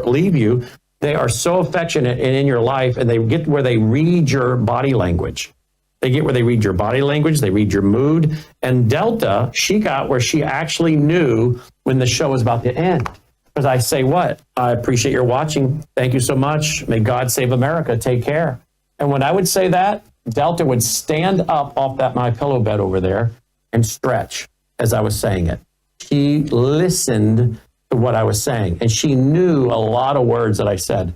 leave you. They are so affectionate and in your life, and they get where they read your body language. They get where they read your body language, they read your mood. And Delta, she got where she actually knew when the show was about to end. Because I say what? I appreciate your watching. Thank you so much. May God save America. Take care. And when I would say that, Delta would stand up off that my pillow bed over there and stretch as I was saying it. She listened to what I was saying, and she knew a lot of words that I said.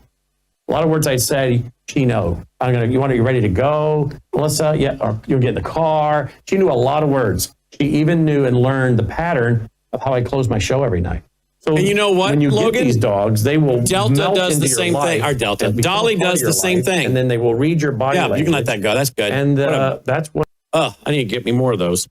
A lot of words I said, she know. You ready to go, Melissa? Yeah, or you'll get in the car. She knew a lot of words. She even knew and learned the pattern of how I close my show every night. So and you know what, when you Logan? Get these dogs, they will Delta melt does into the your same life thing. Our Delta. Dolly does the same thing. And then they will read your body language. You can let that go. That's good. And that's what... I need to get me more of those.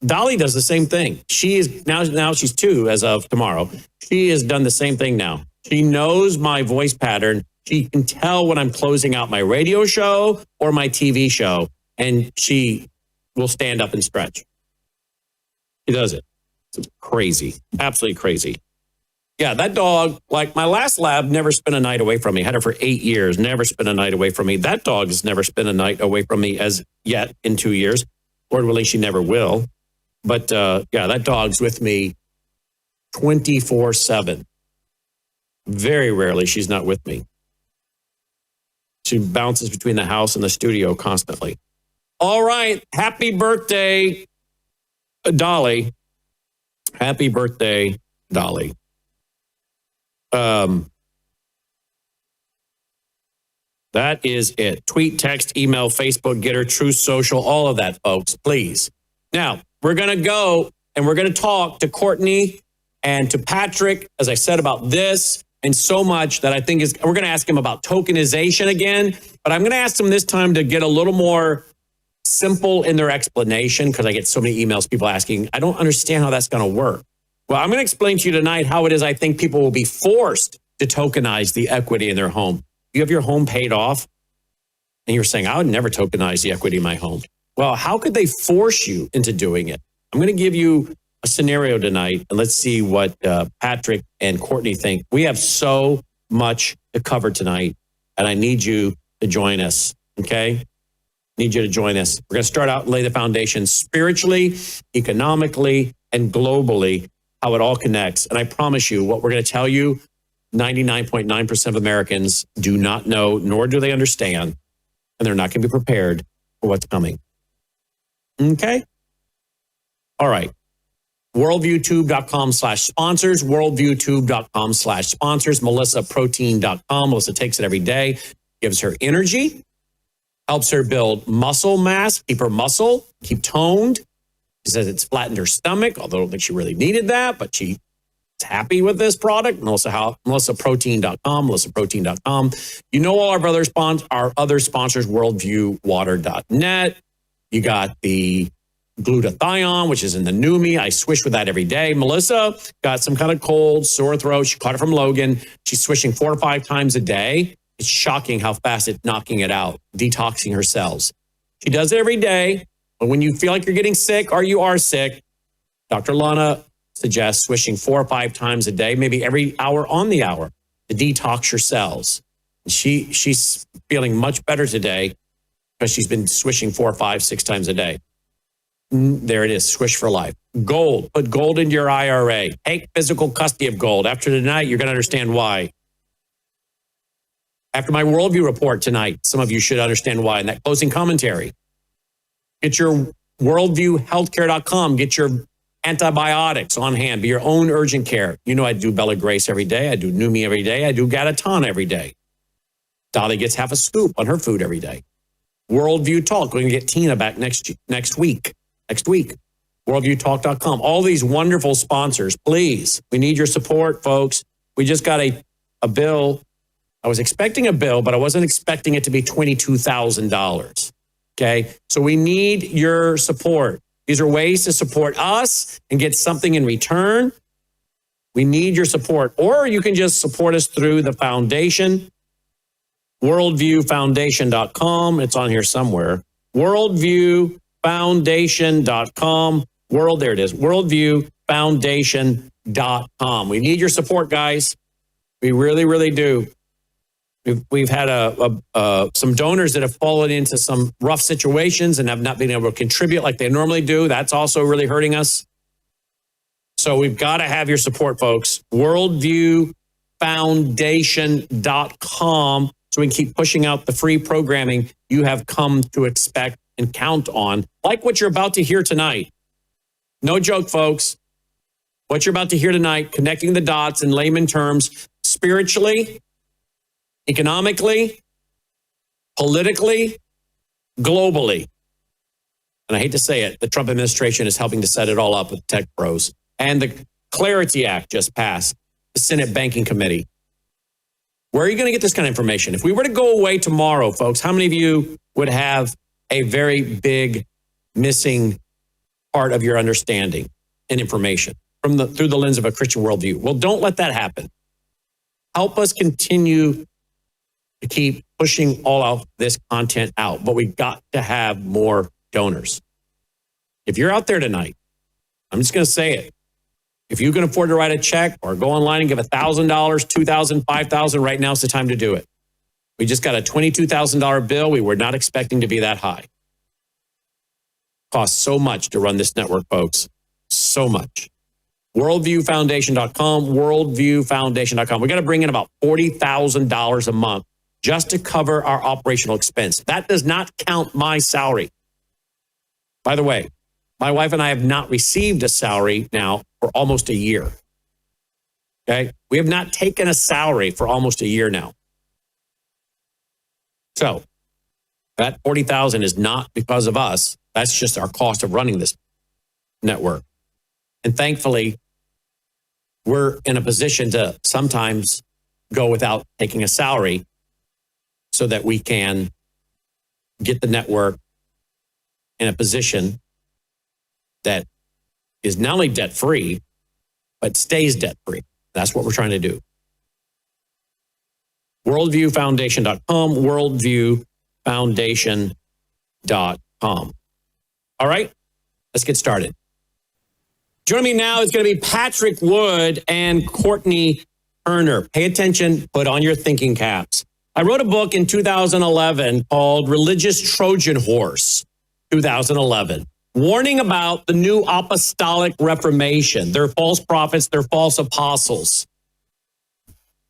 Dolly does the same thing. She is now she's 2 as of tomorrow. She has done the same thing now. She knows my voice pattern. She can tell when I'm closing out my radio show or my TV show, and she will stand up and stretch. She does it. It's crazy. Absolutely crazy. Yeah, that dog, like my last lab, never spent a night away from me. Had her for 8 years, never spent a night away from me. That dog has never spent a night away from me as yet in 2 years. Lord willing, she never will. But yeah, that dog's with me 24/7. Very rarely she's not with me. She bounces between the house and the studio constantly. All right. Happy birthday, Dolly. Happy birthday, Dolly. That is it. Tweet, text, email, Facebook, Getter, Truth Social, all of that, folks, please. Now, we're going to go and we're going to talk to Courtney and to Patrick, as I said, about this and so much that I think we're going to ask him about tokenization again, but I'm going to ask them this time to get a little more simple in their explanation, because I get so many emails, people asking, I don't understand how that's going to work. Well, I'm going to explain to you tonight how it is I think people will be forced to tokenize the equity in their home. You have your home paid off, and you're saying, I would never tokenize the equity in my home. Well, how could they force you into doing it? I'm going to give you a scenario tonight, and let's see what Patrick and Courtney think. We have so much to cover tonight, and I need you to join us, okay? Need you to join us. We're going to start out and lay the foundation spiritually, economically, and globally, how it all connects. And I promise you, what we're going to tell you, 99.9% of Americans do not know, nor do they understand, and they're not going to be prepared for what's coming. Okay? All right. WorldviewTube.com/sponsors, WorldviewTube.com/sponsors, MelissaProtein.com. Melissa takes it every day, gives her energy, helps her build muscle mass, keep her muscle, keep toned. She says it's flattened her stomach, although I don't think she really needed that, but she's happy with this product. MelissaProtein.com, MelissaProtein.com. You know all our other sponsors, WorldviewWater.net. You got the glutathione, which is in the Numi. I swish with that every day. Melissa got some kind of cold, sore throat. She caught it from Logan. She's swishing 4 or 5 times a day. It's shocking how fast it's knocking it out, detoxing her cells. She does it every day. But when you feel like you're getting sick or you are sick, Dr. Lana suggests swishing 4 or 5 times a day, maybe every hour on the hour, to detox your cells. She's feeling much better today because she's been swishing 4, 5, 6 times a day. There it is, swish for life. Gold, put gold into your IRA. Take physical custody of gold. After tonight, you're going to understand why. After my worldview report tonight, some of you should understand why in that closing commentary. Get your worldviewhealthcare.com. Get your antibiotics on hand. Be your own urgent care. You know I do Bella Grace every day. I do Numi every day. I do Gatatana every day. Dolly gets half a scoop on her food every day. Worldview Talk. We're going to get Tina back next week. WorldviewTalk.com. All these wonderful sponsors, please. We need your support, folks. We just got a bill. I was expecting a bill, but I wasn't expecting it to be $22,000. Okay. So we need your support. These are ways to support us and get something in return. We need your support. Or you can just support us through the foundation, worldviewfoundation.com. It's on here somewhere. Worldviewfoundation.com. There it is. Worldviewfoundation.com. Technocracy.com. We need your support, guys. We really, really do. We've had some donors that have fallen into some rough situations and have not been able to contribute like they normally do. That's also really hurting us. So we've got to have your support, folks. WorldviewFoundation.com, so we can keep pushing out the free programming you have come to expect and count on, like what you're about to hear tonight. No joke, folks. What you're about to hear tonight, connecting the dots in layman terms, spiritually, economically, politically, globally. And I hate to say it, the Trump administration is helping to set it all up with tech pros. And the Clarity Act just passed, the Senate Banking Committee. Where are you going to get this kind of information? If we were to go away tomorrow, folks, how many of you would have a very big missing part of your understanding and information through the lens of a Christian worldview? Well, don't let that happen. Help us continue to keep pushing all of this content out, but we've got to have more donors. If you're out there tonight, I'm just going to say it. If you can afford to write a check or go online and give $1,000, $2,000, $5,000, right now is the time to do it. We just got a $22,000 bill. We were not expecting to be that high. Costs so much to run this network, folks. So much. WorldviewFoundation.com, WorldviewFoundation.com. We got to bring in about $40,000 a month just to cover our operational expense. That does not count my salary. By the way, my wife and I have not received a salary now for almost a year. Okay? We have not taken a salary for almost a year now. So that $40,000 is not because of us. That's just our cost of running this network. And thankfully, we're in a position to sometimes go without taking a salary so that we can get the network in a position that is not only debt-free, but stays debt-free. That's what we're trying to do. WorldviewFoundation.com, WorldviewFoundation.com. All right, let's get started. Joining me now is going to be Patrick Wood and Courtney Turner. Pay attention, put on your thinking caps. I wrote a book in 2011 called Religious Trojan Horse, 2011, warning about the new apostolic reformation. They're false prophets, they're false apostles.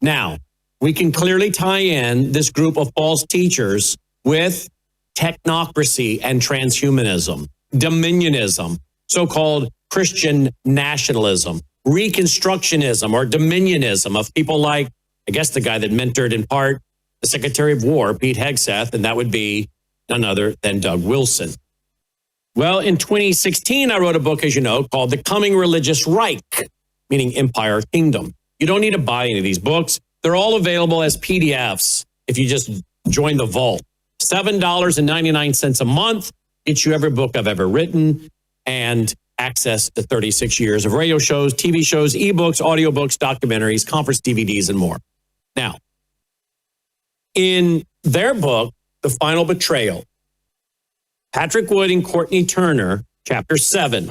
Now, we can clearly tie in this group of false teachers with technocracy and transhumanism, dominionism, so-called Christian nationalism, reconstructionism or dominionism of people like, I guess the guy that mentored in part the Secretary of War, Pete Hegseth, and that would be none other than Doug Wilson. Well, in 2016, I wrote a book, as you know, called The Coming Religious Reich, meaning empire kingdom. You don't need to buy any of these books. They're all available as PDFs if you just join the vault. $7.99 a month gets you every book I've ever written and access to 36 years of radio shows, TV shows, ebooks, audiobooks, documentaries, conference DVDs, and more. Now, in their book, The Final Betrayal, Patrick Wood and Courtney Turner, chapter 7,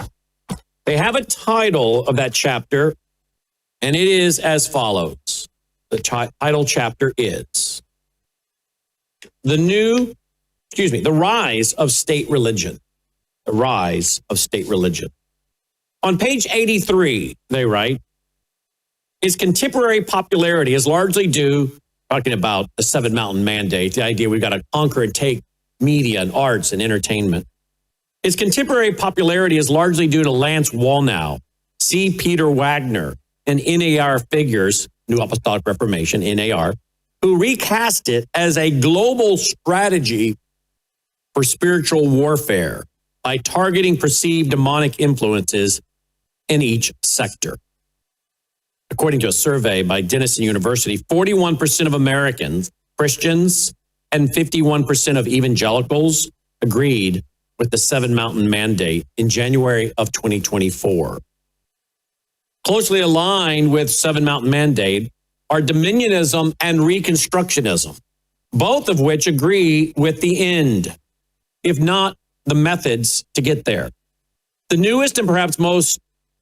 they have a title of that chapter, and it is as follows. The title chapter is The Rise of State Religion. The Rise of State Religion. On page 83, they write, its contemporary popularity is largely due, talking about the Seven Mountain Mandate, the idea we've got to conquer and take media and arts and entertainment. Its contemporary popularity is largely due to Lance Wallnau, C. Peter Wagner, and NAR figures, New Apostolic Reformation, NAR, who recast it as a global strategy for spiritual warfare by targeting perceived demonic influences in each sector. According to a survey by Denison University, 41% of Americans, Christians, and 51% of evangelicals agreed with the Seven Mountain Mandate in January of 2024. Closely aligned with Seven Mountain Mandate are dominionism and reconstructionism, both of which agree with the end, if not the methods to get there. The newest and perhaps most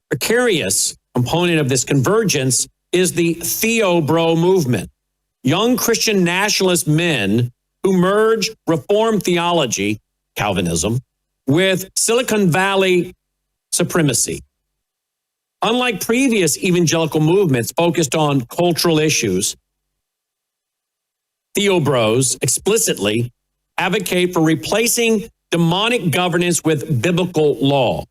precarious component of this convergence is the Theo-Bro movement. Young Christian nationalist men who merge Reformed theology, Calvinism, with Silicon Valley supremacy. Unlike previous evangelical movements focused on cultural issues, Theo-Bros explicitly advocate for replacing demonic governance with biblical law,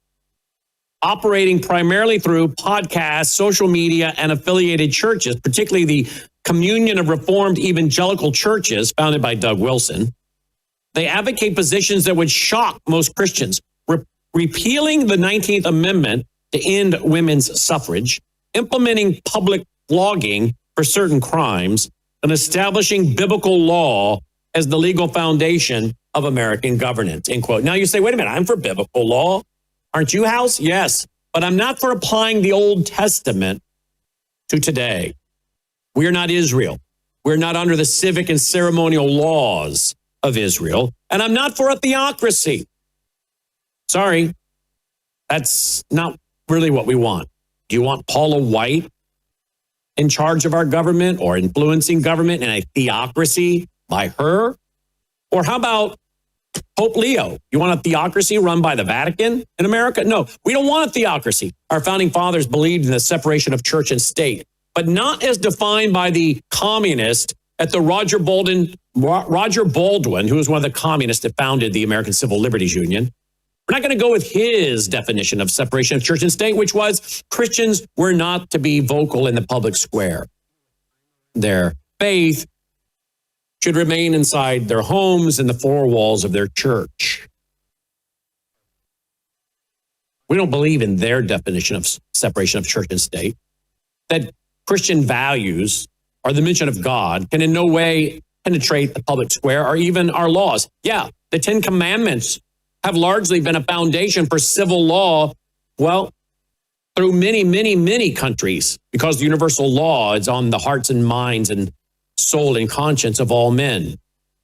operating primarily through podcasts, social media, and affiliated churches, particularly the Communion of Reformed Evangelical Churches, founded by Doug Wilson. They advocate positions that would shock most Christians, repealing the 19th Amendment to end women's suffrage, implementing public flogging for certain crimes, and establishing biblical law as the legal foundation of American governance, end quote. Now you say, wait a minute, I'm for biblical law. Aren't you, House? Yes, but I'm not for applying the Old Testament to today. We are not Israel. We're not under the civic and ceremonial laws of Israel. And I'm not for a theocracy. Sorry, that's not really what we want. Do you want Paula White in charge of our government or influencing government in a theocracy by her? Or how about Pope Leo? You want a theocracy run by the Vatican in America? No, we don't want a theocracy. Our founding fathers believed in the separation of church and state, but not as defined by the communist at the Roger Baldwin, who was one of the communists that founded the American Civil Liberties Union. We're not going to go with his definition of separation of church and state, which was Christians were not to be vocal in the public square. Their faith should remain inside their homes and the four walls of their church. We don't believe in their definition of separation of church and state, that Christian values or the mention of God can in no way penetrate the public square or even our laws. Yeah, the 10 Commandments have largely been a foundation for civil law, well, through many, many, many countries, because the universal law is on the hearts and minds and soul and conscience of all men.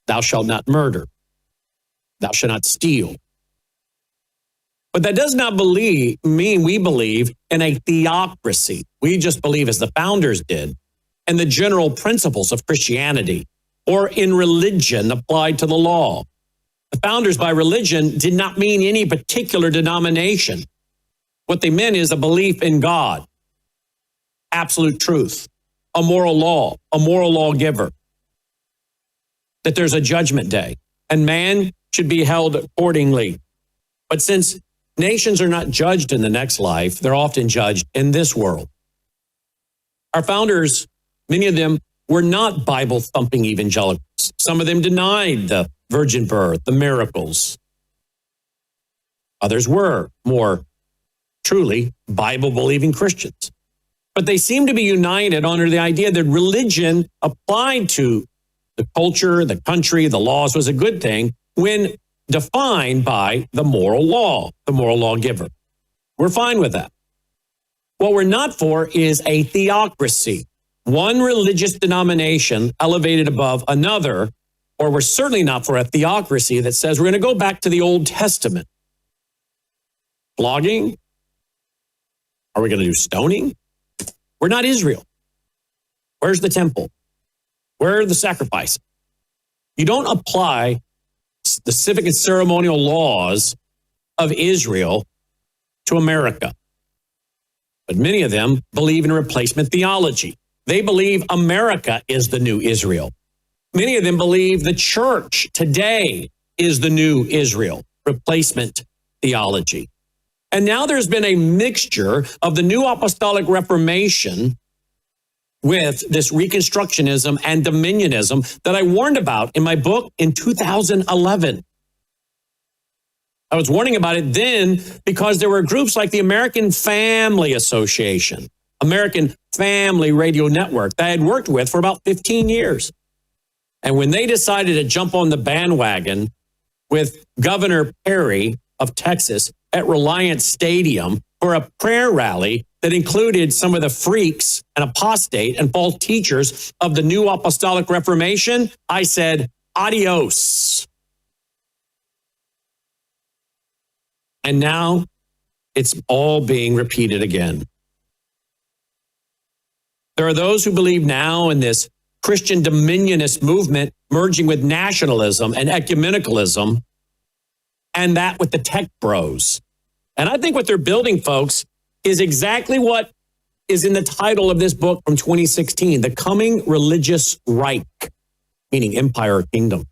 Thou shalt not murder. Thou shalt not steal. But that does not mean we believe in a theocracy. We just believe, as the founders did, in the general principles of Christianity or in religion applied to the law. The founders by religion did not mean any particular denomination. What they meant is a belief in God, absolute truth, a moral law, a moral lawgiver, that there's a judgment day and man should be held accordingly. But since nations are not judged in the next life, they're often judged in this world. Our founders, many of them, were not Bible-thumping evangelicals. Some of them denied the virgin birth, the miracles. Others were more truly Bible-believing Christians. But they seem to be united under the idea that religion applied to the culture, the country, the laws was a good thing when defined by the moral law, the moral lawgiver. We're fine with that. What we're not for is a theocracy, one religious denomination elevated above another, or we're certainly not for a theocracy that says we're going to go back to the Old Testament. Flogging? Are we going to do stoning? We're not Israel. Where's the temple? Where are the sacrifices? You don't apply the civic and ceremonial laws of Israel to America. But many of them believe in replacement theology. They believe America is the new Israel. Many of them believe the church today is the new Israel, replacement theology. And now there's been a mixture of the new apostolic reformation with this reconstructionism and dominionism that I warned about in my book in 2011. I was warning about it then because there were groups like the American Family Association, American Family Radio Network that I had worked with for about 15 years. And when they decided to jump on the bandwagon with Governor Perry of Texas at Reliance Stadium for a prayer rally that included some of the freaks and apostate and false teachers of the New Apostolic Reformation, I said, adios. And now it's all being repeated again. There are those who believe now in this Christian dominionist movement merging with nationalism and ecumenicalism, and that with the tech bros. And I think what they're building, folks, is exactly what is in the title of this book from 2016, The Coming Religious Reich, meaning empire or kingdom.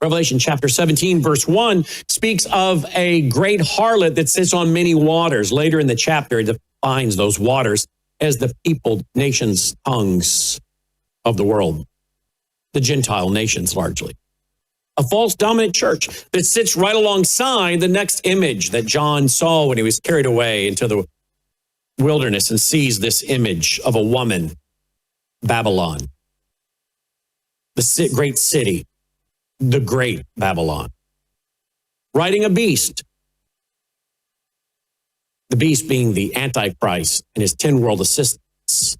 Revelation chapter 17, verse 1 speaks of a great harlot that sits on many waters. Later in the chapter, it defines those waters as the people, nations, tongues of the world, the Gentile nations largely. A false dominant church that sits right alongside the next image that John saw when he was carried away into the wilderness and sees this image of a woman, Babylon, the great city, the great Babylon, riding a beast. The beast being the Antichrist and his 10 world assistants.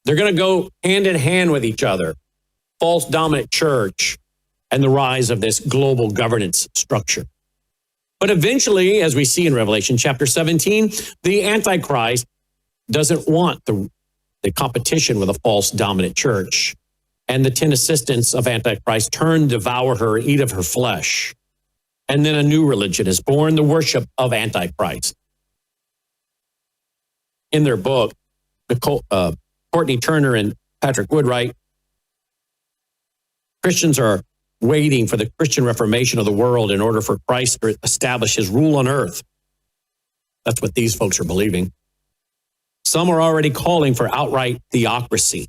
They're going to go hand in hand with each other. False dominant church and the rise of this global governance structure. But eventually, as we see in Revelation chapter 17, the Antichrist doesn't want the competition with a false dominant church. And the 10 assistants of Antichrist turn, devour her, eat of her flesh. And then a new religion is born, the worship of Antichrist. In their book, Courtney Turner and Patrick Woodwright, Christians are waiting for the Christian Reformation of the world in order for Christ to establish his rule on earth. That's what these folks are believing. Some are already calling for outright theocracy.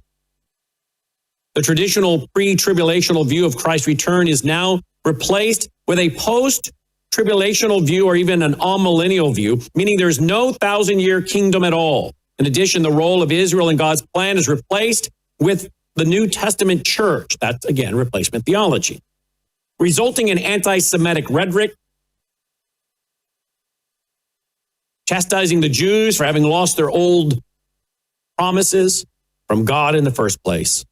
The traditional pre-tribulational view of Christ's return is now replaced with a post-tribulational view or even an amillennial view, meaning there's no 1,000-year kingdom at all. In addition, the role of Israel in God's plan is replaced with the New Testament church. That's, again, replacement theology, resulting in anti-Semitic rhetoric, chastising the Jews for having lost their old promises from God in the first place.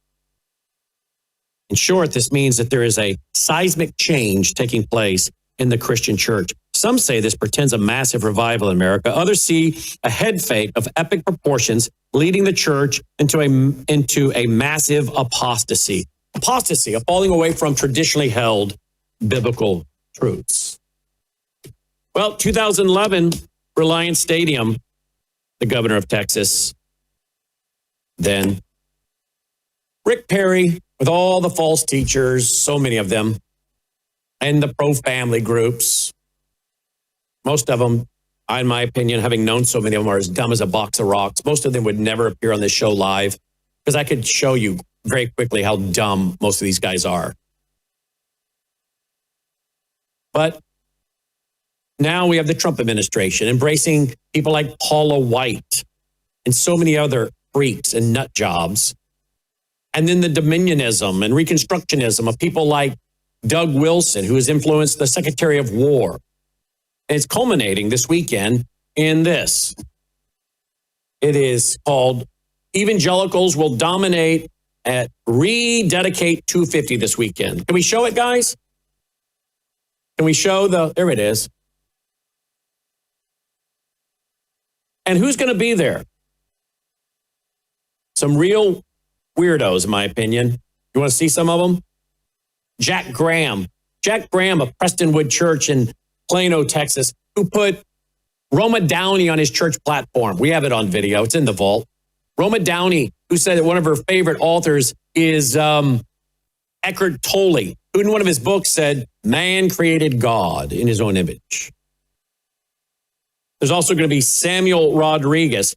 In short, this means that there is a seismic change taking place in the Christian church. Some say this portends a massive revival in America. Others see a head fake of epic proportions leading the church into a massive apostasy. Apostasy, a falling away from traditionally held biblical truths. Well, 2011, Reliance Stadium, the governor of Texas, then Rick Perry, with all the false teachers, so many of them, and the pro-family groups. Most of them, in my opinion, having known so many of them, are as dumb as a box of rocks. Most of them would never appear on this show live, because I could show you very quickly how dumb most of these guys are. But now we have the Trump administration embracing people like Paula White and so many other freaks and nut jobs. And then the dominionism and reconstructionism of people like Doug Wilson, who has influenced the Secretary of War. And it's culminating this weekend in this. It is called Evangelicals Will Dominate at Rededicate 250 this weekend. Can we show it, guys? Can we show there it is. And who's going to be there? Some real weirdos, in my opinion. You want to see some of them? Jack Graham of Prestonwood Church in Plano, Texas, who put Roma Downey on his church platform. We have it on video. It's in the vault. Roma Downey, who said that one of her favorite authors is Eckhart Tolle, who in one of his books said, man created God in his own image. There's also going to be Samuel Rodriguez,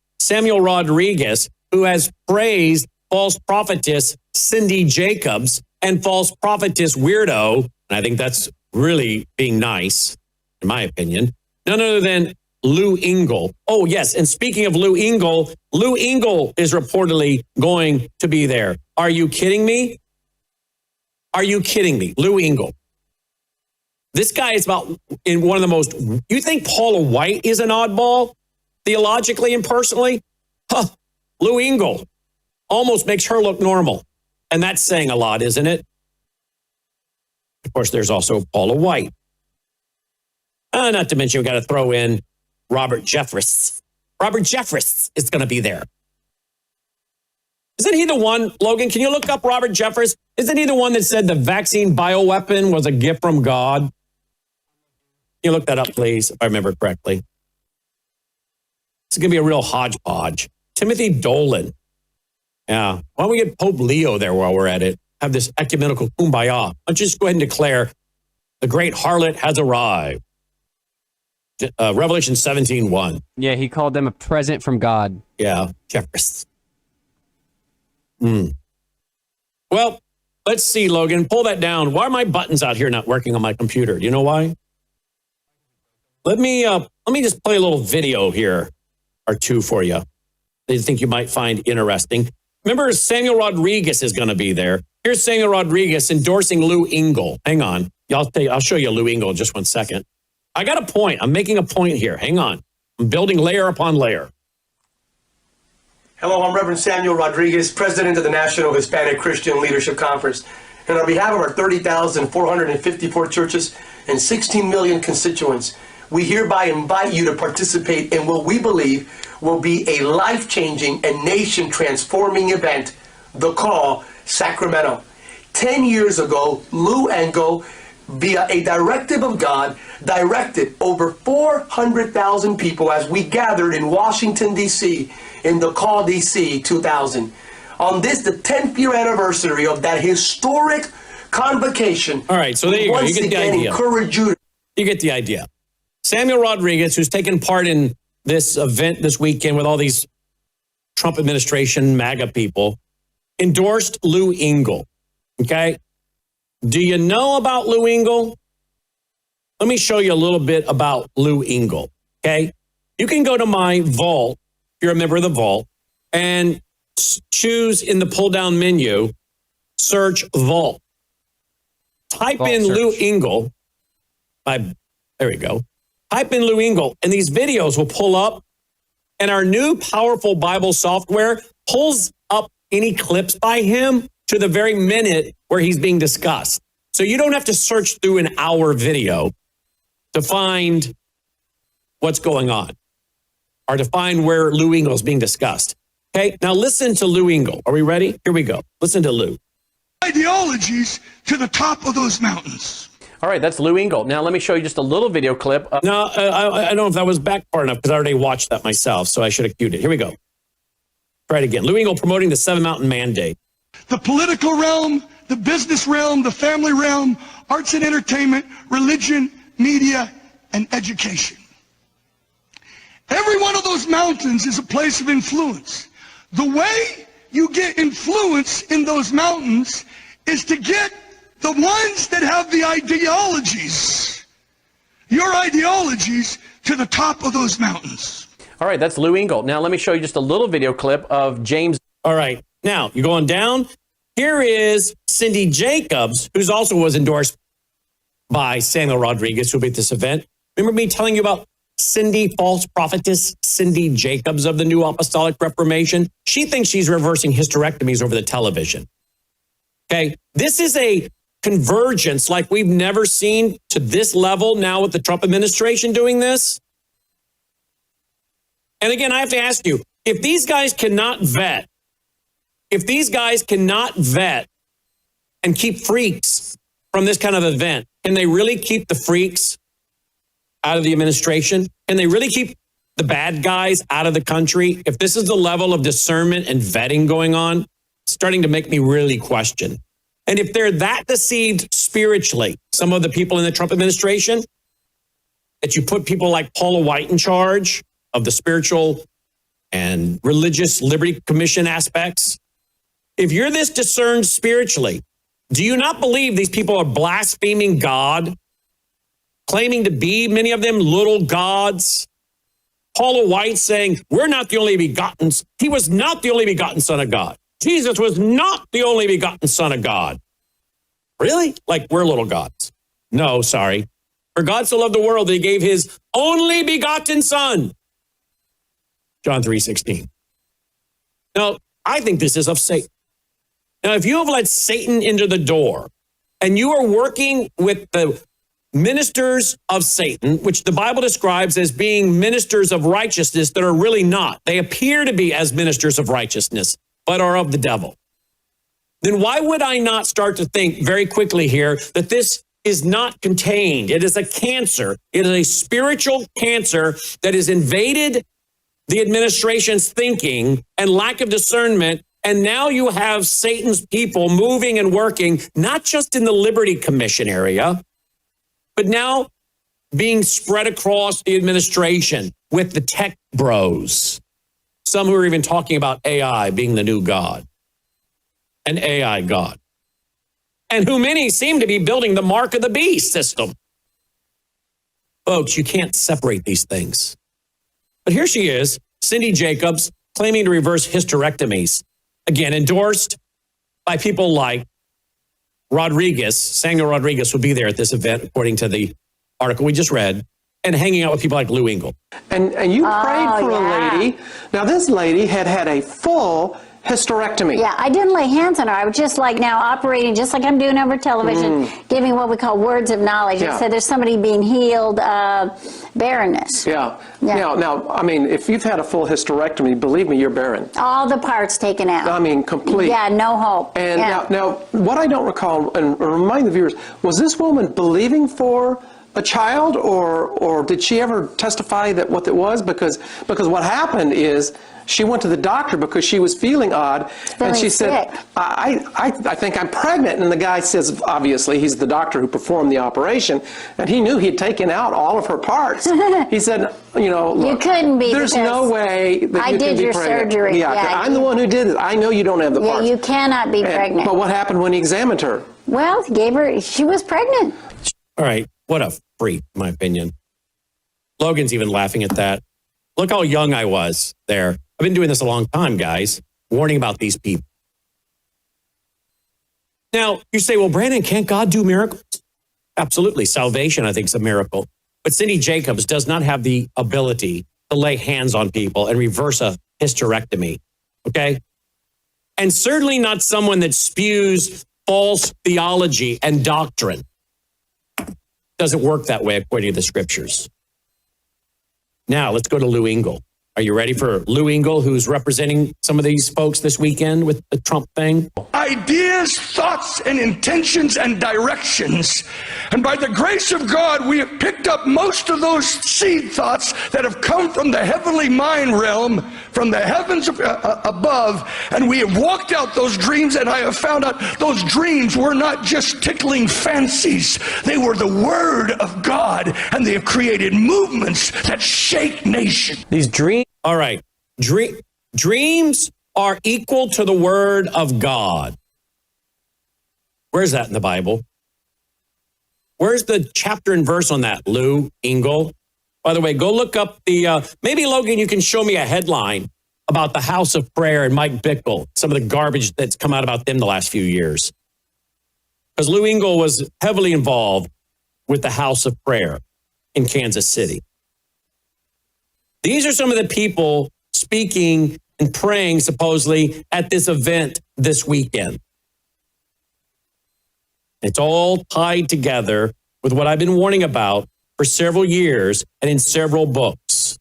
who has praised false prophetess Cindy Jacobs and false prophetess weirdo, and I think that's really being nice, in my opinion, none other than Lou Engle. Oh, yes, and speaking of Lou Engle is reportedly going to be there. Are you kidding me? Are you kidding me? Lou Engle. This guy is in one of the most, you think Paula White is an oddball, theologically and personally? Lou Engle almost makes her look normal. And that's saying a lot, isn't it? Of course, there's also Paula White. Not to mention, we got to throw in Robert Jeffress, Robert Jeffress is going to be there. Isn't he the one, Logan, can you look up Robert Jeffress? Isn't he the one that said the vaccine bioweapon was a gift from God? Can you look that up, please, if I remember correctly? It's going to be a real hodgepodge. Timothy Dolan. Yeah. Why don't we get Pope Leo there while we're at it? Have this ecumenical kumbaya. Why don't you just go ahead and declare the great harlot has arrived. Revelation 17:1. Yeah, he called them a present from God. Yeah, Jeffress. Well, let's see, Logan. Pull that down. Why are my buttons out here not working on my computer? Do you know why? Let me just play a little video here or two for you that you think you might find interesting. Remember, Samuel Rodriguez is going to be there. Here's Samuel Rodriguez endorsing Lou Engle. Hang on. I'll show you Lou Engle in just 1 second. I got a point. I'm making a point here. Hang on. I'm building layer upon layer. Hello, I'm Reverend Samuel Rodriguez, President of the National Hispanic Christian Leadership Conference. And on behalf of our 30,454 churches and 16 million constituents, we hereby invite you to participate in what we believe will be a life-changing and nation-transforming event, the Call Sacramento. 10 years ago, Lou Engle, via a directive of God, directed over 400,000 people as we gathered in Washington, D.C., in the Call DC 2000. On this, the 10th year anniversary of that historic convocation. All right, so there you go. You get the idea. You get the idea. Samuel Rodriguez, who's taken part in this event this weekend with all these Trump administration MAGA people, endorsed Lou Engle. Okay? Do you know about Lou Engle? Let me show you a little bit about Lou Engle. Okay? You can go to my vault, if you're a member of the vault, and choose in the pull-down menu, search vault. Type Vault in search. Lou Engle. There we go. Type in Lou Engle, and these videos will pull up, and our new powerful Bible software pulls up any clips by him to the very minute where he's being discussed. So you don't have to search through an hour video to find what's going on or to find where Lou Engle is being discussed. Okay, now listen to Lou Engle. Are we ready? Here we go. Listen to Lou. Ideologies to the top of those mountains. All right, that's Lou Engle. Now let me show you just a little video clip. No, I don't know if that was back far enough because I already watched that myself, so I should have cued it. Here we go. Try it again. Lou Engle promoting the Seven Mountain Mandate. The political realm, the business realm, the family realm, arts and entertainment, religion, media, and education. Every one of those mountains is a place of influence. The way you get influence in those mountains is to get the ones that have the ideologies, your ideologies, to the top of those mountains. All right, that's Lou Engle. Now let me show you just a little video clip of James. All right. Now, you're going down. Here is Cindy Jacobs, who's also was endorsed by Samuel Rodriguez, who'll be at this event. Remember me telling you about Cindy, false prophetess Cindy Jacobs of the New Apostolic Reformation? She thinks she's reversing hysterectomies over the television. Okay, this is a convergence like we've never seen to this level now with the Trump administration doing this. And again, I have to ask you, if these guys cannot vet and keep freaks from this kind of event, can they really keep the freaks out of the administration? Can they really keep the bad guys out of the country? If this is the level of discernment and vetting going on, it's starting to make me really question. And if they're that deceived spiritually, some of the people in the Trump administration, that you put people like Paula White in charge of the spiritual and religious liberty commission aspects, if you're this discerned spiritually, do you not believe these people are blaspheming God, claiming to be, many of them, little gods? Paula White saying, we're not the only begotten. He was not the only begotten Son of God. Jesus was not the only begotten Son of God. Really? Like we're little gods? No, sorry. For God so loved the world that he gave his only begotten Son. John 3:16. Now, I think this is of Satan. Now, if you have let Satan into the door and you are working with the ministers of Satan, which the Bible describes as being ministers of righteousness that are really not. They appear to be as ministers of righteousness, but are of the devil. Then why would I not start to think very quickly here that this is not contained? It is a cancer. It is a spiritual cancer that has invaded the administration's thinking and lack of discernment. And now you have Satan's people moving and working, not just in the Liberty Commission area, but now being spread across the administration with the tech bros. Some who are even talking about AI being the new God, an AI God, and who many seem to be building the mark of the beast system. Folks, you can't separate these things. But here she is, Cindy Jacobs, claiming to reverse hysterectomies. Again, endorsed by people like Rodriguez. Samuel Rodriguez will be there at this event, according to the article we just read, and hanging out with people like Lou Engle. And you prayed for a lady. Now, this lady had a full hysterectomy. Yeah, I didn't lay hands on her. I was just like now operating just like I'm doing over television, giving what we call words of knowledge. Yeah. It said there's somebody being healed, barrenness. Yeah. Yeah. Now, I mean, if you've had a full hysterectomy, believe me, you're barren. All the parts taken out. I mean, complete. Yeah, no hope. And yeah. now, what I don't recall, and remind the viewers, was this woman believing for a child, or did she ever testify that what it was? Because what happened is she went to the doctor because she was feeling odd, and she said, I think I'm pregnant. And the guy says, obviously, he's the doctor who performed the operation, and he knew he'd taken out all of her parts. He said, look, you couldn't be. There's no way that I you did can be your pregnant. surgery. Yeah, I'm the one who did it. I know you don't have the parts. Yeah, you cannot be pregnant. But what happened when he examined her? Well, she was pregnant. All right, what a freak, in my opinion. Logan's even laughing at that. Look how young I was there. I've been doing this a long time, guys, warning about these people. Now, you say, well, Brandon, can't God do miracles? Absolutely. Salvation, I think, is a miracle. But Cindy Jacobs does not have the ability to lay hands on people and reverse a hysterectomy, okay? And certainly not someone that spews false theology and doctrine. Doesn't work that way according to the scriptures. Now, let's go to Lou Engle. Are you ready for Lou Engle, who's representing some of these folks this weekend with the Trump thing? Ideas, thoughts, and intentions and directions. And by the grace of God, we have picked up most of those seed thoughts that have come from the heavenly mind realm, from the heavens above, and we have walked out those dreams, and I have found out those dreams were not just tickling fancies. They were the word of God, and they have created movements that shake nations. These dreams. All right. Dreams are equal to the word of God. Where's that in the Bible? Where's the chapter and verse on that, Lou Engle? By the way, go look up maybe, Logan, you can show me a headline about the House of Prayer and Mike Bickle, some of the garbage that's come out about them the last few years. Because Lou Engle was heavily involved with the House of Prayer in Kansas City. These are some of the people speaking and praying, supposedly, at this event this weekend. It's all tied together with what I've been warning about for several years and in several books,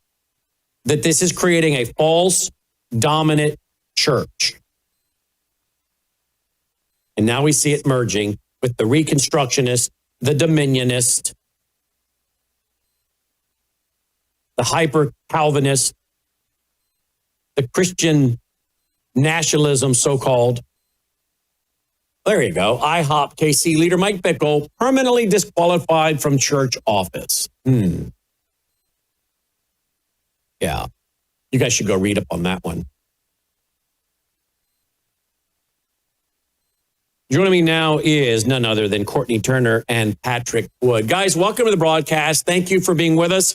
that this is creating a false, dominant church. And now we see it merging with the Reconstructionist, the Dominionist, the hyper-Calvinist, the Christian nationalism, so-called. There you go. IHOP KC leader Mike Bickle permanently disqualified from church office. Yeah. You guys should go read up on that one. Joining me now is none other than Courtney Turner and Patrick Wood. Guys, welcome to the broadcast. Thank you for being with us.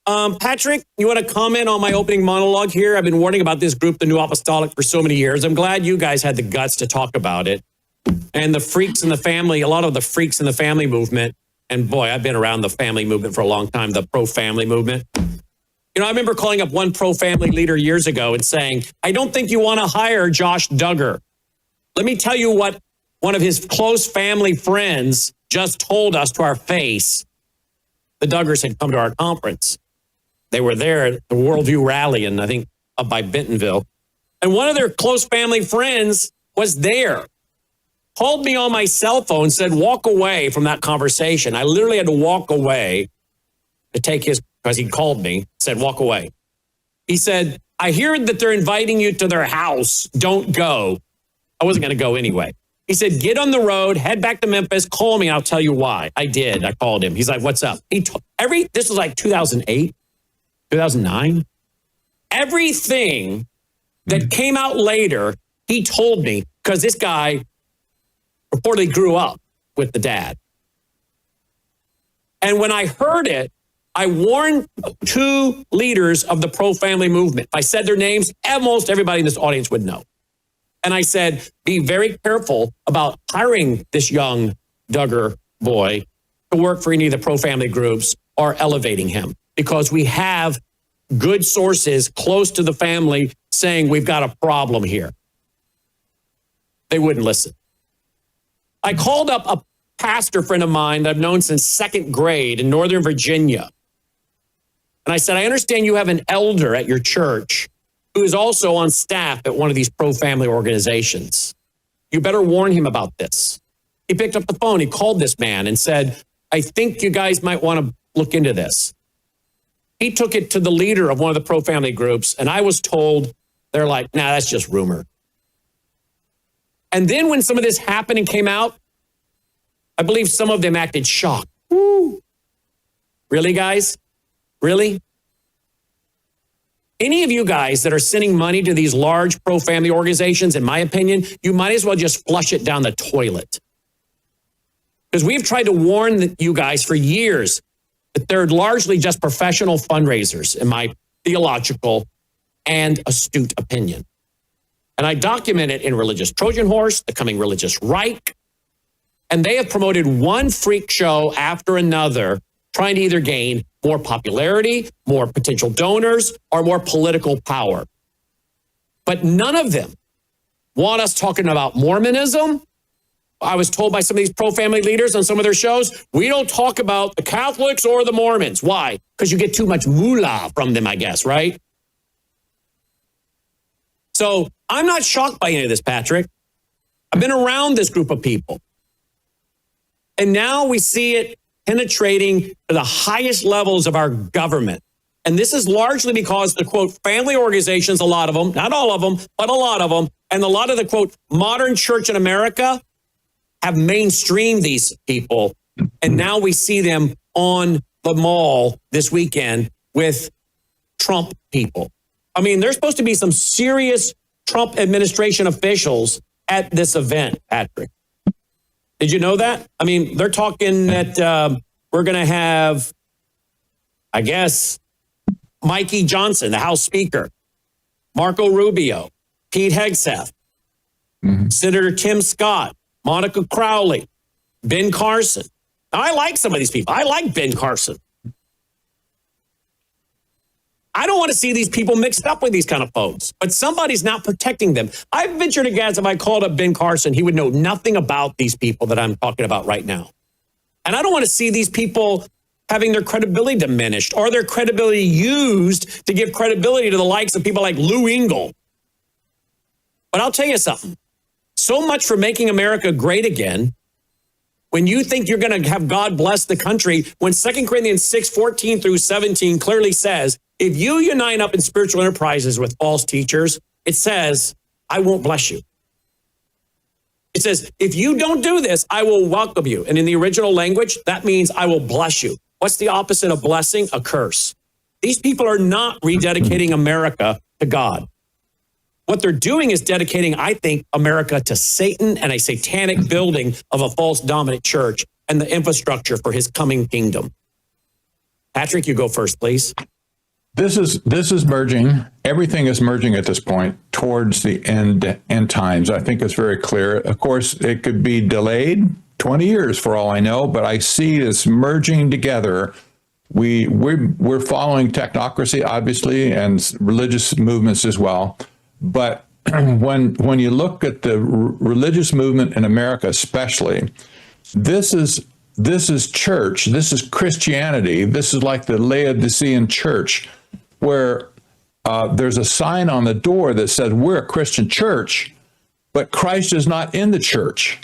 Patrick, you want to comment on my opening monologue here? I've been warning about this group, the New Apostolic, for so many years. I'm glad you guys had the guts to talk about it. And the freaks in the family, a lot of the freaks in the family movement, and boy, I've been around the family movement for a long time, the pro-family movement. You know, I remember calling up one pro-family leader years ago and saying, I don't think you want to hire Josh Duggar. Let me tell you what one of his close family friends just told us to our face the Duggars had come to our conference. They were there at the Worldview Rally, and I think up by Bentonville. And one of their close family friends was there. Called me on my cell phone, said, walk away from that conversation. I literally had to walk away to take his, because he called me, said, walk away. He said, I hear that they're inviting you to their house. Don't go. I wasn't going to go anyway. He said, get on the road, head back to Memphis, call me, and I'll tell you why. I did. I called him. He's like, what's up? This was like 2008, 2009. Everything that came out later, he told me, because this guy reportedly grew up with the dad. And when I heard it, I warned two leaders of the pro-family movement. If I said their names, almost everybody in this audience would know. And I said, be very careful about hiring this young Duggar boy to work for any of the pro-family groups or elevating him, because we have good sources close to the family saying we've got a problem here. They wouldn't listen. I called up a pastor friend of mine that I've known since second grade in Northern Virginia. And I said, I understand you have an elder at your church who is also on staff at one of these pro-family organizations. You better warn him about this. He picked up the phone. He called this man and said, I think you guys might want to look into this. He took it to the leader of one of the pro-family groups, and I was told, they're like, nah, that's just rumor. And then when some of this happened and came out, I believe some of them acted shocked. Woo. Really, guys? Really? Any of you guys that are sending money to these large pro-family organizations, in my opinion, you might as well just flush it down the toilet. Because we've tried to warn you guys for years that they're largely just professional fundraisers, in my theological and astute opinion. And I document it in Religious Trojan Horse, The Coming Religious Reich. And they have promoted one freak show after another, trying to either gain more popularity, more potential donors, or more political power. But none of them want us talking about Mormonism. I was told by some of these pro-family leaders on some of their shows, we don't talk about the Catholics or the Mormons. Why? Because you get too much moolah from them, I guess, right? So I'm not shocked by any of this, Patrick. I've been around this group of people. And now we see it penetrating to the highest levels of our government. And this is largely because the, quote, family organizations, a lot of them, not all of them, but a lot of them, and a lot of the, quote, modern church in America have mainstreamed these people. And now we see them on the mall this weekend with Trump people. I mean, there's supposed to be some serious Trump administration officials at this event, Patrick. Did you know that? I mean, they're talking that we're going to have, I guess, Mikey Johnson, the House Speaker, Marco Rubio, Pete Hegseth, Senator Tim Scott, Monica Crowley, Ben Carson. Now, I like some of these people. I like Ben Carson. I don't want to see these people mixed up with these kind of folks, but somebody's not protecting them. I venture to guess if I called up Ben Carson, he would know nothing about these people that I'm talking about right now. And I don't want to see these people having their credibility diminished or their credibility used to give credibility to the likes of people like Lou Engle. But I'll tell you something. So much for making America great again. When you think you're going to have God bless the country, when 2 Corinthians 6:14 through 17 clearly says, if you unite up in spiritual enterprises with false teachers, it says, I won't bless you. It says, if you don't do this, I will welcome you. And in the original language, that means I will bless you. What's the opposite of blessing? A curse. These people are not rededicating America to God. What they're doing is dedicating, I think, America to Satan and a satanic building of a false dominant church and the infrastructure for his coming kingdom. Patrick, you go first, please. This is merging. Everything is merging at this point towards the end times. I think it's very clear. Of course, it could be delayed 20 years for all I know, but I see this merging together. We're following technocracy, obviously, and religious movements as well. But when you look at the religious movement in America, especially, this is this is church. This is Christianity. This is like the Laodicean church, where there's a sign on the door that says we're a Christian church, but Christ is not in the church.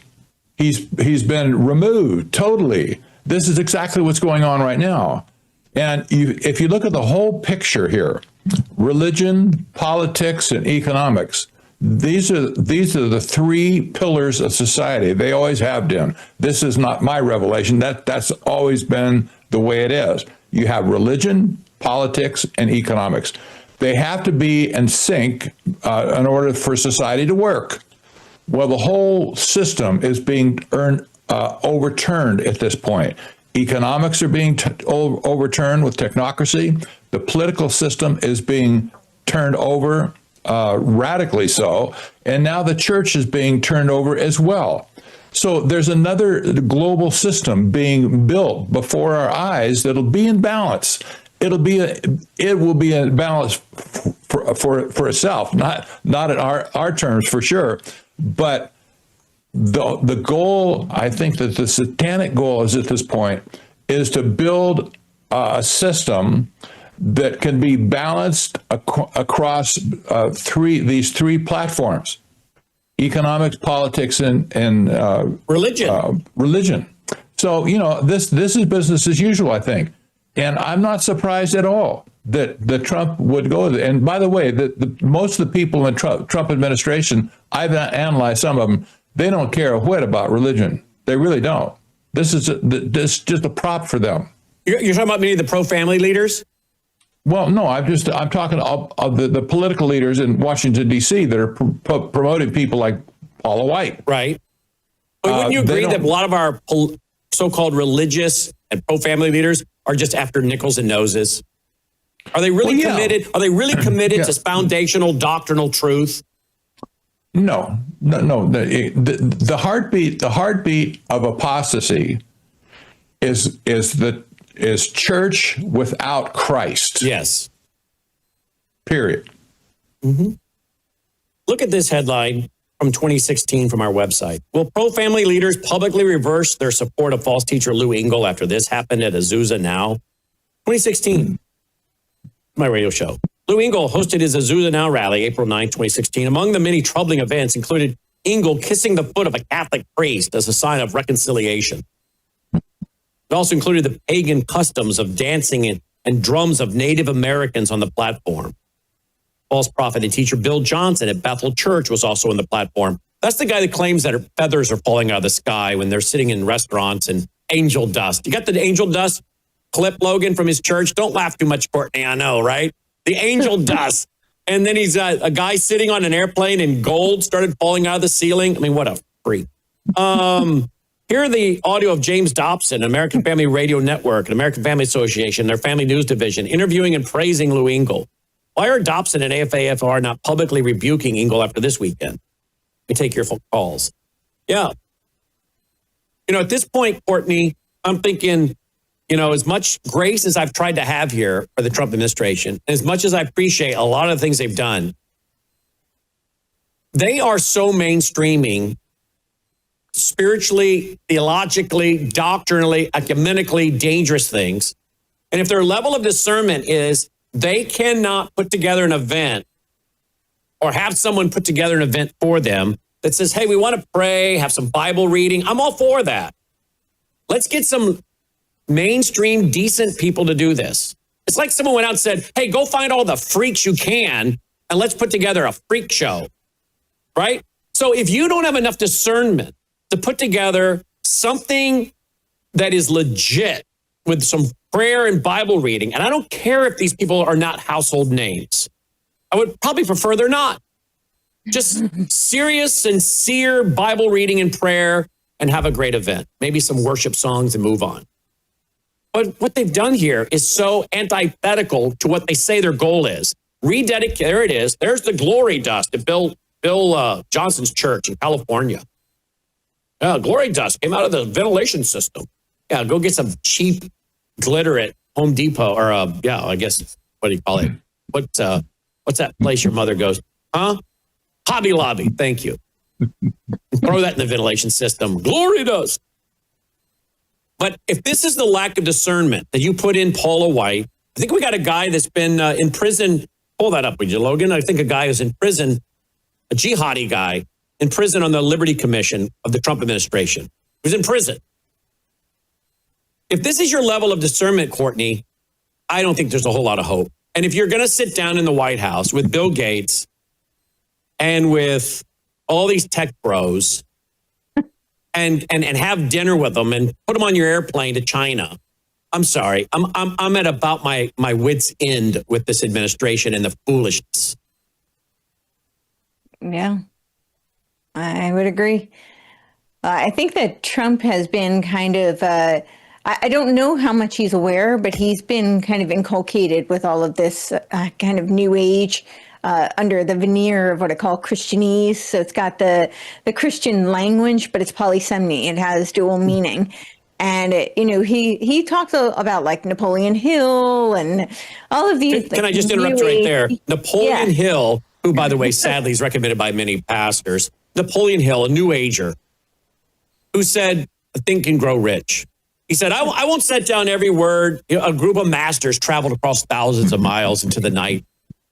He's been removed totally. This is exactly what's going on right now. And if you look at the whole picture here, religion, politics, and economics, these are the three pillars of society. They always have been. This is not my revelation. That's always been the way it is. You have religion, politics, and economics. They have to be in sync in order for society to work. Well, the whole system is being overturned at this point. Economics are being overturned with technocracy. The political system is being turned over radically so, and now the church is being turned over as well. So there's another global system being built before our eyes that'll be in balance. It will be in balance for itself, not in our terms for sure, but the goal, I think that the satanic goal is at this point, is to build a system that can be balanced across these three platforms: economics, politics, and religion. So, this is business as usual, I think. And I'm not surprised at all that Trump would go there. And by the way, most of the people in the Trump administration, I've analyzed some of them, they don't care a whit about religion. They really don't. This is just a prop for them. You're talking about many of the pro-family leaders? Well, no, I'm talking of the political leaders in Washington, D.C. that are promoting people like Paula White. Right. But wouldn't you agree that a lot of our so-called religious and pro-family leaders are just after nickels and noses? Are they really committed? Are they really committed to foundational doctrinal truth? No. The heartbeat of apostasy is church without Christ. Yes. Period. Mm-hmm. Look at this headline from 2016 from our website. Will pro-family leaders publicly reverse their support of false teacher Lou Engle after this happened at Azusa Now? 2016, my radio show. Lou Engle hosted his Azusa Now rally April 9, 2016. Among the many troubling events included Engle kissing the foot of a Catholic priest as a sign of reconciliation. It also included the pagan customs of dancing and drums of Native Americans on the platform. False prophet and teacher Bill Johnson at Bethel Church was also on the platform. That's the guy that claims that feathers are falling out of the sky when they're sitting in restaurants and angel dust. You got the angel dust clip, Logan, from his church? Don't laugh too much, Courtney, I know, right? The angel dust. And then he's a guy sitting on an airplane and gold started falling out of the ceiling. I mean, what a freak. Here are the audio of James Dobson, American Family Radio Network, and American Family Association, their family news division, interviewing and praising Lou Engle. Why are Dobson and AFAFR not publicly rebuking Engle after this weekend? Let me take your calls. Yeah. At this point, Courtney, I'm thinking, as much grace as I've tried to have here for the Trump administration, as much as I appreciate a lot of the things they've done, they are so mainstreaming spiritually, theologically, doctrinally, ecumenically dangerous things. And if their level of discernment is they cannot put together an event or have someone put together an event for them that says, hey, we want to pray, have some Bible reading. I'm all for that. Let's get some mainstream, decent people to do this. It's like someone went out and said, hey, go find all the freaks you can and let's put together a freak show, right? So if you don't have enough discernment to put together something that is legit with some prayer and Bible reading, and I don't care if these people are not household names. I would probably prefer they're not. Just serious, sincere Bible reading and prayer and have a great event. Maybe some worship songs and move on. But what they've done here is so antithetical to what they say their goal is. Rededicate, there it is. There's the glory dust at Bill Johnson's church in California. Glory dust came out of the ventilation system. Yeah, go get some cheap glitter at Home Depot or I guess, what do you call it? What's that place your mother goes? Huh? Hobby Lobby. Thank you. Throw that in the ventilation system. Glory dust. But if this is the lack of discernment that you put in Paula White, I think we got a guy that's been in prison. Pull that up, would you, Logan? I think a guy is in prison, a jihadi guy in prison on the Liberty Commission of the Trump administration. Who's in prison. If this is your level of discernment, Courtney, I don't think there's a whole lot of hope. And if you're going to sit down in the White House with Bill Gates and with all these tech bros and have dinner with them and put them on your airplane to China, I'm sorry. I'm at about my wit's end with this administration and the foolishness. Yeah, I would agree. I think that Trump has been kind of, I don't know how much he's aware, but he's been kind of inculcated with all of this kind of new age under the veneer of what I call Christianese. So it's got the Christian language, but it's polysemy. It has dual meaning. And, he talks about like Napoleon Hill and all of these. Can I just interrupt you right there? Napoleon Hill, who, by the way, sadly is recommended by many pastors. Napoleon Hill, a New Ager, who said, think and grow rich. He said, I won't set down every word. A group of masters traveled across thousands of miles into the night,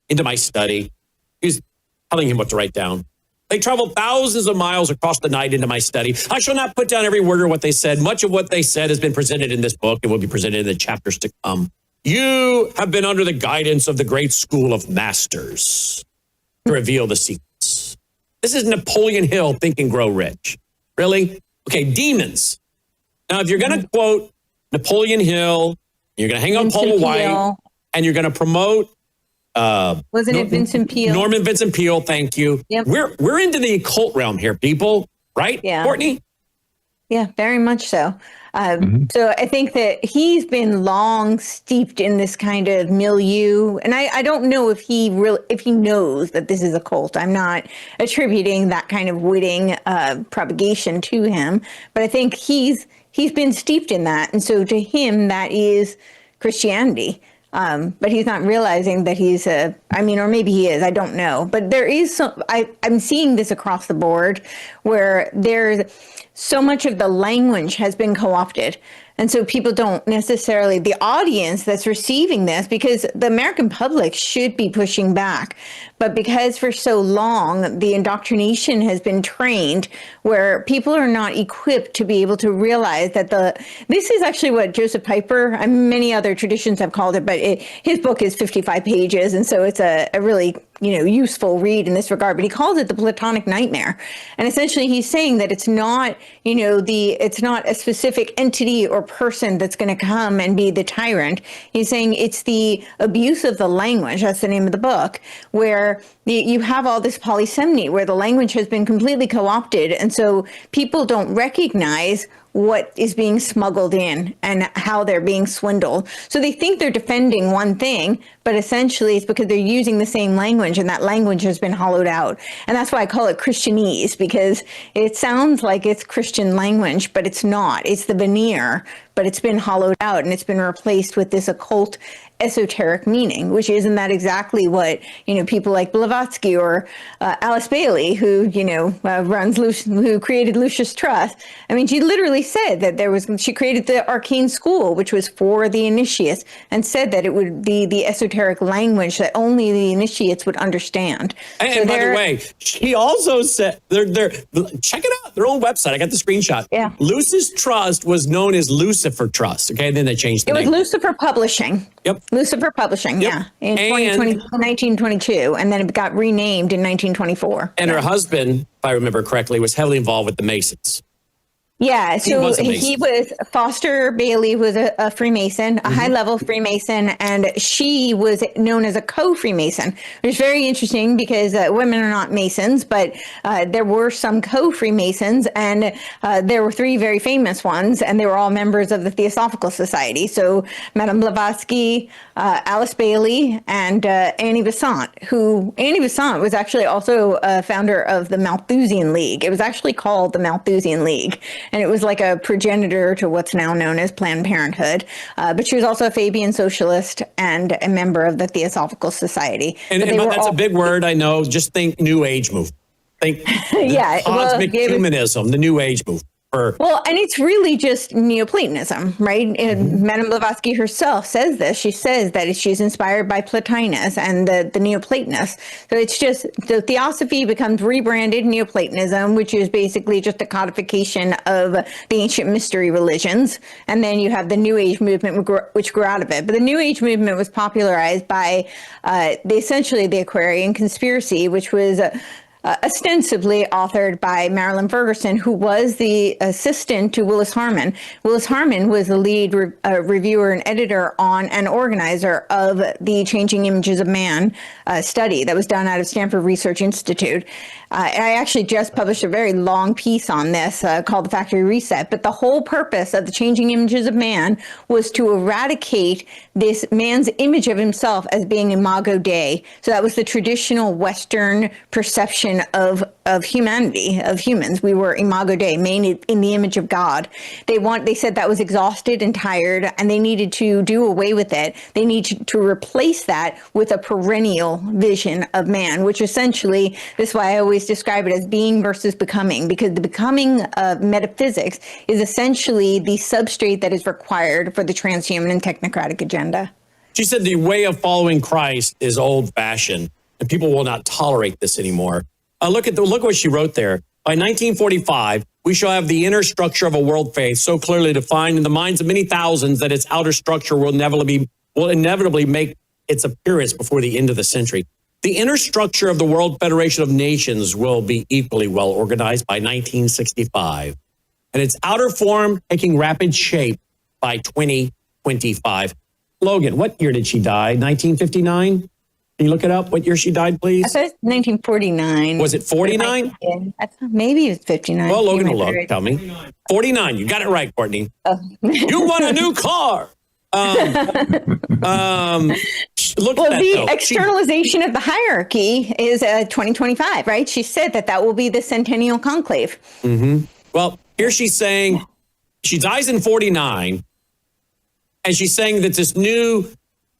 into my study. He was telling him what to write down. They traveled thousands of miles across the night into my study. I shall not put down every word of what they said. Much of what they said has been presented in this book and will be presented in the chapters to come. You have been under the guidance of the great school of masters to reveal the secrets. This is Napoleon Hill, Think and Grow Rich. Really? Okay, demons. Now, if you're going to quote Napoleon Hill, you're going to hang up Paula White, and you're going to promote wasn't it Vincent Peale? Norman Vincent Peale, thank you. Yep. We're into the occult realm here, people, right? Yeah. Courtney? Yeah, very much so. So I think that he's been long steeped in this kind of milieu, and I don't know if he knows that this is a cult. I'm not attributing that kind of witting propagation to him, but I think he's been steeped in that, and so to him that is Christianity. But he's not realizing that he's or maybe he is, I don't know. But there is I'm seeing this across the board where there's so much of the language has been co-opted. And so people don't necessarily, the audience that's receiving this, because the American public should be pushing back. But because for so long, the indoctrination has been trained where people are not equipped to be able to realize that this is actually what Joseph Piper, and many other traditions have called it, but his book is 55 pages. And so it's a really, useful read in this regard, but he calls it the Platonic nightmare. And essentially he's saying that it's not, it's not a specific entity or person that's going to come and be the tyrant. He's saying it's the abuse of the language. That's the name of the book, where you have all this polysemy, where the language has been completely co-opted. And so people don't recognize what is being smuggled in and how they're being swindled. So they think they're defending one thing, but essentially it's because they're using the same language, and that language has been hollowed out. And that's why I call it Christianese, because it sounds like it's Christian language, but it's not. It's the veneer, but it's been hollowed out and it's been replaced with this occult esoteric meaning, which isn't that exactly what, people like Blavatsky or Alice Bailey, who, who created Lucius Trust. I mean, she literally said that she created the arcane school, which was for the initiates, and said that it would be the esoteric language that only the initiates would understand. And by the way, she also said, check it out, their own website. I got the screenshot. Yeah. Lucis Trust was known as Lucifer Trust. Okay. Then they changed the name. It was Lucifer Publishing. Yep. Lucifer Publishing, Yep. yeah, in 1922, and then it got renamed in 1924. And her husband, if I remember correctly, was heavily involved with the Masons. Yeah, so he was Foster Bailey, was a Freemason, a high-level Freemason, and she was known as a co-Freemason, which is very interesting because women are not Masons, but there were some co-Freemasons, and there were three very famous ones, and they were all members of the Theosophical Society. So Madame Blavatsky, Alice Bailey, and Annie Besant, Annie Besant was actually also a founder of the Malthusian League. It was actually called the Malthusian League. And it was like a progenitor to what's now known as Planned Parenthood. But she was also a Fabian socialist and a member of the Theosophical Society. And that's a big word, I know. Just think New Age movement. Think cosmic humanism, the New Age movement. for. Well, and it's really just Neoplatonism, right? And Madame Blavatsky herself says this. She says that she's inspired by Plotinus and the Neoplatonists. So it's just the Theosophy becomes rebranded Neoplatonism, which is basically just a codification of the ancient mystery religions. And then you have the New Age movement, which grew out of it. But the New Age movement was popularized by essentially the Aquarian conspiracy, which was ostensibly authored by Marilyn Ferguson, who was the assistant to Willis Harman. Willis Harman was the lead reviewer and editor on and organizer of the Changing Images of Man study that was done out of Stanford Research Institute. I actually just published a very long piece on this called The Factory Reset, but the whole purpose of the Changing Images of Man was to eradicate this man's image of himself as being imago Dei. So that was the traditional Western perception of humanity, of humans. We were imago Dei, made in the image of God. They said that was exhausted and tired, and they needed to do away with it. They needed to replace that with a perennial vision of man, which essentially, this is why I always describe it as being versus becoming, because the becoming of metaphysics is essentially the substrate that is required for the transhuman and technocratic agenda. She said the way of following Christ is old-fashioned, and people will not tolerate this anymore. Look what she wrote there. By 1945, we shall have the inner structure of a world faith so clearly defined in the minds of many thousands that its outer structure will inevitably make its appearance before the end of the century. The inner structure of the World Federation of Nations will be equally well organized by 1965, and its outer form taking rapid shape by 2025. Logan, what year did she die? 1959? Can you look it up? What year she died, please? I thought it was 1949. Was it 49? Maybe it was 59. Well, Logan will look. Tell me. 49. You got it right, Courtney. Oh. You won a new car. Look well, at the that, externalization of the hierarchy is 2025, right? She said that will be the Centennial Conclave. Mm-hmm. Well, here she's saying she dies in 49, and she's saying that this new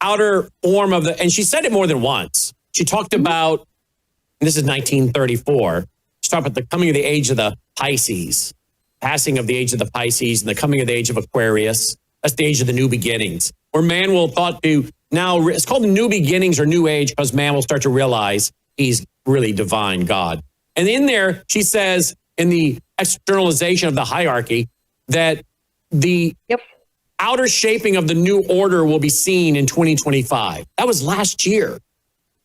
outer form of and she said it more than once. She talked about, and this is 1934, she talked about the coming of the age of the Pisces, passing of the age of the Pisces, and the coming of the age of Aquarius. That's the age of the new beginnings, where man will thought to now, it's called the new beginnings or new age because man will start to realize he's really divine God. And in there, she says in the externalization of the hierarchy that the outer shaping of the new order will be seen in 2025. That was last year.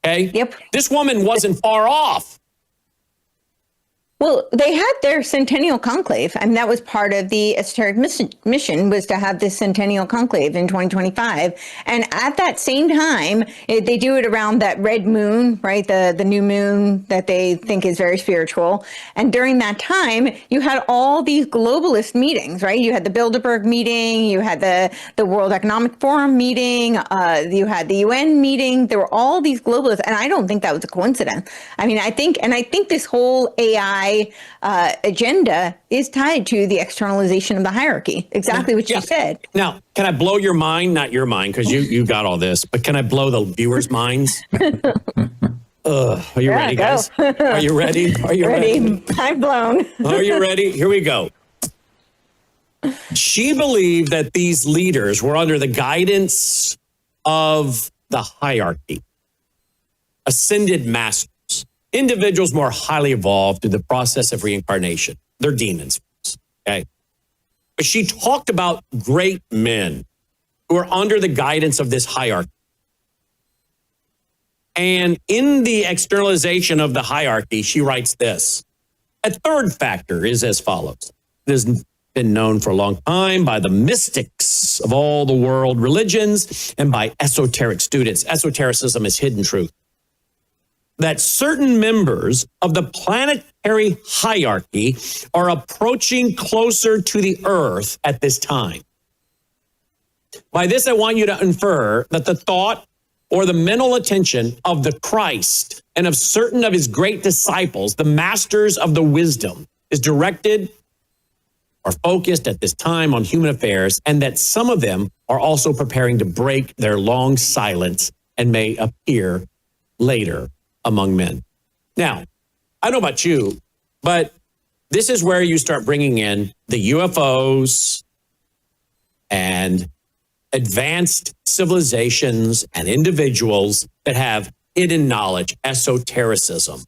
Okay. Yep. This woman wasn't far off. Well, they had their Centennial Conclave. I mean, that was part of the esoteric mission was to have this Centennial Conclave in 2025. And at that same time, they do it around that red moon, right? The new moon that they think is very spiritual. And during that time, you had all these globalist meetings, right? You had the Bilderberg meeting, you had the World Economic Forum meeting, you had the UN meeting. There were all these globalists. And I don't think that was a coincidence. I mean, I think this whole AI agenda is tied to the externalization of the hierarchy. Exactly what you said. Now, can I blow your mind? Not your mind, because you got all this, but can I blow the viewers' minds? Are you ready, guys? Are you ready? Are you ready? I'm blown. Are you ready? Here we go. She believed that these leaders were under the guidance of the hierarchy, ascended masters. Individuals more highly evolved through the process of reincarnation. They're demons. Okay. But she talked about great men who are under the guidance of this hierarchy. And in the externalization of the hierarchy, she writes this. A third factor is as follows. It has been known for a long time by the mystics of all the world religions and by esoteric students. Esotericism is hidden truth. That certain members of the planetary hierarchy are approaching closer to the earth at this time. By this, I want you to infer that the thought or the mental attention of the Christ and of certain of his great disciples, the masters of the wisdom, is directed or focused at this time on human affairs, and that some of them are also preparing to break their long silence and may appear later among men. Now, I don't know about you, but This is where you start bringing in the UFOs and advanced civilizations and individuals that have hidden knowledge, esotericism.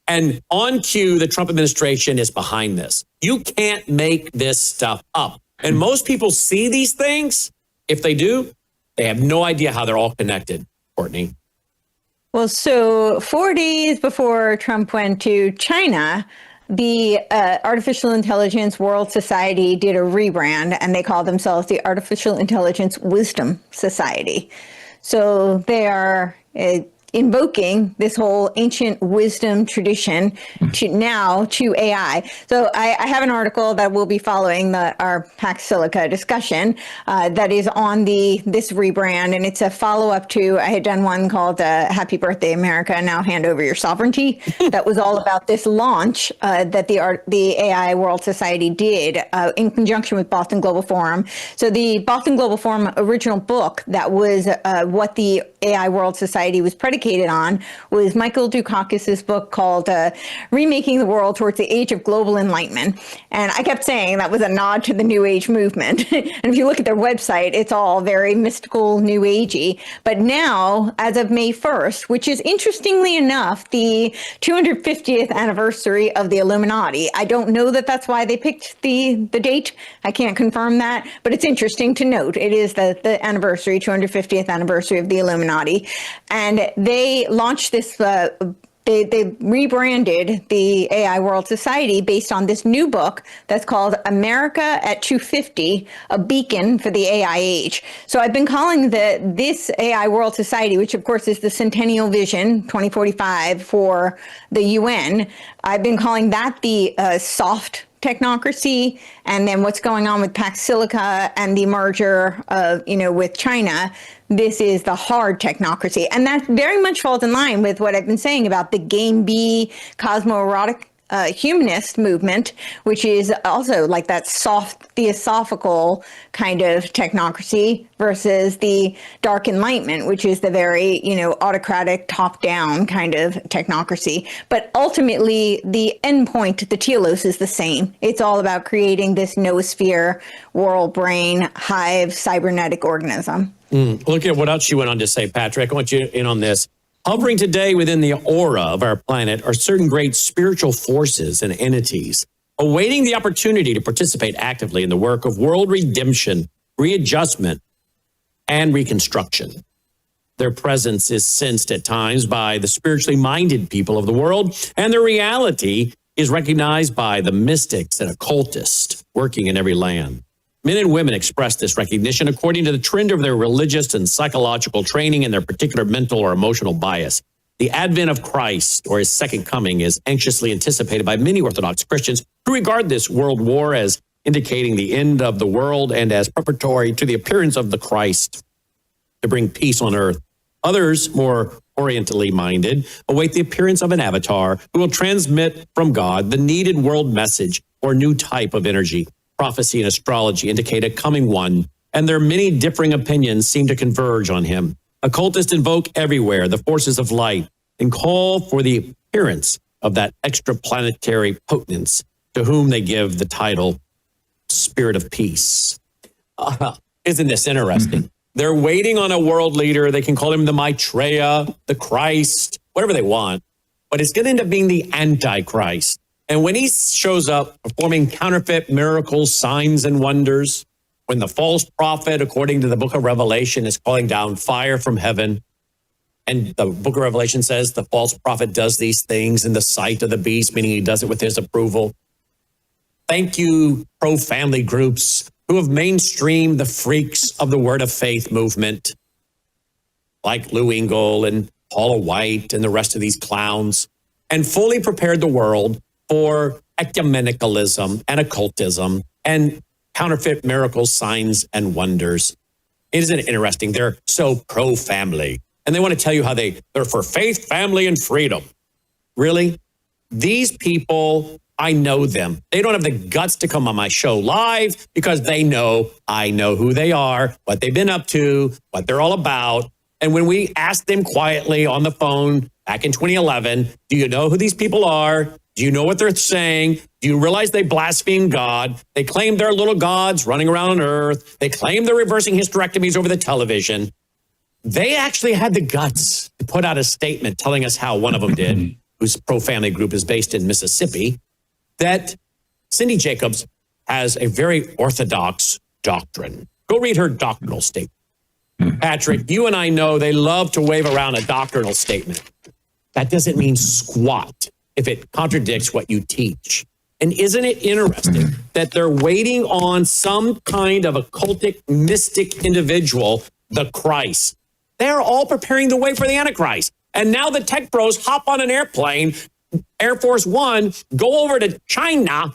And on cue, the Trump administration is behind this. You can't make this stuff up. And most people see these things. If they do, they have no idea how they're all connected, Courtney. Well, so 4 days before Trump went to China, the Artificial Intelligence World Society did a rebrand, and they called themselves the Artificial Intelligence Wisdom Society. So they are invoking this whole ancient wisdom tradition to AI. So I have an article that will be following our Pax Silica discussion that is on this rebrand, and it's a follow-up to, I had done one called Happy Birthday America, Now Hand Over Your Sovereignty. That was all about this launch that the AI World Society did in conjunction with Boston Global Forum. So the Boston Global Forum original book that was what the AI World Society was predicated on was Michael Dukakis's book called Remaking the World Towards the Age of Global Enlightenment. And I kept saying that was a nod to the New Age movement. And if you look at their website, it's all very mystical, New Agey. But now, as of May 1st, which is interestingly enough, the 250th anniversary of the Illuminati. I don't know that that's why they picked the date. I can't confirm that, but it's interesting to note. It is the anniversary, 250th anniversary of the Illuminati. And they launched this, they rebranded the AI World Society based on this new book that's called America at 250, a beacon for the AI age. So I've been calling this AI World Society, which of course is the Centennial Vision 2045 for the UN, I've been calling that the soft technocracy, and then what's going on with Pax Silica and the merger of, with China. This is the hard technocracy. And that very much falls in line with what I've been saying about the Game B cosmoerotic humanist movement, which is also like that soft theosophical kind of technocracy versus the dark enlightenment, which is the very, autocratic top-down kind of technocracy. But ultimately, the endpoint, the telos, is the same. It's all about creating this noosphere, world brain, hive, cybernetic organism. Look at what else she went on to say, Patrick. I want you in on this. Hovering today within the aura of our planet are certain great spiritual forces and entities awaiting the opportunity to participate actively in the work of world redemption, readjustment, and reconstruction. Their presence is sensed at times by the spiritually minded people of the world, and their reality is recognized by the mystics and occultists working in every land. Men and women express this recognition according to the trend of their religious and psychological training and their particular mental or emotional bias. The advent of Christ, or his second coming, is anxiously anticipated by many Orthodox Christians who regard this world war as indicating the end of the world and as preparatory to the appearance of the Christ to bring peace on earth. Others, more orientally minded, await the appearance of an avatar who will transmit from God the needed world message or new type of energy. Prophecy and astrology indicate a coming one, and their many differing opinions seem to converge on him. Occultists invoke everywhere the forces of light and call for the appearance of that extraplanetary potence to whom they give the title Spirit of Peace. Isn't this interesting? They're waiting on a world leader. They can call him the Maitreya, the Christ, whatever they want, but it's going to end up being the Antichrist. And when he shows up performing counterfeit miracles, signs, and wonders, when the false prophet, according to the book of Revelation, is calling down fire from heaven, and the book of Revelation says the false prophet does these things in the sight of the beast, meaning he does it with his approval. Thank you, pro-family groups who have mainstreamed the freaks of the Word of Faith movement, like Lou Engle and Paula White and the rest of these clowns, and fully prepared the world for ecumenicalism and occultism and counterfeit miracles, signs, and wonders. Isn't it interesting? They're so pro-family, and they want to tell you how they're for faith, family, and freedom. Really? These people, I know them. They don't have the guts to come on my show live because they know I know who they are, what they've been up to, what they're all about. And when we asked them quietly on the phone back in 2011, do you know who these people are? Do you know what they're saying? Do you realize they blaspheme God? They claim they're little gods running around on earth. They claim they're reversing hysterectomies over the television. They actually had the guts to put out a statement telling us how one of them did, whose pro-family group is based in Mississippi, that Cindy Jacobs has a very orthodox doctrine. Go read her doctrinal statement. Patrick, you and I know they love to wave around a doctrinal statement. That doesn't mean squat if it contradicts what you teach. And isn't it interesting that they're waiting on some kind of occultic, mystic individual, the Christ? They're all preparing the way for the Antichrist. And now the tech bros hop on an airplane, Air Force One, go over to China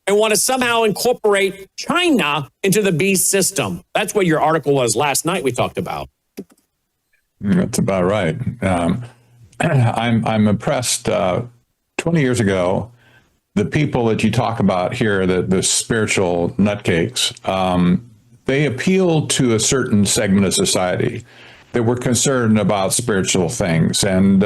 and want to somehow incorporate China into the beast system. That's what your article was last night we talked about. That's about right. I'm impressed. 20 years ago, the people that you talk about here, the spiritual nutcakes, they appealed to a certain segment of society that were concerned about spiritual things. And,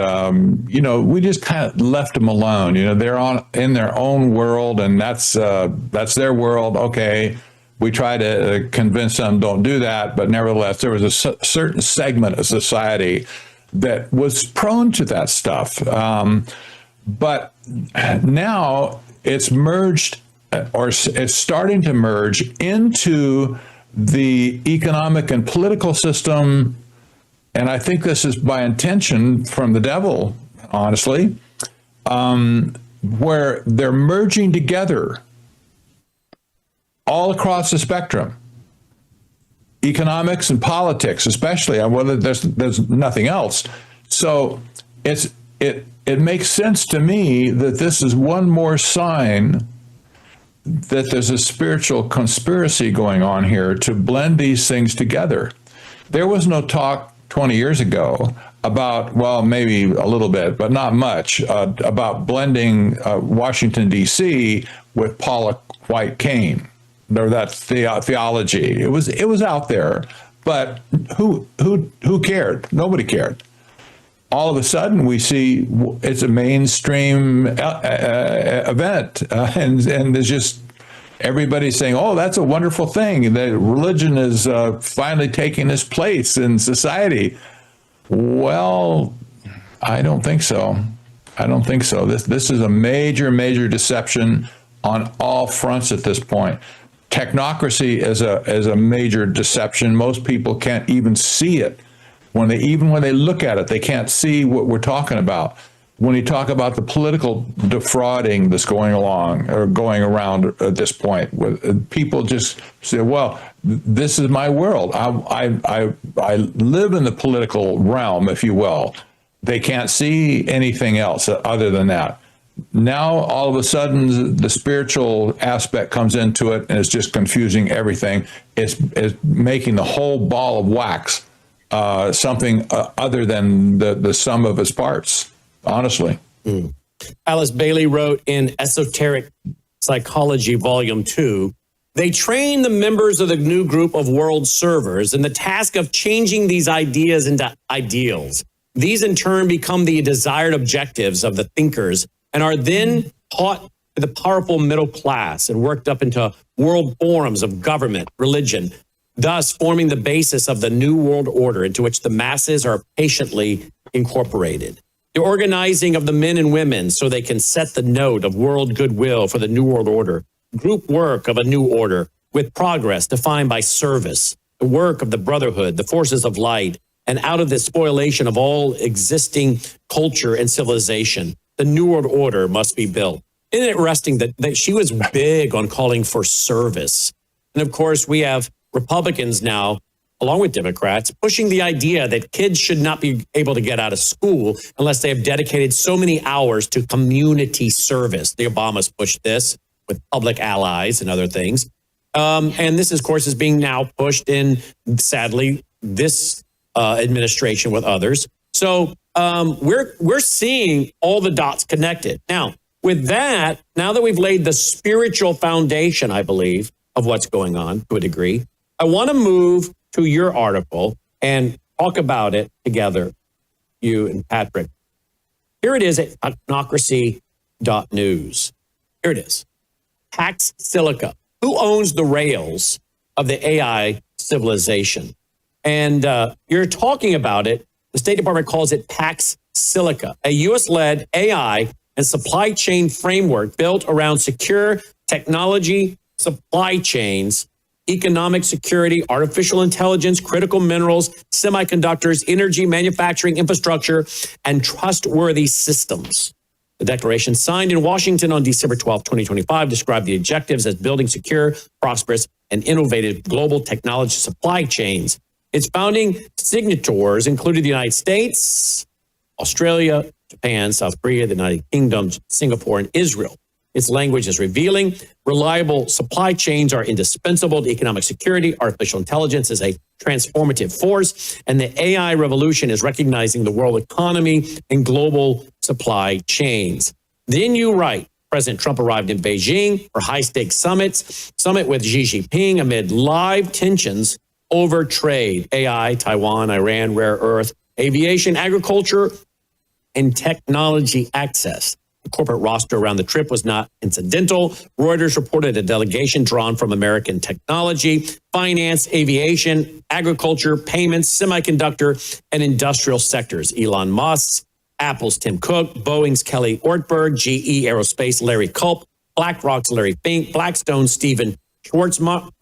we just kind of left them alone. They're in their own world, and that's their world. Okay, we try to convince them, don't do that. But nevertheless, there was a certain segment of society that was prone to that stuff. But now it's merged, or it's starting to merge into the economic and political system. And I think this is by intention from the devil, honestly, where they're merging together all across the spectrum, economics and politics, especially. Well, there's nothing else. So it makes sense to me that this is one more sign that there's a spiritual conspiracy going on here to blend these things together. There was no talk 20 years ago about, well, maybe a little bit, but not much, about blending Washington, D.C. with Paula White Cain, or that theology. It was out there, but who cared? Nobody cared. All of a sudden, we see it's a mainstream event, and there's just everybody saying, "Oh, that's a wonderful thing. That religion is finally taking its place in society." Well, I don't think so. This is a major deception on all fronts at this point. Technocracy is a major deception. Most people can't even see it. When they look at it, they can't see what we're talking about. When you talk about the political defrauding that's going around at this point, with people just say, "Well, this is my world. I live in the political realm, if you will." They can't see anything else other than that. Now, all of a sudden, the spiritual aspect comes into it, and it's just confusing everything. It's making the whole ball of wax something other than the sum of its parts, honestly. Alice Bailey wrote in Esoteric Psychology, Volume 2, they train the members of the new group of world servers in the task of changing these ideas into ideals. These, in turn, become the desired objectives of the thinkers and are then taught to the powerful middle class and worked up into world forms of government, religion, thus forming the basis of the new world order into which the masses are patiently incorporated. The organizing of the men and women so they can set the note of world goodwill for the new world order, group work of a new order with progress defined by service, the work of the brotherhood, the forces of light, and out of the spoliation of all existing culture and civilization, the new world order must be built. Isn't it interesting that she was big on calling for service? And of course, we have Republicans now, along with Democrats, pushing the idea that kids should not be able to get out of school unless they have dedicated so many hours to community service. The Obamas pushed this with public allies and other things. And this, of course, is being now pushed in, sadly, this administration with others. So we're seeing all the dots connected. Now, with that, now that we've laid the spiritual foundation, I believe, of what's going on to a degree, I want to move to your article and talk about it together, you and Patrick. Here it is at Technocracy, News. Here it is. Pax Silica. Who owns the rails of the AI civilization? And you're talking about it. The State Department calls it Pax Silica, a U.S.-led AI and supply chain framework built around secure technology, supply chains, economic security, artificial intelligence, critical minerals, semiconductors, energy, manufacturing, infrastructure, and trustworthy systems. The declaration signed in Washington on December 12, 2025, described the objectives as building secure, prosperous, and innovative global technology supply chains. Its founding signatories included the United States, Australia, Japan, South Korea, the United Kingdom, Singapore, and Israel. Its language is revealing. Reliable supply chains are indispensable to economic security. Artificial intelligence is a transformative force, and the AI revolution is recognizing the world economy and global supply chains. Then you write, President Trump arrived in Beijing for high-stakes summit with Xi Jinping amid live tensions over trade, AI, Taiwan, Iran, rare earth, aviation, agriculture, and technology access. The corporate roster around the trip was not incidental. Reuters reported a delegation drawn from American technology, finance, aviation, agriculture, payments, semiconductor, and industrial sectors. Elon Musk, Apple's Tim Cook, Boeing's Kelly Ortberg, GE Aerospace Larry Culp, BlackRock's Larry Fink, Blackstone's Stephen Schwarzman,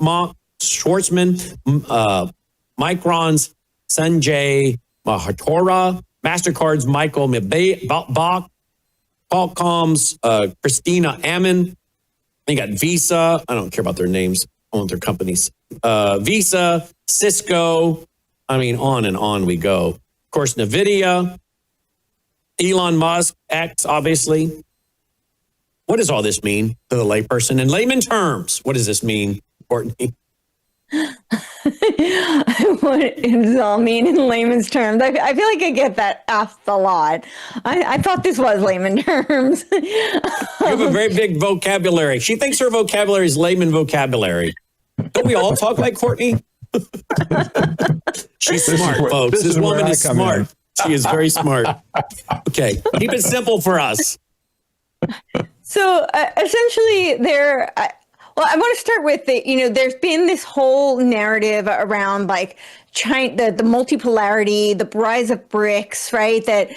Micron's Sanjay Mahatora, MasterCard's Michael Bach, Qualcomm's Christina Ammon. They got Visa. I don't care about their names. I want their companies. Visa, Cisco. I mean, on and on we go. Of course, NVIDIA, Elon Musk, X, obviously. What does all this mean to the layperson? In layman terms, what does this mean, Courtney? What does it all mean in layman's terms? I feel like I get that asked a lot. I thought this was layman terms. You have a very big vocabulary. She thinks her vocabulary is layman vocabulary. Don't we all talk like Courtney? She's smart, folks. This woman is smart. She is very smart. Okay, keep it simple for us. So essentially, well, I want to start with there's been this whole narrative around like China, the multipolarity, the rise of BRICS, right? That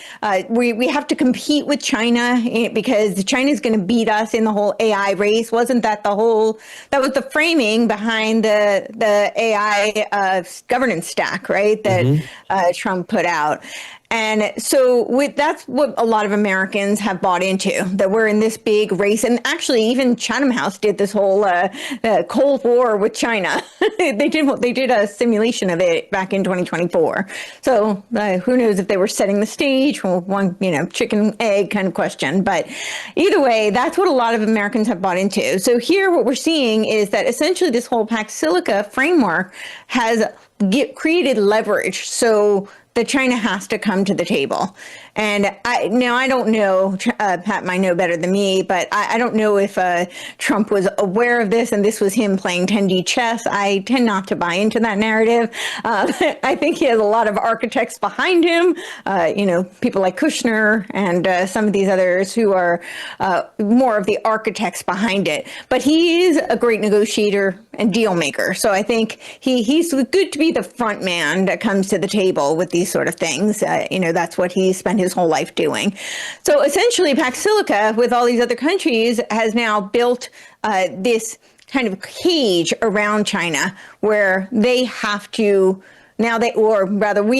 we have to compete with China because China is going to beat us in the whole AI race. Wasn't that that was the framing behind the AI governance stack, right? That Trump put out. And so that's what a lot of Americans have bought into, that we're in this big race. And actually, even Chatham House did this whole Cold War with China. They did a simulation of it back in 2024. So who knows if they were setting the stage for one, chicken egg kind of question. But either way, that's what a lot of Americans have bought into. So here, what we're seeing is that essentially this whole Pax Silica framework has created leverage. So that China has to come to the table. And I don't know, Pat might know better than me, but I don't know if Trump was aware of this and this was him playing 10D chess. I tend not to buy into that narrative. I think he has a lot of architects behind him, people like Kushner and some of these others who are more of the architects behind it. But he is a great negotiator and deal maker. So I think he's good to be the front man that comes to the table with these sort of things. That's what he spent his whole life doing. So essentially, Pax Silica, with all these other countries, has now built this kind of cage around China where they have to. We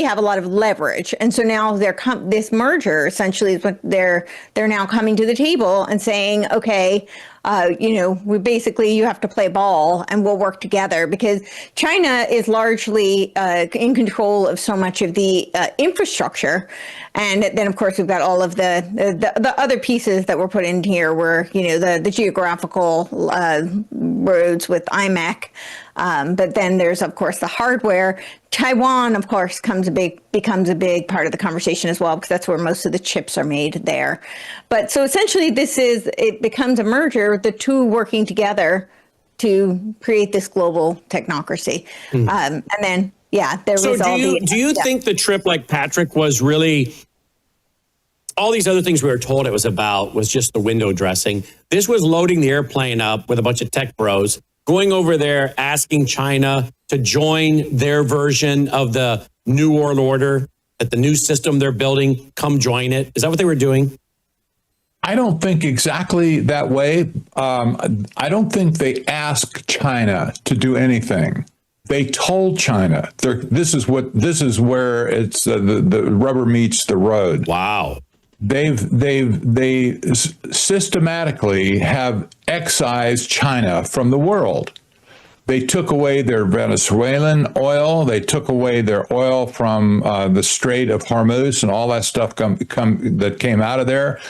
have a lot of leverage, and so now this merger essentially is what they're now coming to the table and saying, okay, you have to play ball and we'll work together, because China is largely in control of so much of the infrastructure. And then, of course, we've got all of the other pieces that were put in here where, the geographical roads with IMEC. But then there's, of course, the hardware. Taiwan, of course, becomes a big part of the conversation as well, because that's where most of the chips are made there. But so essentially, it becomes a merger, the two working together to create this global technocracy. And then, there was do you think the trip, like Patrick, was really all these other things we were told it was about was just the window dressing. This was loading the airplane up with a bunch of tech bros, going over there, asking China to join their version of the New World Order, that the new system they're building, come join it. Is that what they were doing? I don't think exactly that way. I don't think they asked China to do anything. They told China, this is where it's the rubber meets the road. Wow. They systematically have excised China from the world. They took away their Venezuelan oil. They took away their oil from the Strait of Hormuz and all that stuff that came out of there.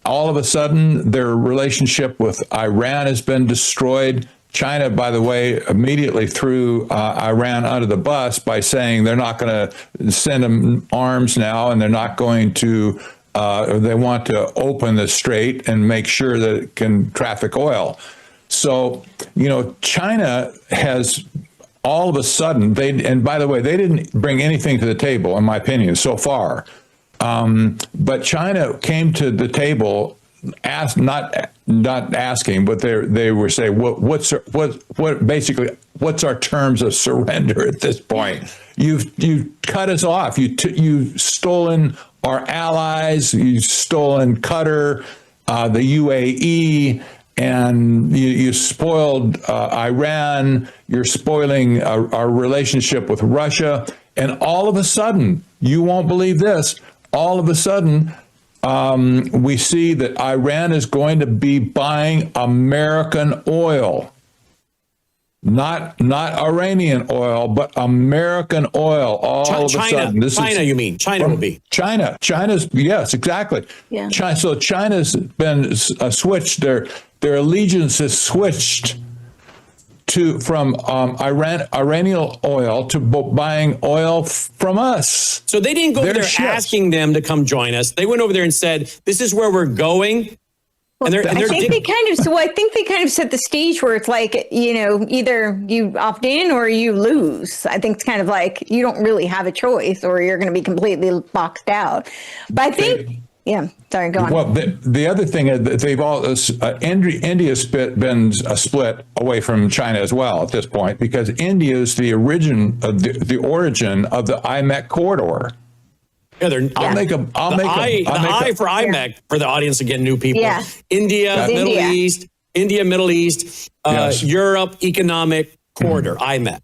All of a sudden, their relationship with Iran has been destroyed. China, by the way, immediately threw Iran under the bus by saying they're not going to send them arms now, and they're not going to, they want to open the strait and make sure that it can traffic oil. So, China has all of a sudden, and by the way, they didn't bring anything to the table, in my opinion, so far. But China came to the table, not asking, but they were saying, what's our terms of surrender at this point? You've cut us off. You've stolen our allies. You've stolen Qatar, the UAE, and you spoiled Iran. You're spoiling our relationship with Russia. And all of a sudden, you won't believe this, all of a sudden, we see that Iran is going to be buying American oil. Not Iranian oil, but American oil. All of a sudden, China, you mean? China will be. China's, yes, exactly. Yeah. So China's been switched. Their allegiance has switched from Iranian oil to buying oil from us. So they didn't go over there asking them to come join us. They went over there and said, "This is where we're going." Well, I think they kind of set the stage where it's like, either you opt in or you lose. I think it's kind of like you don't really have a choice, or you're going to be completely boxed out. But I think, yeah, sorry, go on. Well, the other thing is that they've all India's been split away from China as well at this point, because India is the origin of the IMEC corridor. Yeah, I'll make a I for IMEC for the audience, again, new people. Yeah. India, Middle East, Yes. Europe Economic Corridor, IMEC.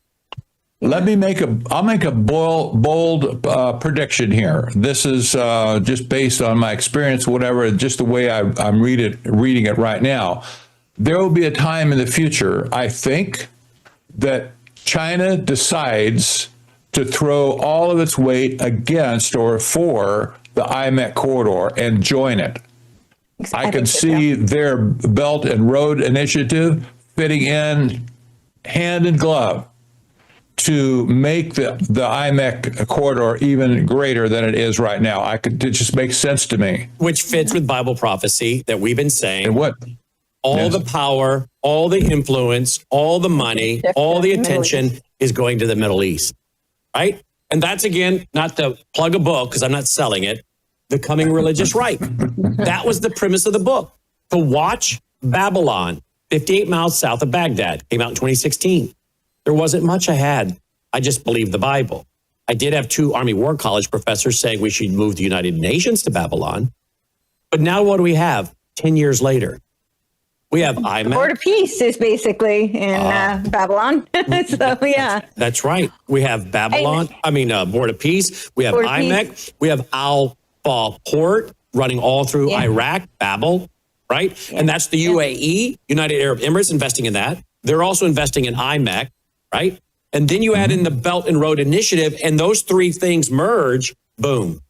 I'll make a bold prediction here. This is just based on my experience, whatever, just the way I'm reading it right now. There will be a time in the future, I think, that China decides to throw all of its weight against or for the IMEC corridor and join it. I can see their Belt and Road Initiative fitting in hand in glove to make the IMEC corridor even greater than it is right now. It just makes sense to me. Which fits with Bible prophecy that we've been saying. And what? All the power, all the influence, all the money, all the attention is going to the Middle East, right? And that's, again, not to plug a book, because I'm not selling it, The Coming Religious Right. That was the premise of the book. To watch Babylon, 58 miles south of Baghdad, came out in 2016. There wasn't much I had. I just believed the Bible. I did have 2 Army War College professors saying we should move the United Nations to Babylon. But now what do we have 10 years later? We have IMEC. Board of Peace is basically in Babylon. So, yeah. That's right. We have Babylon. Board of Peace. We have IMEC. We have Al-Fa Port running all through Iraq, Babel, right? Yeah. And that's the UAE, United Arab Emirates, investing in that. They're also investing in IMEC, right? And then you add in the Belt and Road Initiative, and those 3 things merge, boom.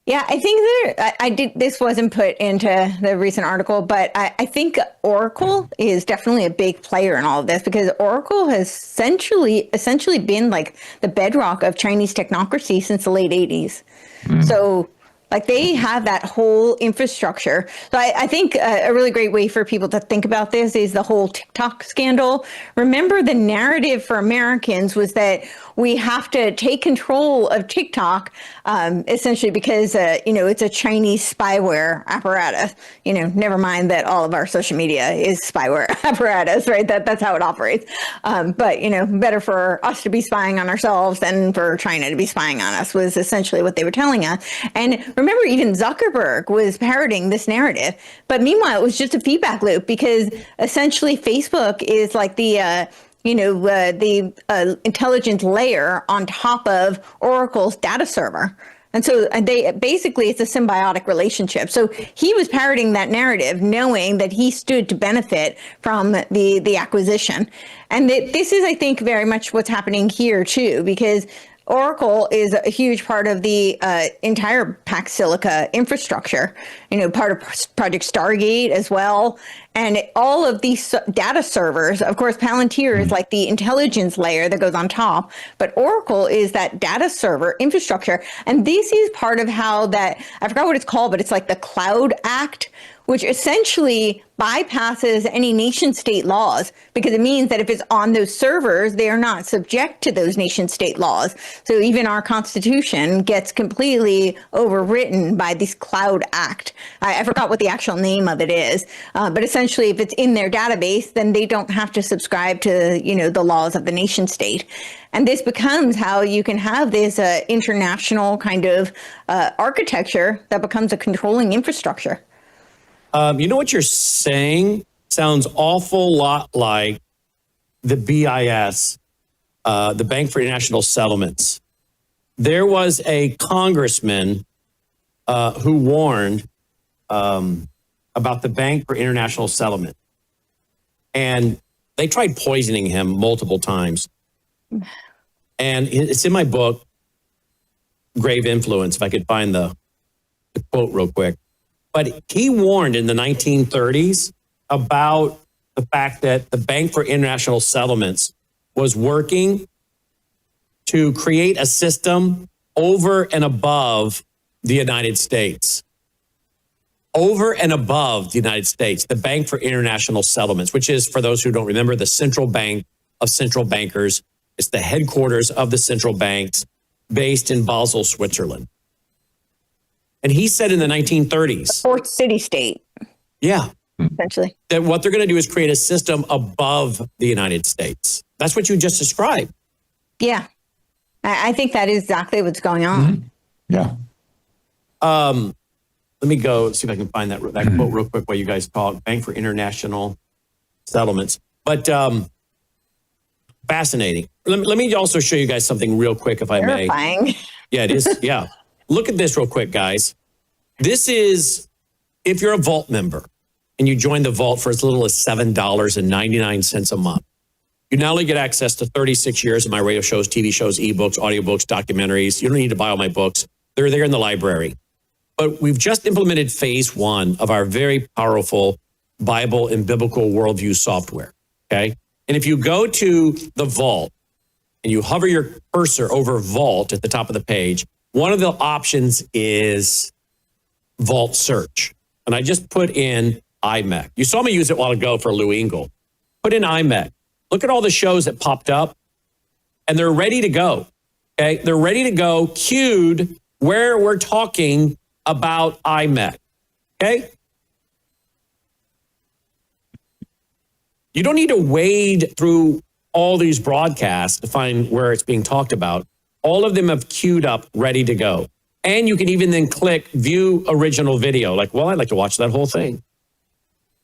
Yeah, I think this wasn't put into the recent article, but I think Oracle is definitely a big player in all of this, because Oracle has essentially been like the bedrock of Chinese technocracy since the late 80s. So Like they have that whole infrastructure. So I think a really great way for people to think about this is the whole TikTok scandal. Remember, the narrative for Americans was that we have to take control of TikTok, essentially because, it's a Chinese spyware apparatus. Never mind that all of our social media is spyware apparatus, right? That's how it operates. But, better for us to be spying on ourselves than for China to be spying on us was essentially what they were telling us. And remember, even Zuckerberg was parroting this narrative. But meanwhile, it was just a feedback loop because essentially Facebook is like the intelligence layer on top of Oracle's data server. And so it's a symbiotic relationship. So he was parroting that narrative, knowing that he stood to benefit from the acquisition. And this is, I think, very much what's happening here, too, because Oracle is a huge part of the entire Pax Silica infrastructure, part of Project Stargate as well. And all of these data servers, of course, Palantir is like the intelligence layer that goes on top, but Oracle is that data server infrastructure. And this is part of how that, I forgot what it's called, but it's like the Cloud Act, which essentially bypasses any nation state laws because it means that if it's on those servers, they are not subject to those nation state laws. So even our Constitution gets completely overwritten by this Cloud Act. I forgot what the actual name of it is, but essentially if it's in their database, then they don't have to subscribe to, the laws of the nation state. And this becomes how you can have this international kind of architecture that becomes a controlling infrastructure. You know what you're saying sounds awful lot like the BIS, the Bank for International Settlements. There was a congressman who warned about the Bank for International Settlement. And they tried poisoning him multiple times. And it's in my book, Grave Influence, if I could find the quote real quick. But he warned in the 1930s about the fact that the Bank for International Settlements was working to create a system over and above the United States. Over and above the United States, the Bank for International Settlements, which is, for those who don't remember, the central bank of central bankers. It's the headquarters of the central banks based in Basel, Switzerland. And he said in the 1930s. Fourth city state. Yeah. Essentially. That what they're going to do is create a system above the United States. That's what you just described. Yeah. I think that is exactly what's going on. Mm-hmm. Yeah. Let me go see if I can find that quote real quick while you guys talk. Bank for International Settlements. But fascinating. Let me also show you guys something real quick, if I may. Terrifying. Yeah, it is. Yeah. Look at this real quick, guys. This is if you're a Vault member and you join the Vault for as little as $7.99 a month. You not only get access to 36 years of my radio shows, TV shows, ebooks, audiobooks, documentaries. You don't need to buy all my books. They're there in the library. But we've just implemented phase 1 of our very powerful Bible and biblical worldview software. Okay. And if you go to the Vault and you hover your cursor over Vault at the top of the page, one of the options is Vault Search. And I just put in iMech. You saw me use it a while ago for Lou Engle. Put in iMech. Look at all the shows that popped up, and they're ready to go. Okay, they're ready to go, queued where we're talking about iMech. Okay? You don't need to wade through all these broadcasts to find where it's being talked about. All of them have queued up, ready to go. And you can even then click view original video. Like, well, I'd like to watch that whole thing.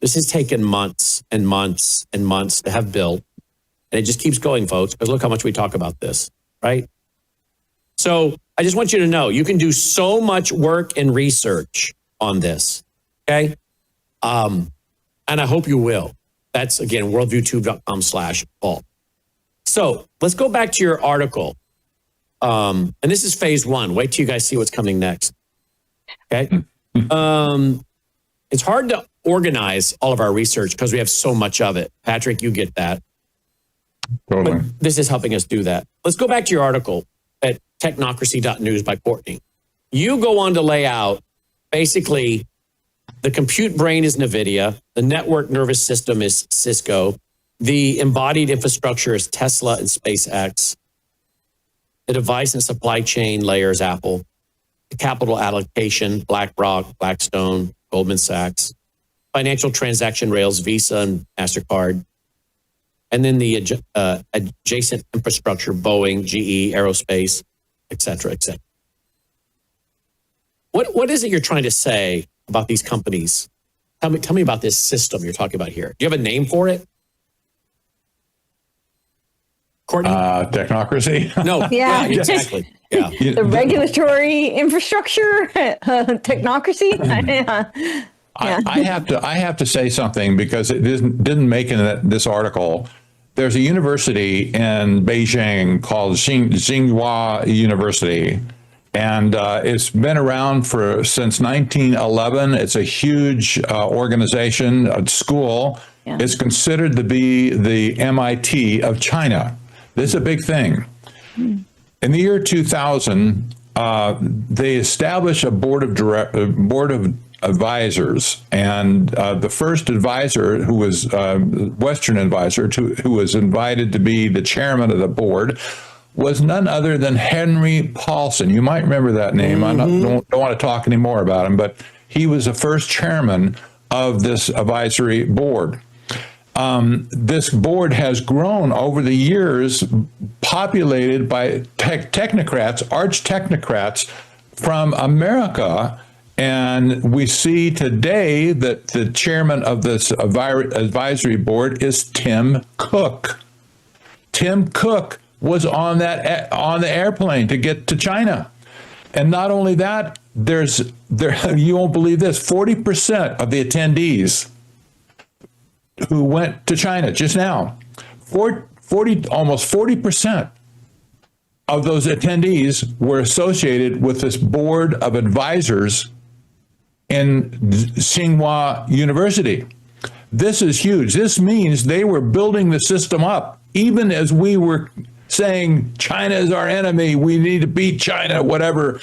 This has taken months and months and months to have built. And it just keeps going, folks, because look how much we talk about this, right? So I just want you to know, you can do so much work and research on this, okay? And I hope you will. That's, again, worldviewtube.com/vault. So let's go back to your article. And this is phase 1. Wait till you guys see what's coming next. Okay. It's hard to organize all of our research because we have so much of it. Patrick, you get that. Totally. But this is helping us do that. Let's go back to your article at technocracy.news by Courtney. you go on to lay out basically the compute brain is NVIDIA, the network nervous system is Cisco, the embodied infrastructure is Tesla and SpaceX, the device and supply chain layer is Apple, the capital allocation, BlackRock, Blackstone, Goldman Sachs, financial transaction rails, Visa and MasterCard, and then the adjacent infrastructure, Boeing, GE, Aerospace, et cetera, et cetera. What is it you're trying to say about these companies? Tell me about this system you're talking about here. Do you have a name for it? Courtney? Technocracy. No. Yeah. Exactly. Yeah. The regulatory infrastructure, technocracy. Yeah. I have to say something because it didn't make in this article. There's a university in Beijing called Tsinghua University, and it's been around since 1911. It's a huge organization, a school. Yeah. It's considered to be the MIT of China. This is a big thing. In the year 2000, they established a board of advisors, and the first advisor, who was Western advisor, who was invited to be the chairman of the board, was none other than Henry Paulson. You might remember that name. I don't want to talk anymore about him, but he was the first chairman of this advisory board. This board has grown over the years, populated by technocrats, arch technocrats from America. And we see today that the chairman of this advisory board is Tim Cook. Tim Cook was on the airplane to get to China. And not only that, you won't believe this, 40% of the attendees who went to China just now, almost 40% of those attendees were associated with this board of advisors in Tsinghua University. This is huge. This means they were building the system up, even as we were saying China is our enemy, we need to beat China, whatever.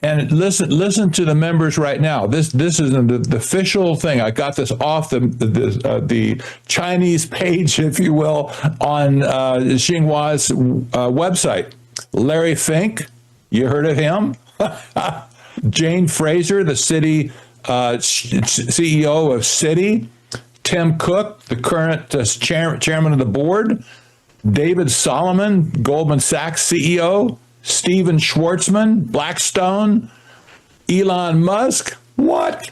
And listen to the members right now. This is the official thing. I got this off the Chinese page, if you will, on Xinhua's website. Larry Fink, you heard of him? Jane Fraser, the city CEO of Citi. Tim Cook, the current chairman of the board. David Solomon, Goldman Sachs CEO. Steven Schwartzman, Blackstone, Elon Musk. What?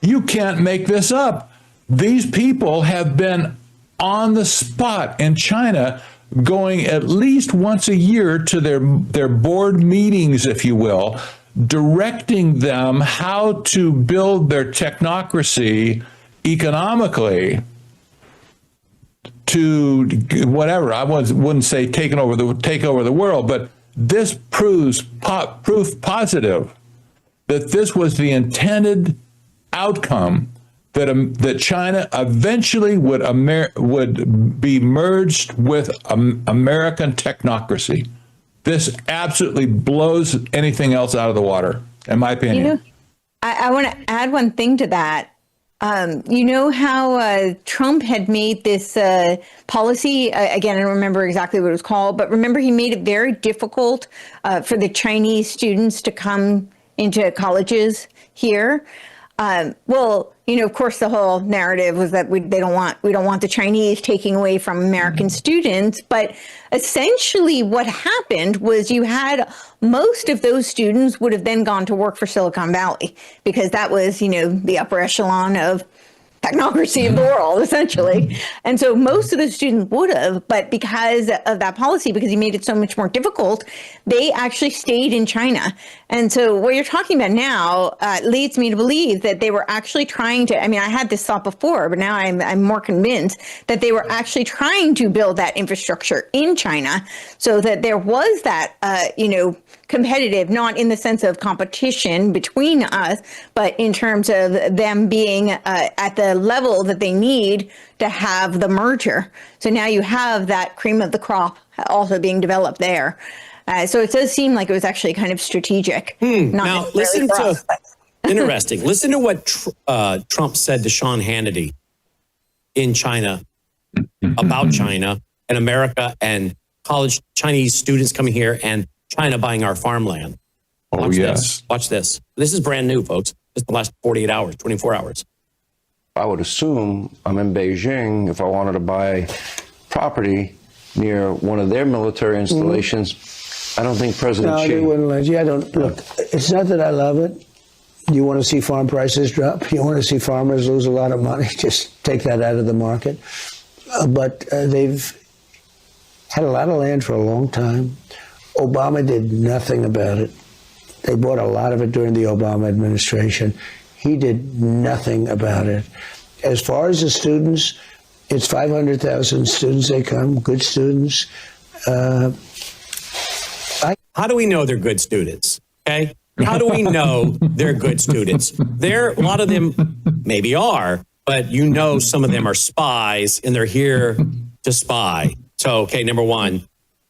You can't make this up. These people have been on the spot in China, going at least once a year to their board meetings, if you will, directing them how to build their technocracy economically to whatever. I wouldn't say take over the world, but this proves proof positive that this was the intended outcome, that China eventually would be merged with American technocracy. This absolutely blows anything else out of the water, in my opinion. I want to add one thing to that. You know how Trump had made this policy, again, I don't remember exactly what it was called, but remember he made it very difficult for the Chinese students to come into colleges here. Well, of course, the whole narrative was that we don't want the Chinese taking away from American students. But essentially what happened was you had most of those students would have then gone to work for Silicon Valley, because that was, the upper echelon of technocracy of the world, essentially. And so most of the students would have, but because of that policy, because he made it so much more difficult, they actually stayed in China. And so what you're talking about now leads me to believe that they were actually trying to, I had this thought before, but now I'm more convinced that they were actually trying to build that infrastructure in China so that there was that, competitive, not in the sense of competition between us, but in terms of them being at the level that they need to have the merger. So now you have that cream of the crop also being developed there. So it does seem like it was actually kind of strategic. Now, listen to, interesting. Listen to what Trump said to Sean Hannity in China about China and America and college Chinese students coming here and China buying our farmland. Oh, yes. Watch this. This is brand new, folks. Just the last 48 hours, 24 hours. I would assume I'm in Beijing. If I wanted to buy property near one of their military installations, I don't think President Xi... No, they wouldn't let you. I don't... Look, it's not that I love it. You want to see farm prices drop? You want to see farmers lose a lot of money? Just take that out of the market. But they've had a lot of land for a long time. Obama did nothing about it. They bought a lot of it during the Obama administration. He did nothing about it. As far as the students, it's 500,000 students. They come, good students. How do we know they're good students? Okay. How do we know they're good students? A lot of them maybe are, but you know some of them are spies and they're here to spy. So, okay, number one,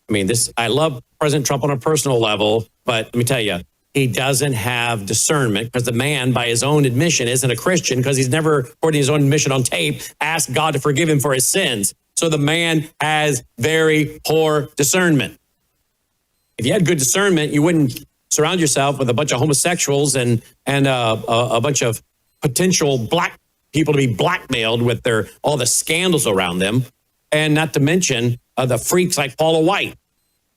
I mean, I love President Trump on a personal level, but let me tell you, he doesn't have discernment because the man, by his own admission, isn't a Christian because he's never, according to his own admission on tape, asked God to forgive him for his sins. So the man has very poor discernment. If you had good discernment, you wouldn't surround yourself with a bunch of homosexuals and a bunch of potential black people to be blackmailed with all the scandals around them, and not to mention the freaks like Paula White.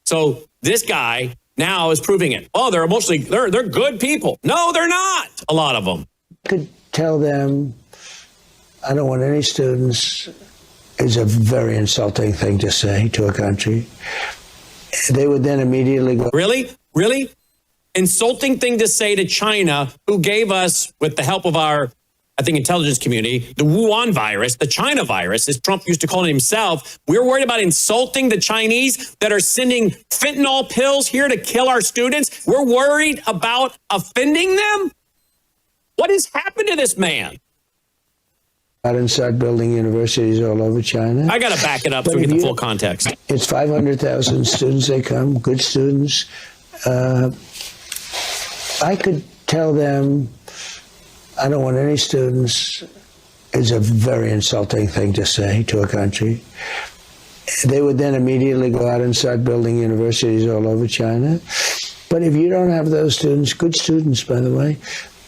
So this guy now is proving it. Oh, they're good people. No, they're not. A lot of them. Could tell them, I don't want any students, is a very insulting thing to say to a country. They would then immediately go, Really? Really? Insulting thing to say to China, who gave us, with the help of our, I think, intelligence community, the Wuhan virus, the China virus, as Trump used to call it himself. We're worried about insulting the Chinese that are sending fentanyl pills here to kill our students. We're worried about offending them? What has happened to this man? out and start building universities all over China. I got to back it up so we get the full context. It's 500,000 students. They come, good students. I could tell them, I don't want any students, is a very insulting thing to say to a country. They would then immediately go out and start building universities all over China. But if you don't have those students, good students, by the way,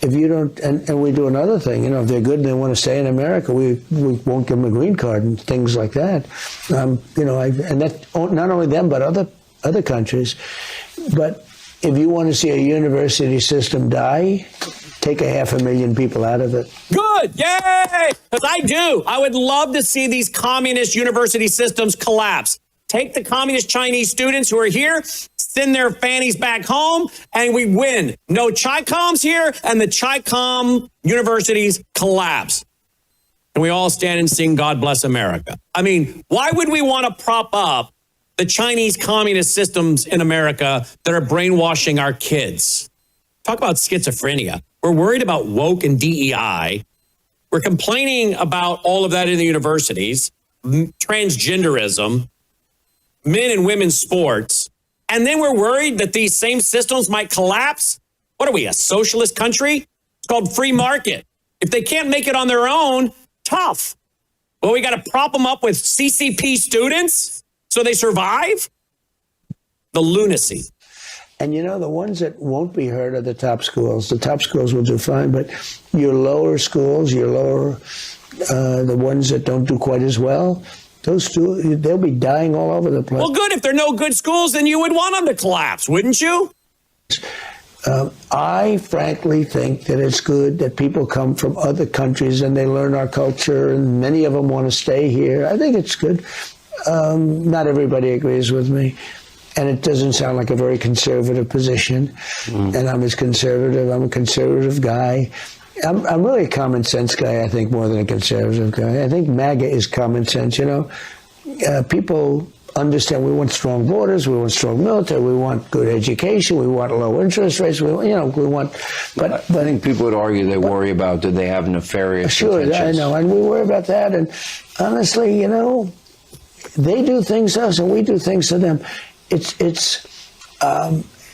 if you don't, and we do another thing, if they're good and they want to stay in America, we won't give them a green card and things like that. And that, not only them, but other countries. But if you want to see a university system die, take 500,000 people out of it. Good, yay! Because I do. I would love to see these communist university systems collapse. Take the communist Chinese students who are here, send their fannies back home, and we win. No Chi-Coms here, and the Chi-Com universities collapse. And we all stand and sing God Bless America. I mean, why would we want to prop up the Chinese communist systems in America that are brainwashing our kids? Talk about schizophrenia. We're worried about woke and DEI. We're complaining about all of that in the universities, transgenderism, men and women's sports. And then we're worried that these same systems might collapse. What are we, a socialist country? It's called free market. If they can't make it on their own, tough. Well, we got to prop them up with CCP students so they survive? The lunacy. And the ones that won't be hurt are the top schools. The top schools will do fine, but your lower schools, the ones that don't do quite as well, they'll be dying all over the place. Well, good. If they're no good schools, then you would want them to collapse, wouldn't you? I frankly think that it's good that people come from other countries and they learn our culture, and many of them want to stay here. I think it's good. Not everybody agrees with me. And it doesn't sound like a very conservative position. And I'm as conservative. I'm a conservative guy. I'm really a common sense guy, I think, more than a conservative guy. I think MAGA is common sense, People understand we want strong borders, we want strong military, we want good education, we want low interest rates, we want... But I think people would argue they worry about, do they have nefarious intentions? Sure, I know, and we worry about that. And honestly, they do things to us and we do things to them.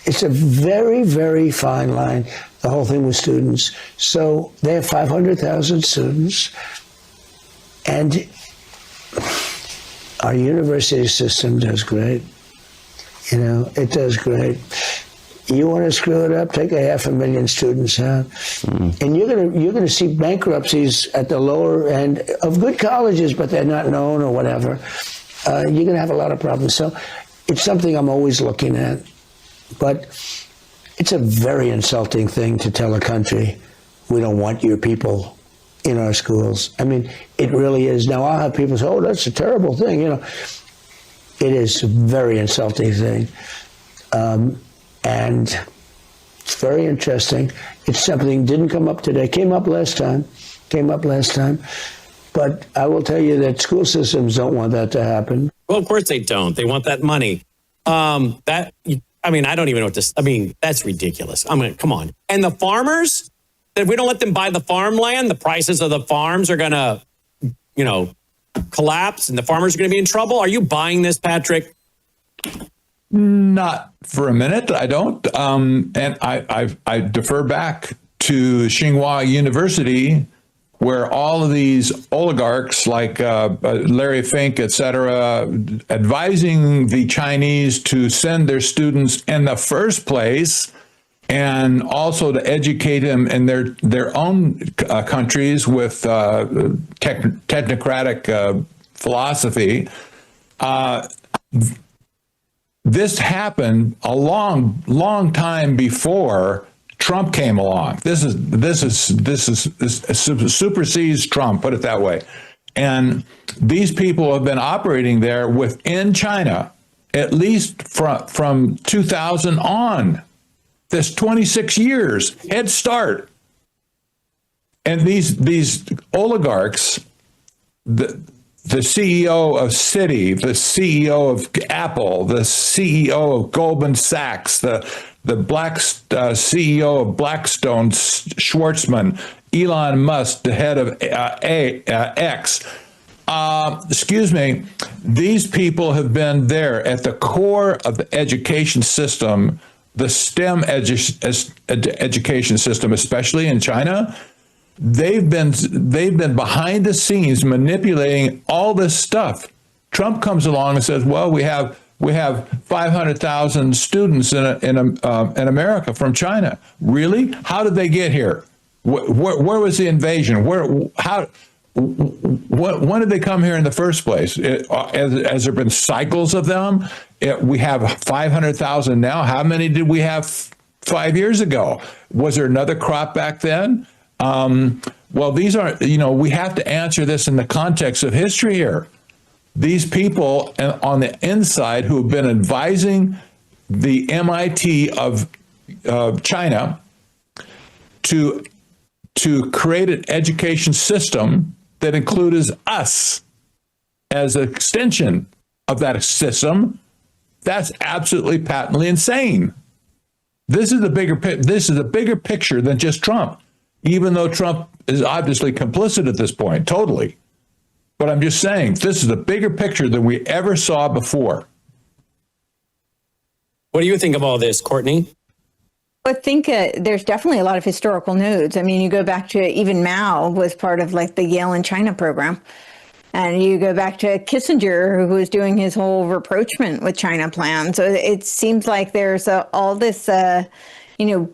It's a very, very fine line, the whole thing with students. So they have 500,000 students, and our university system does great. You know, it does great. You want to screw it up? Take 500,000 students out, and you're gonna see bankruptcies at the lower end of good colleges, but they're not known or whatever. You're gonna have a lot of problems. So it's something I'm always looking at, but it's a very insulting thing to tell a country, we don't want your people in our schools. I mean, it really is. Now I'll have people say, "Oh, that's a terrible thing," you know. It is a very insulting thing. And it's very interesting. It's something didn't come up today. Came up last time. But I will tell you that school systems don't want that to happen. Well, of course they don't. They want that money. I don't even know what this. I mean, that's ridiculous. Come on. And the farmers, if we don't let them buy the farmland, the prices of the farms are going to, collapse, and the farmers are going to be in trouble. Are you buying this, Patrick? Not for a minute. I don't. And I defer back to Tsinghua University, where all of these oligarchs like Larry Fink, et cetera, advising the Chinese to send their students in the first place, and also to educate them in their own countries with technocratic philosophy. This happened a long time before Trump came along. This supersedes Trump, put it that way. And these people have been operating there within China at least from 2000 on. That's 26 years head start. And these oligarchs, the CEO of Citi, the CEO of Apple, the CEO of Goldman Sachs, the CEO of Blackstone, Schwartzman, Elon Musk, the head of X. These people have been there at the core of the education system, the STEM education system, especially in China. They've been behind the scenes manipulating all this stuff. Trump comes along and says, "Well, we have 500,000 students in America from China." Really? How did they get here? Where was the invasion? When did they come here in the first place? Has there been cycles of them? We have 500,000 now. How many did we have 5 years ago? Was there another crop back then? Well, these are, we have to answer this in the context of history here. These people on the inside who have been advising the MIT of China to create an education system that includes us as an extension of that system, that's absolutely patently insane. This is a bigger picture than just Trump, even though Trump is obviously complicit at this point, totally. But I'm just saying, this is a bigger picture than we ever saw before. What do you think of all this, Courtney? I think there's definitely a lot of historical nodes. I mean, you go back to even Mao was part of like the Yale in China program. And you go back to Kissinger, who was doing his whole rapprochement with China plan. So it seems like there's all this,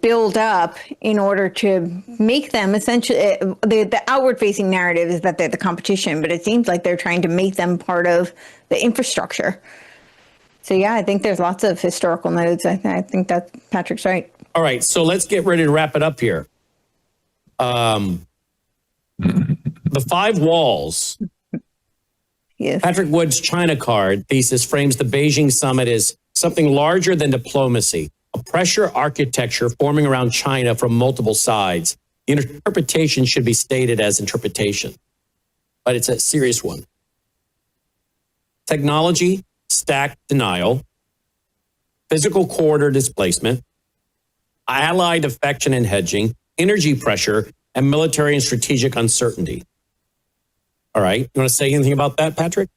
build up in order to make them essentially, the outward facing narrative is that they're the competition, but it seems like they're trying to make them part of the infrastructure. So yeah, I think there's lots of historical nodes. I think that Patrick's right. All right, so let's get ready to wrap it up here. The 5 walls. Yes. Patrick Wood's China card thesis frames the Beijing summit as something larger than diplomacy, a pressure architecture forming around China from multiple sides. The interpretation should be stated as interpretation, but it's a serious one. Technology, stack denial, physical corridor displacement, allied affection and hedging, energy pressure, and military and strategic uncertainty. All right. You want to say anything about that, Patrick?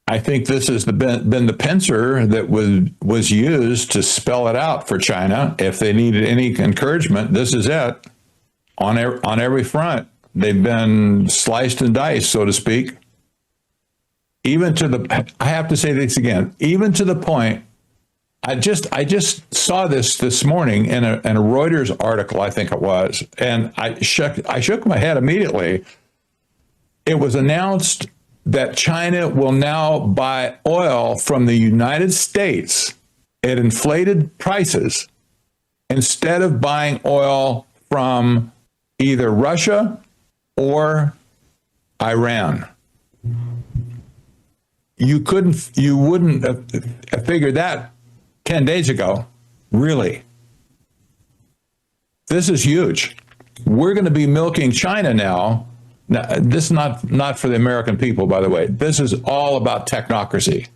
I think this has been the pincer that was used to spell it out for China. If they needed any encouragement, this is it. On every front, they've been sliced and diced, so to speak. Even to the, I have to say this again, even to the point, I just saw this morning in a Reuters article, I think it was, and I shook my head immediately. It was announced that China will now buy oil from the United States at inflated prices instead of buying oil from either Russia or Iran. You wouldn't have figured that 10 days ago, really. This is huge. We're going to be milking China now. Now, this is not for the American people, by the way. This is all about technocracy,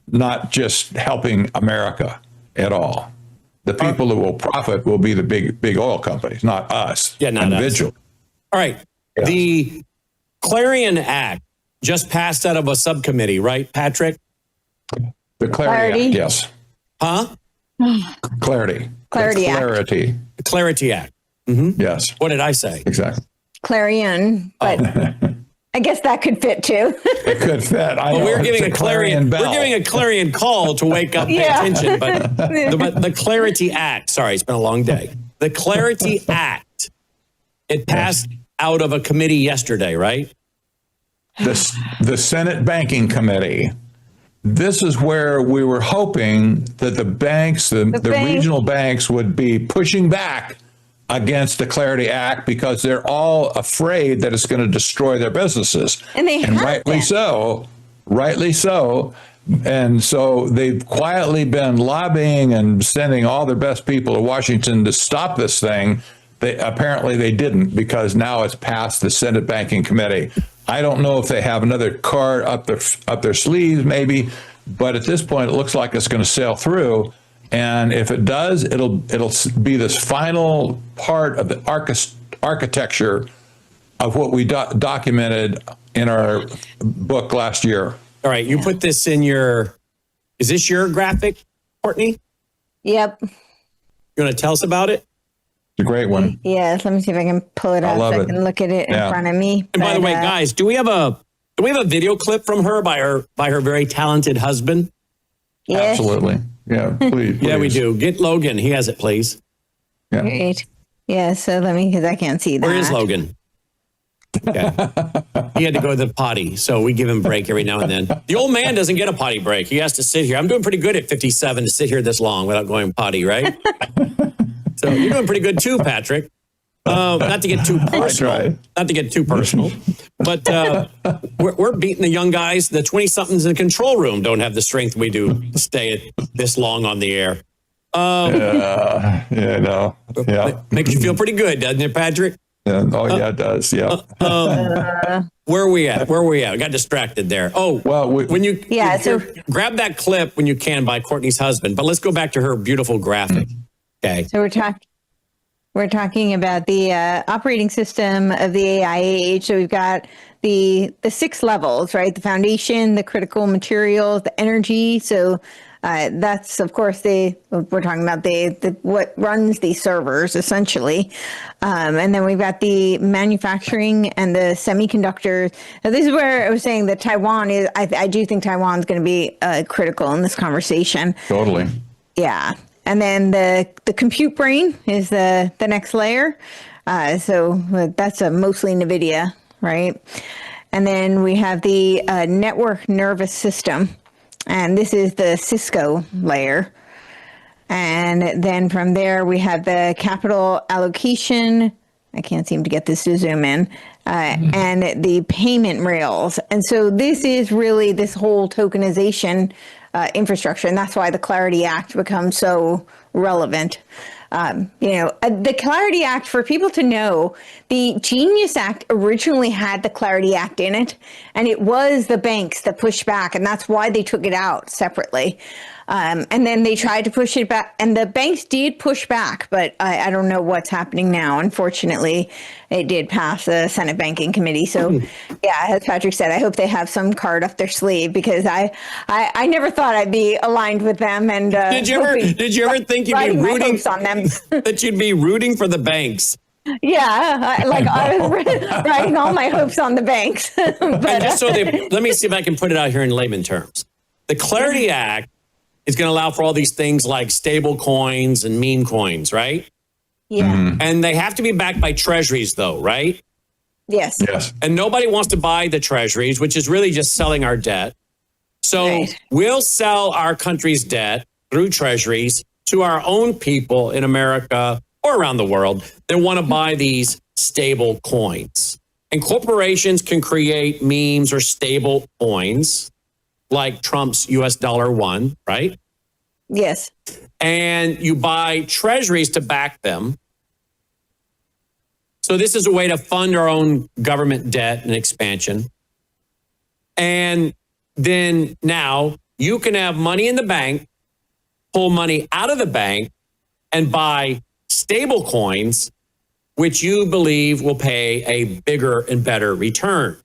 not just helping America at all. The people who will profit will be the big oil companies, not us. Yeah, not individual. us. All right. Yeah. The Clarion Act just passed out of a subcommittee, right, Patrick? The Clarity Act, yes. Huh? Clarity. Clarity Act. Clarity. The Clarity Act. Mm-hmm. Yes. What did I say? Exactly. Clarion, but I guess that could fit too. It could fit. Well, we're giving a clarion bell. We're giving a clarion call to wake up, pay attention. But the Clarity Act. Sorry, it's been a long day. The Clarity Act. It passed out of a committee yesterday, right? The Senate Banking Committee. This is where we were hoping that the banks, the regional banks, would be pushing back against the Clarity Act because they're all afraid that it's going to destroy their businesses. And rightly so. Rightly so. And so they've quietly been lobbying and sending all their best people to Washington to stop this thing. Apparently they didn't, because now it's passed the Senate Banking Committee. I don't know if they have another card up their sleeves, maybe, but at this point it looks like it's going to sail through. And if it does, it'll be this final part of the architecture of what we documented in our book last year. All right, you put this in your. Is this your graphic, Courtney? Yep. You want to tell us about it? It's a great one. Yes. Let me see if I can pull it up so I can look at it in front of me. And by the way, guys, do we have a video clip from her by her very talented husband? Yes. Absolutely. Yeah, please. Yeah, we do. Get Logan. He has it, please. Yeah. Great. Yeah, so let me, because I can't see that. Where is Logan? Okay. He had to go to the potty, so we give him a break every now and then. The old man doesn't get a potty break. He has to sit here. I'm doing pretty good at 57 to sit here this long without going potty, right? So you're doing pretty good too, Patrick. Not to get too personal. Not to get too personal. But we're beating the young guys. The 20-somethings in the control room don't have the strength we do to stay this long on the air. Makes you feel pretty good, doesn't it, Patrick? Yeah. Oh, yeah, it does. Yeah. Where are we at? I got distracted there. Oh, well, when you grab that clip when you can by Courtney's husband. But let's go back to her beautiful graphic. Okay. So we're talking about the operating system of the AI age. So we've got the 6 levels, right? The foundation, the critical materials, the energy. So that's, of course, we're talking about the what runs these servers, essentially. And then we've got the manufacturing and the semiconductors. Now, this is where I was saying that Taiwan is, I do think Taiwan's going to be critical in this conversation. Totally. Yeah. And then the compute brain is the next layer. So that's mostly NVIDIA, right? And then we have the network nervous system. And this is the Cisco layer. And then from there, we have the capital allocation. I can't seem to get this to zoom in. And the payment rails. And so this is really this whole tokenization infrastructure. And that's why the Clarity Act becomes so relevant. The Clarity Act, for people to know, the Genius Act originally had the Clarity Act in it, and it was the banks that pushed back, and that's why they took it out separately. And then they tried to push it back, and the banks did push back, but I don't know what's happening now. Unfortunately, it did pass the Senate Banking Committee. So, yeah, as Patrick said, I hope they have some card up their sleeve, because I never thought I'd be aligned with them. And did you ever think you'd be rooting on them? that you'd be rooting for the banks? Yeah, I was writing all my hopes on the banks. But, And just let me see if I can put it out here in layman terms. The Clarity Act is going to allow for all these things like stable coins and meme coins, right? Yeah. And they have to be backed by treasuries, though, right? Yes. Yes. And nobody wants to buy the treasuries, which is really just selling our debt. So Right. we'll sell our country's debt through treasuries to our own people in America or around the world that want to buy these stable coins. And corporations can create memes or stable coins like Trump's US $1, right? Yes. And you buy treasuries to back them. So this is a way to fund our own government debt and expansion. And then now you can have money in the bank, pull money out of the bank, and buy stable coins, which you believe will pay a bigger and better return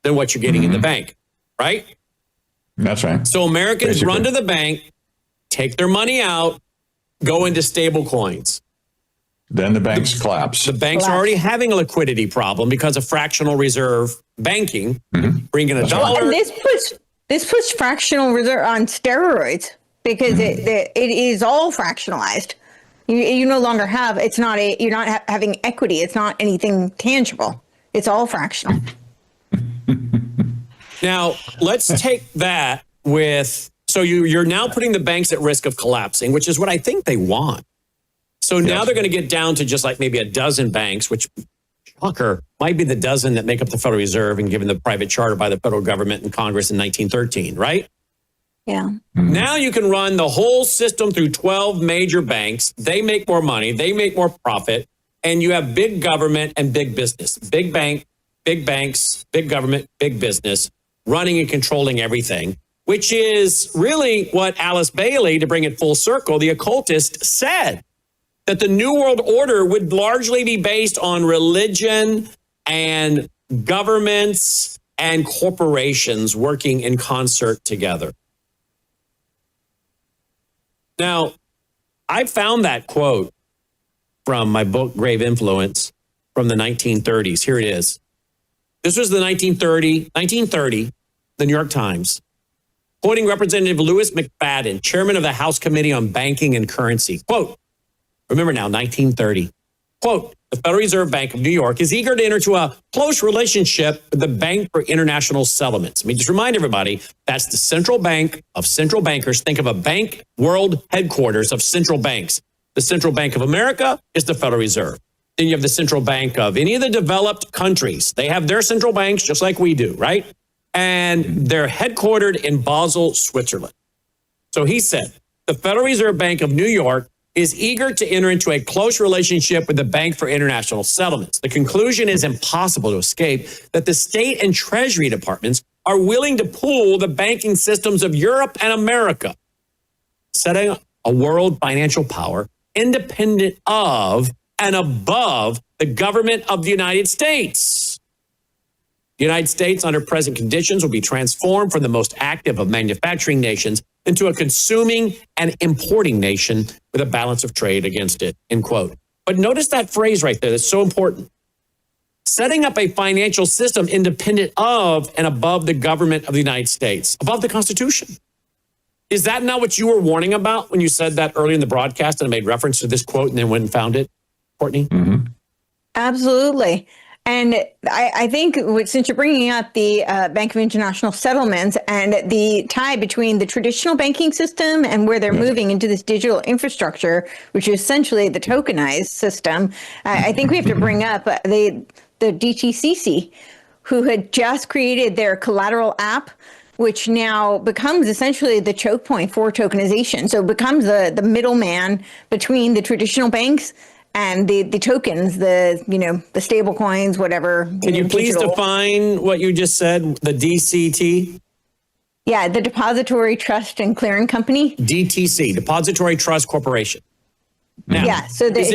than what you're getting in the bank, right? That's right. So Americans Basically. run to the bank, take their money out, go into stable coins. Then the banks collapse. The banks are already having a liquidity problem because of fractional reserve banking, bringing a dollar. And this puts fractional reserve on steroids, because it is all fractionalized. You no longer have, you're not having equity. It's not anything tangible. It's all fractional. Now, let's take that with, so you're now putting the banks at risk of collapsing, which is what I think they want. So now they're going to get down to just like maybe a dozen banks, which, shocker, might be the dozen that make up the Federal Reserve and given the private charter by the federal government and Congress in 1913, right? Yeah. Now you can run the whole system through 12 major banks. They make more money, they make more profit, and you have big government and big business. Big bank, big banks, big government, big business running and controlling everything, which is really what Alice Bailey, to bring it full circle, the occultist, said, that the New World Order would largely be based on religion and governments and corporations working in concert together. Now, I found that quote from my book, Grave Influence, from the 1930s. Here it is. This was the 1930, the New York Times, quoting Representative Louis McFadden, chairman of the House Committee on Banking and Currency. Quote, remember now, 1930. Quote, the Federal Reserve Bank of New York is eager to enter into a close relationship with the Bank for International Settlements. Let me just remind everybody, that's the central bank of central bankers. Think of a bank world headquarters of central banks. The Central Bank of America is the Federal Reserve. Then you have the central bank of any of the developed countries. They have their central banks just like we do, right? And they're headquartered in Basel, Switzerland. So he said, the Federal Reserve Bank of New York is eager to enter into a close relationship with the Bank for International Settlements. The conclusion is impossible to escape that the state and treasury departments are willing to pool the banking systems of Europe and America, setting a world financial power independent of and above the government of the United States. The United States, under present conditions, will be transformed from the most active of manufacturing nations into a consuming and importing nation with a balance of trade against it, end quote. But notice that phrase right there. That's so important. Setting up a financial system independent of and above the government of the United States, above the Constitution. Is that not what you were warning about when you said that earlier in the broadcast and I made reference to this quote and then went and found it, Courtney? Mm-hmm. Absolutely. And I think since you're bringing up the Bank of International Settlements and the tie between the traditional banking system and where they're moving into this digital infrastructure, which is essentially the tokenized system, I think we have to bring up the DTCC, who had just created their collateral app, which now becomes essentially the choke point for tokenization. So it becomes the middleman between the traditional banks and the tokens, the stable coins, whatever. Can you please define what you just said, the DCT? Yeah, the Depository Trust and Clearing Company. DTC, Depository Trust Corporation. Now, Yeah, so is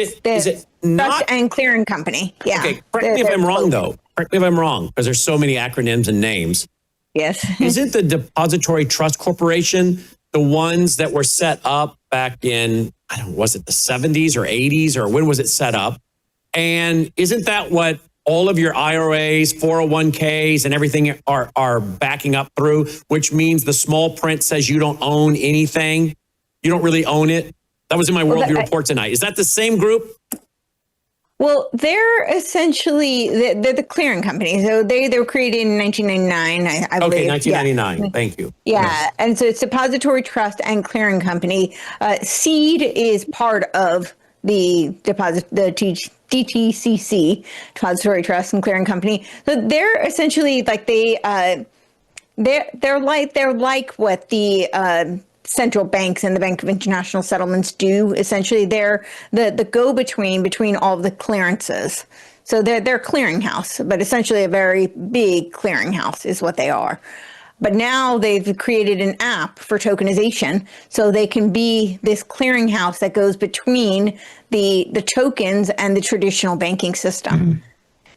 it not Trust and Clearing Company. Yeah. okay? Correct me if I'm wrong, though. Correct me if I'm wrong, because there's so many acronyms and names. Yes. Isn't the Depository Trust Corporation the ones that were set up back in, I don't know, was it the 70s or 80s, or when was it set up? And isn't that what all of your IRAs, 401ks, and everything are backing up through, which means the small print says you don't own anything. You don't really own it. That was in my Worldview report tonight. Is that the same group? Well, they're essentially they're the clearing company. So they were created in 1999, I believe. Okay, 1999. Yeah. Thank you. Yeah, and so it's Depository Trust and Clearing Company. Seed is part of the DTCC, Depository Trust and Clearing Company. So they're essentially like they're like what the central banks and the Bank of International Settlements do. Essentially, they're the go-between between all of the clearances. So they're a clearinghouse, but essentially a very big clearinghouse is what they are. But now they've created an app for tokenization, so they can be this clearinghouse that goes between the tokens and the traditional banking system. Mm-hmm.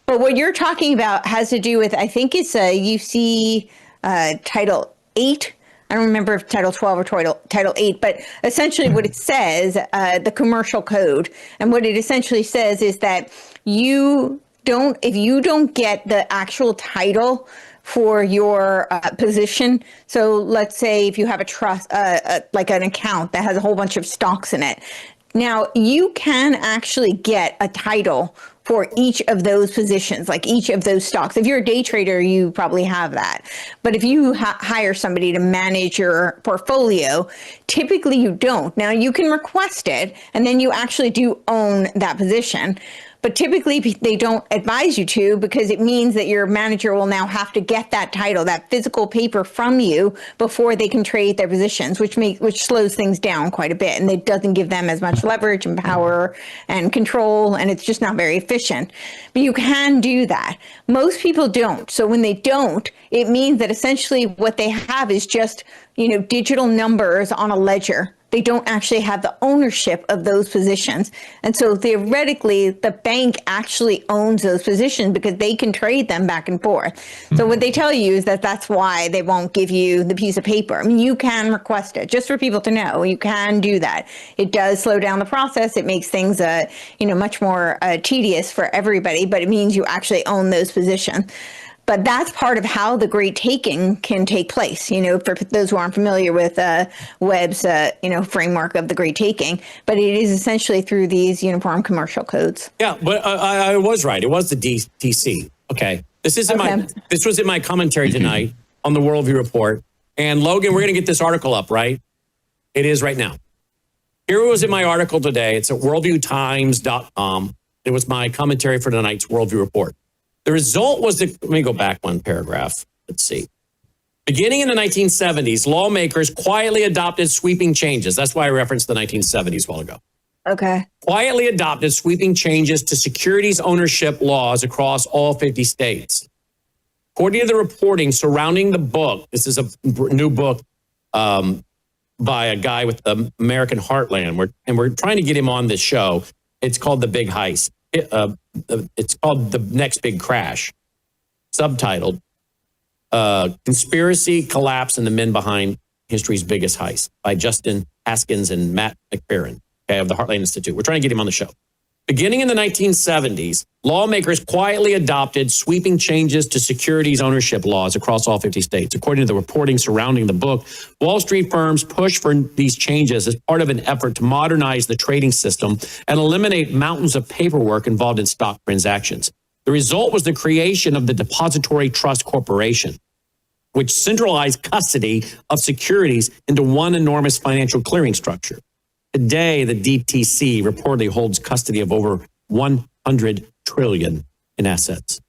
But what you're talking about has to do with, I think it's a UC Title 8. I don't remember if Title 12 or Title 8, but essentially what it says, the commercial code, and what it essentially says is that if you don't get the actual title for your position. So let's say if you have a trust, like an account that has a whole bunch of stocks in it. Now you can actually get a title for each of those positions, like each of those stocks. If you're a day trader, you probably have that. But if you hire somebody to manage your portfolio, typically you don't. Now you can request it, and then you actually do own that position. But typically they don't advise you to, because it means that your manager will now have to get that title, that physical paper from you before they can trade their positions, which slows things down quite a bit. And it doesn't give them as much leverage and power and control, and it's just not very efficient. But you can do that. Most people don't. So when they don't, it means that essentially what they have is just, digital numbers on a ledger. They don't actually have the ownership of those positions. And so theoretically, the bank actually owns those positions because they can trade them back and forth. So what they tell you is that that's why they won't give you the piece of paper. I mean, you can request it, just for people to know. You can do that. It does slow down the process. It makes things, much more tedious for everybody, but it means you actually own those positions. But that's part of how the great taking can take place, for those who aren't familiar with Webb's, framework of the great taking. But it is essentially through these uniform commercial codes. Yeah, but I was right. It was the DTC. Okay. This was in my commentary tonight on the Worldview Report. And Logan, we're going to get this article up, right? It is right now. Here it was in my article today. It's at worldviewtimes.com. It was my commentary for tonight's Worldview Report. The result was let me go back one paragraph. Let's see. Beginning in the 1970s, lawmakers quietly adopted sweeping changes. That's why I referenced the 1970s a while ago. Okay. Quietly adopted sweeping changes to securities ownership laws across all 50 states. According to the reporting surrounding the book, this is a new book by a guy with the American Heartland, we're trying to get him on this show. It's called The Big Heist. It's called The Next Big Crash, subtitled Conspiracy, Collapse, and the Men Behind History's Biggest Heist by Justin Haskins and Matt McFerrin, of the Heartland Institute. We're trying to get him on the show. Beginning in the 1970s, lawmakers quietly adopted sweeping changes to securities ownership laws across all 50 states. According to the reporting surrounding the book, Wall Street firms pushed for these changes as part of an effort to modernize the trading system and eliminate mountains of paperwork involved in stock transactions. The result was the creation of the Depository Trust Corporation, which centralized custody of securities into one enormous financial clearing structure. Today, the DTC reportedly holds custody of over 100 trillion in assets.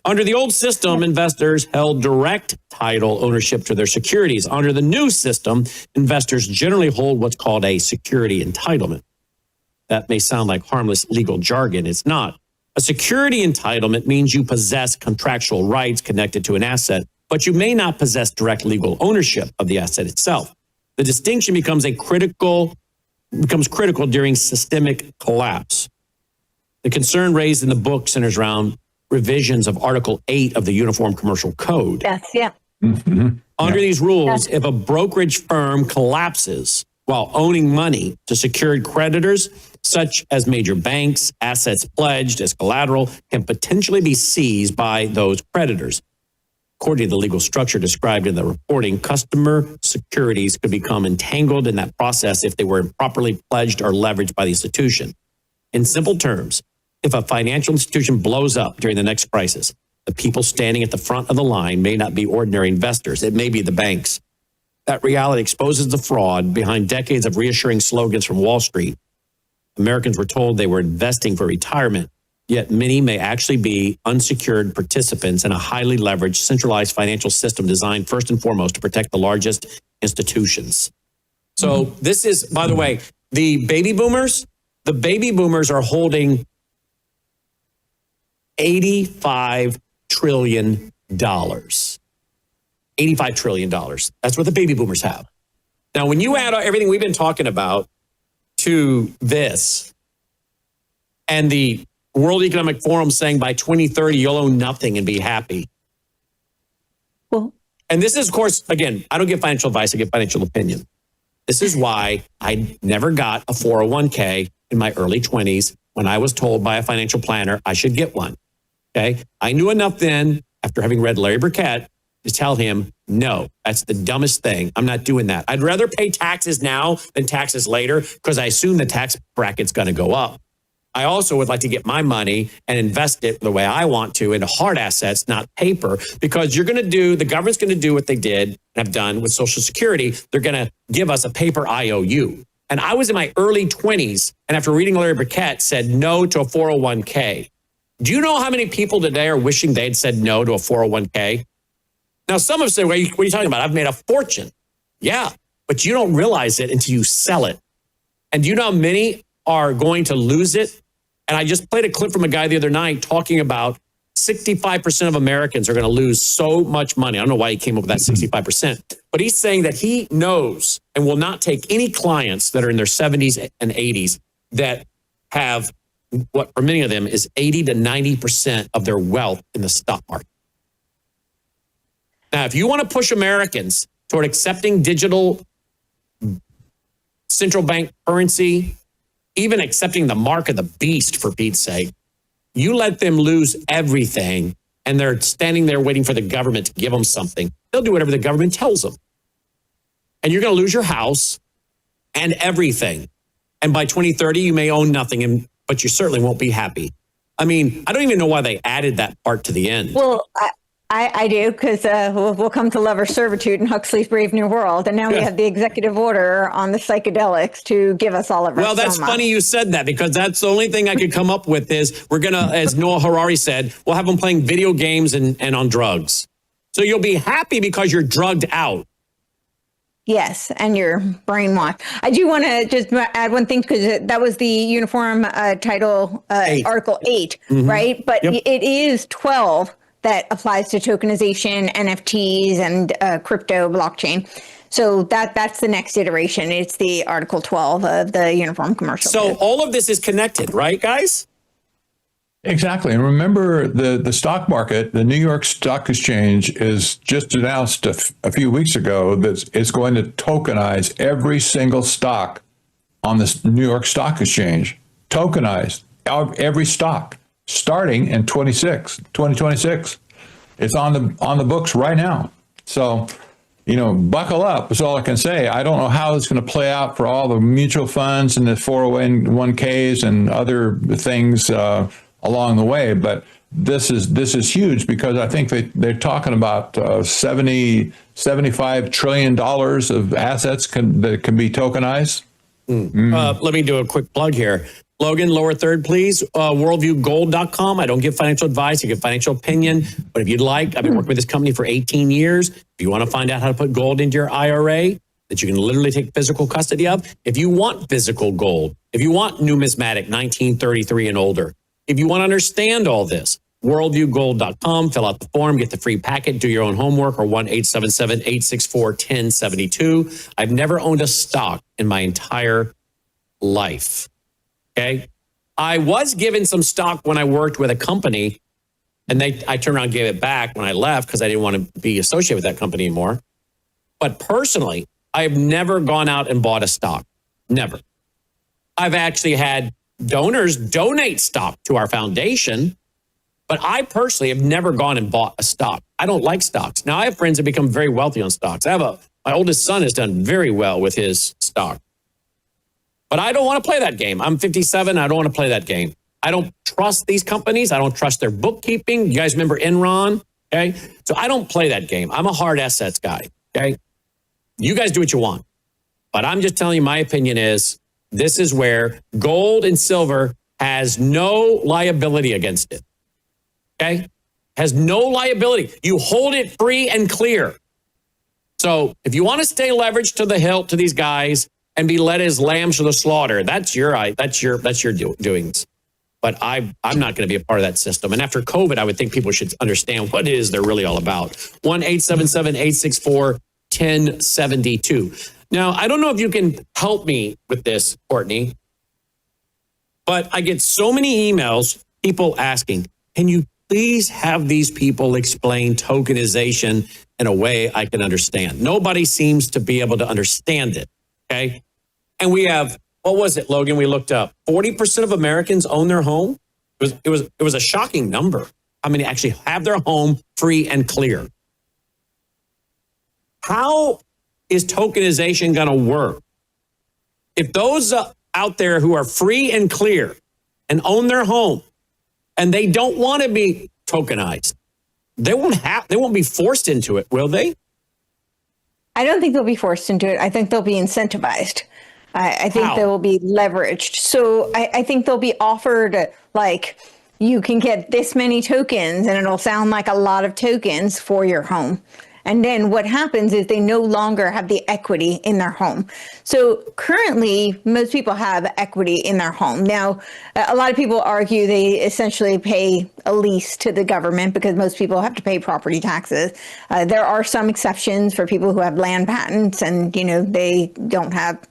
Under the old system, investors held direct title ownership to their securities. Under the new system, investors generally hold what's called a security entitlement. That may sound like harmless legal jargon. It's not. A security entitlement means you possess contractual rights connected to an asset, but you may not possess direct legal ownership of the asset itself. The distinction becomes critical during systemic collapse. The concern raised in the book centers around revisions of Article 8 of the Uniform Commercial Code. Yes, yeah. Under these rules, if a brokerage firm collapses while owning money to secured creditors, such as major banks, assets pledged as collateral can potentially be seized by those creditors. According to the legal structure described in the reporting, customer securities could become entangled in that process if they were improperly pledged or leveraged by the institution. In simple terms, if a financial institution blows up during the next crisis, the people standing at the front of the line may not be ordinary investors. It may be the banks. That reality exposes the fraud behind decades of reassuring slogans from Wall Street. Americans were told they were investing for retirement, yet many may actually be unsecured participants in a highly leveraged, centralized financial system designed first and foremost to protect the largest institutions. So this is, by the way, the baby boomers are holding $85 trillion. $85 trillion. That's what the baby boomers have. Now, when you add everything we've been talking about to this and the World Economic Forum saying by 2030, you'll own nothing and be happy. Well, and this is, of course, again, I don't give financial advice, I give financial opinion. This is why I never got a 401k in my early 20s when I was told by a financial planner I should get one. Okay. I knew enough then, after having read Larry Burkett, to tell him, no, that's the dumbest thing. I'm not doing that. I'd rather pay taxes now than taxes later because I assume the tax bracket's going to go up. I also would like to get my money and invest it the way I want to into hard assets, not paper, because the government's going to do what they did and have done with Social Security. They're going to give us a paper IOU. And I was in my early 20s, and after reading Larry Burkett, said no to a 401k. Do you know how many people today are wishing they'd said no to a 401k? Now, some have said, what are you talking about? I've made a fortune. Yeah, but you don't realize it until you sell it. And do you know how many are going to lose it? And I just played a clip from a guy the other night talking about 65% of Americans are going to lose so much money. I don't know why he came up with that 65%, but he's saying that he knows and will not take any clients that are in their 70s and 80s that have what for many of them is 80 to 90% of their wealth in the stock market. Now, if you want to push Americans toward accepting digital central bank currency, even accepting the mark of the beast, for Pete's sake, you let them lose everything and they're standing there waiting for the government to give them something. They'll do whatever the government tells them. And you're going to lose your house and everything. And by 2030, you may own nothing, but you certainly won't be happy. I mean, I don't even know why they added that part to the end. Well, I do, because we'll come to lover servitude in Huxley's Brave New World. And now we have the executive order on the psychedelics to give us all of our Well, that's soma. funny you said that, because that's the only thing I could come up with is we're going to, as Noah Harari said, we'll have them playing video games and on drugs. So you'll be happy because you're drugged out. Yes, and you're brainwashed. I do want to just add one thing, because that was the uniform title, Article 8, right? But it is 12 that applies to tokenization, NFTs, and crypto blockchain. So that's the next iteration. It's the Article 12 of the Uniform Commercial Code. So all of this is connected, right, guys? Exactly. And remember, the stock market, the New York Stock Exchange, is just announced a few weeks ago that it's going to tokenize every single stock on this New York Stock Exchange. Tokenized every stock starting in 2026. It's on the books right now. So, buckle up is all I can say. I don't know how it's going to play out for all the mutual funds and the 401ks and other things along the way, but this is huge, because I think they're talking about $75 trillion of assets that can be tokenized. Let me do a quick plug here. Logan, lower third, please. Worldviewgold.com. I don't give financial advice. I give financial opinion. But if you'd like, I've been working with this company for 18 years. If you want to find out how to put gold into your IRA that you can literally take physical custody of, if you want physical gold, if you want numismatic 1933 and older, if you want to understand all this, worldviewgold.com, fill out the form, get the free packet, do your own homework, or 1-877-864-1072. I've never owned a stock in my entire life. Okay. I was given some stock when I worked with a company, and I turned around and gave it back when I left because I didn't want to be associated with that company anymore. But personally, I have never gone out and bought a stock. Never. I've actually had donors donate stock to our foundation, but I personally have never gone and bought a stock. I don't like stocks. Now, I have friends that become very wealthy on stocks. My oldest son has done very well with his stock. But I don't want to play that game. I'm 57. I don't want to play that game. I don't trust these companies. I don't trust their bookkeeping. You guys remember Enron? Okay. So I don't play that game. I'm a hard assets guy. Okay. You guys do what you want. But I'm just telling you, my opinion is this is where gold and silver has no liability against it. Okay. Has no liability. You hold it free and clear. So if you want to stay leveraged to the hilt to these guys and be led as lambs to the slaughter, that's your doings. But I'm not going to be a part of that system. And after COVID, I would think people should understand what it is they're really all about. 1-877-864-1072. Now, I don't know if you can help me with this, Courtney, but I get so many emails, people asking, can you please have these people explain tokenization in a way I can understand? Nobody seems to be able to understand it. Okay. And we have, what was it, Logan? We looked up 40% of Americans own their home. It was a shocking number. How many actually have their home free and clear? How is tokenization going to work? If those out there who are free and clear and own their home and they don't want to be tokenized, they won't be forced into it, will they? I don't think they'll be forced into it. I think they'll be incentivized. I think they will be leveraged. So I think they'll be offered, like, you can get this many tokens and it'll sound like a lot of tokens for your home. And then what happens is they no longer have the equity in their home. So currently, most people have equity in their home. Now, a lot of people argue they essentially pay a lease to the government because most people have to pay property taxes. There are some exceptions for people who have land patents and, they don't have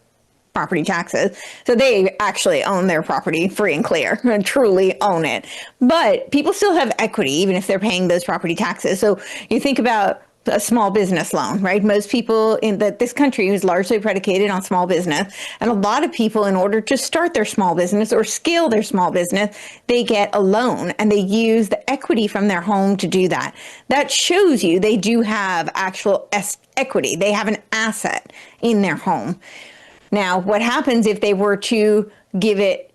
property taxes. So they actually own their property free and clear and truly own it. But people still have equity, even if they're paying those property taxes. So you think about a small business loan, right? Most people in this country is largely predicated on small business. And a lot of people, in order to start their small business or scale their small business, they get a loan and they use the equity from their home to do that. That shows you they do have actual equity. They have an asset in their home. Now, what happens if they were to give it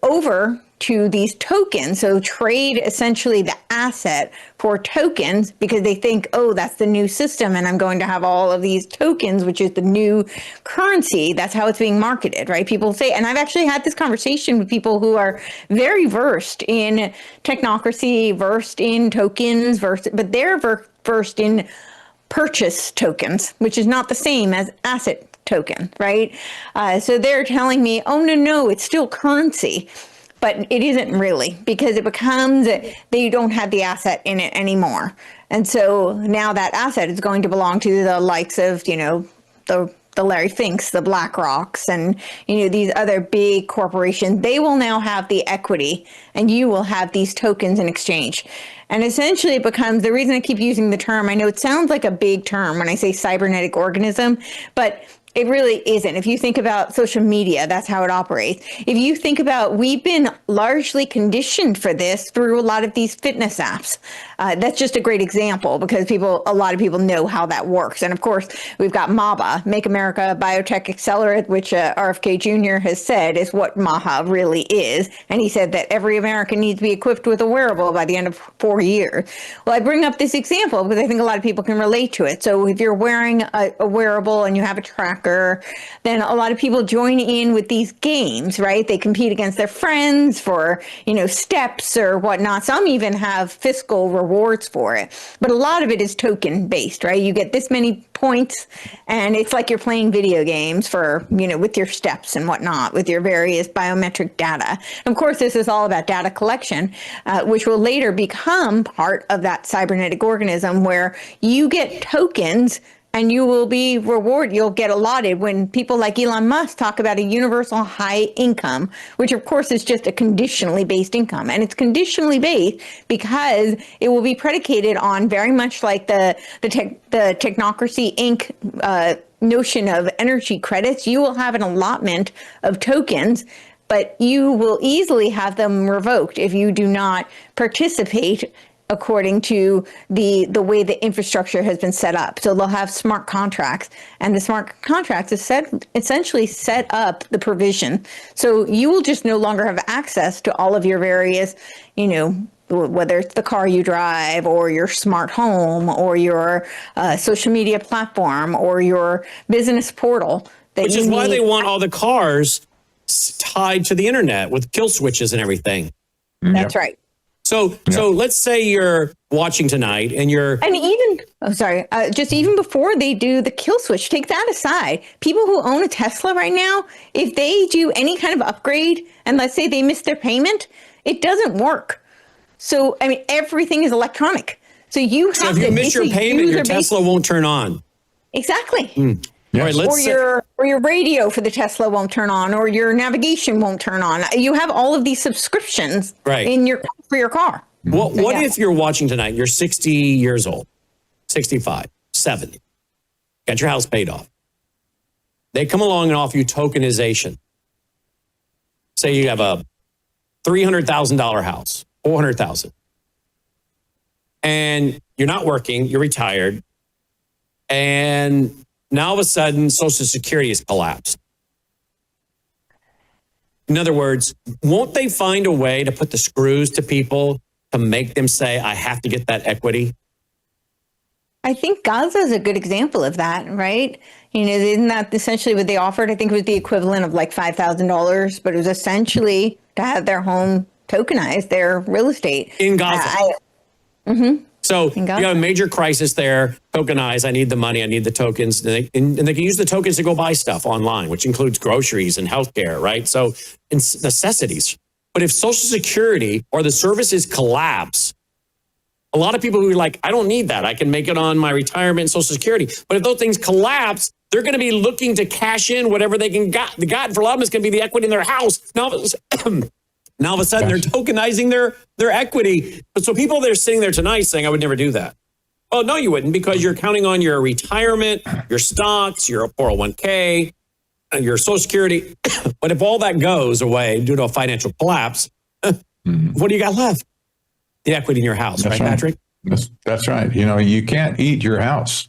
over to these tokens? So trade essentially the asset for tokens because they think, oh, that's the new system and I'm going to have all of these tokens, which is the new currency. That's how it's being marketed, right? People say, and I've actually had this conversation with people who are very versed in technocracy, versed in tokens, but they're versed in purchase tokens, which is not the same as asset token, right? So they're telling me, oh, no, it's still currency. But it isn't really, because it becomes, they don't have the asset in it anymore. And so now that asset is going to belong to the likes of, the Larry Finks, the BlackRocks, and, these other big corporations. They will now have the equity and you will have these tokens in exchange. And essentially it becomes, the reason I keep using the term, I know it sounds like a big term when I say cybernetic organism, but it really isn't. If you think about social media, that's how it operates. If you think about, we've been largely conditioned for this through a lot of these fitness apps. That's just a great example because a lot of people know how that works. And of course, we've got MABA, Make America Biotech Accelerate, which RFK Jr. has said is what MAHA really is. And he said that every American needs to be equipped with a wearable by the end of 4 years. Well, I bring up this example because I think a lot of people can relate to it. So if you're wearing a wearable and you have a tracker, then a lot of people join in with these games, right? They compete against their friends for, steps or whatnot. Some even have fiscal rewards rewards for it. But a lot of it is token based, right? You get this many points, and it's like you're playing video games for, with your steps and whatnot, with your various biometric data. And of course, this is all about data collection, which will later become part of that cybernetic organism where you get tokens and you will be rewarded. You'll get allotted when people like Elon Musk talk about a universal high income, which of course is just a conditionally based income. And it's conditionally based because it will be predicated on very much like the Technocracy Inc. Notion of energy credits. You will have an allotment of tokens, but you will easily have them revoked if you do not participate according to the way the infrastructure has been set up. So they'll have smart contracts, and the smart contracts essentially set up the provision. So you will just no longer have access to all of your various, whether it's the car you drive or your smart home or your social media platform or your business portal. Which is why they want all the cars tied to the internet with kill switches and everything. That's right. So let's say you're watching tonight and just even before they do the kill switch, take that aside. People who own a Tesla right now, if they do any kind of upgrade and let's say they miss their payment, it doesn't work. So, everything is electronic. So if you miss your payment, your Tesla won't turn on. Exactly. Yes. All right, or your radio for the Tesla won't turn on, or your navigation won't turn on. You have all of these subscriptions for your car. What if you're watching tonight and you're 60 years old, 65, 70, got your house paid off. They come along and offer you tokenization. Say you have a $300,000 house, $400,000, and you're not working, you're retired, and now all of a sudden Social Security has collapsed. In other words, won't they find a way to put the screws to people to make them say, I have to get that equity? I think Gaza is a good example of that, right? Isn't that essentially what they offered? I think it was the equivalent of like $5,000, but it was essentially to have their home tokenized, their real estate. In Gaza. So you have a major crisis there, tokenized, I need the money, I need the tokens. And they can use the tokens to go buy stuff online, which includes groceries and healthcare, right? So it's necessities. But if Social Security or the services collapse, a lot of people who are like, I don't need that. I can make it on my retirement and Social Security. But if those things collapse, they're going to be looking to cash in whatever they can got. For a lot of them, it's going to be the equity in their house. Now all of a sudden, they're tokenizing their equity. But so people that are sitting there tonight saying, I would never do that. Well, no, you wouldn't, because you're counting on your retirement, your stocks, your 401k, your Social Security. But if all that goes away due to a financial collapse, what do you got left? The equity in your house, right, Patrick? That's right. You can't eat your house.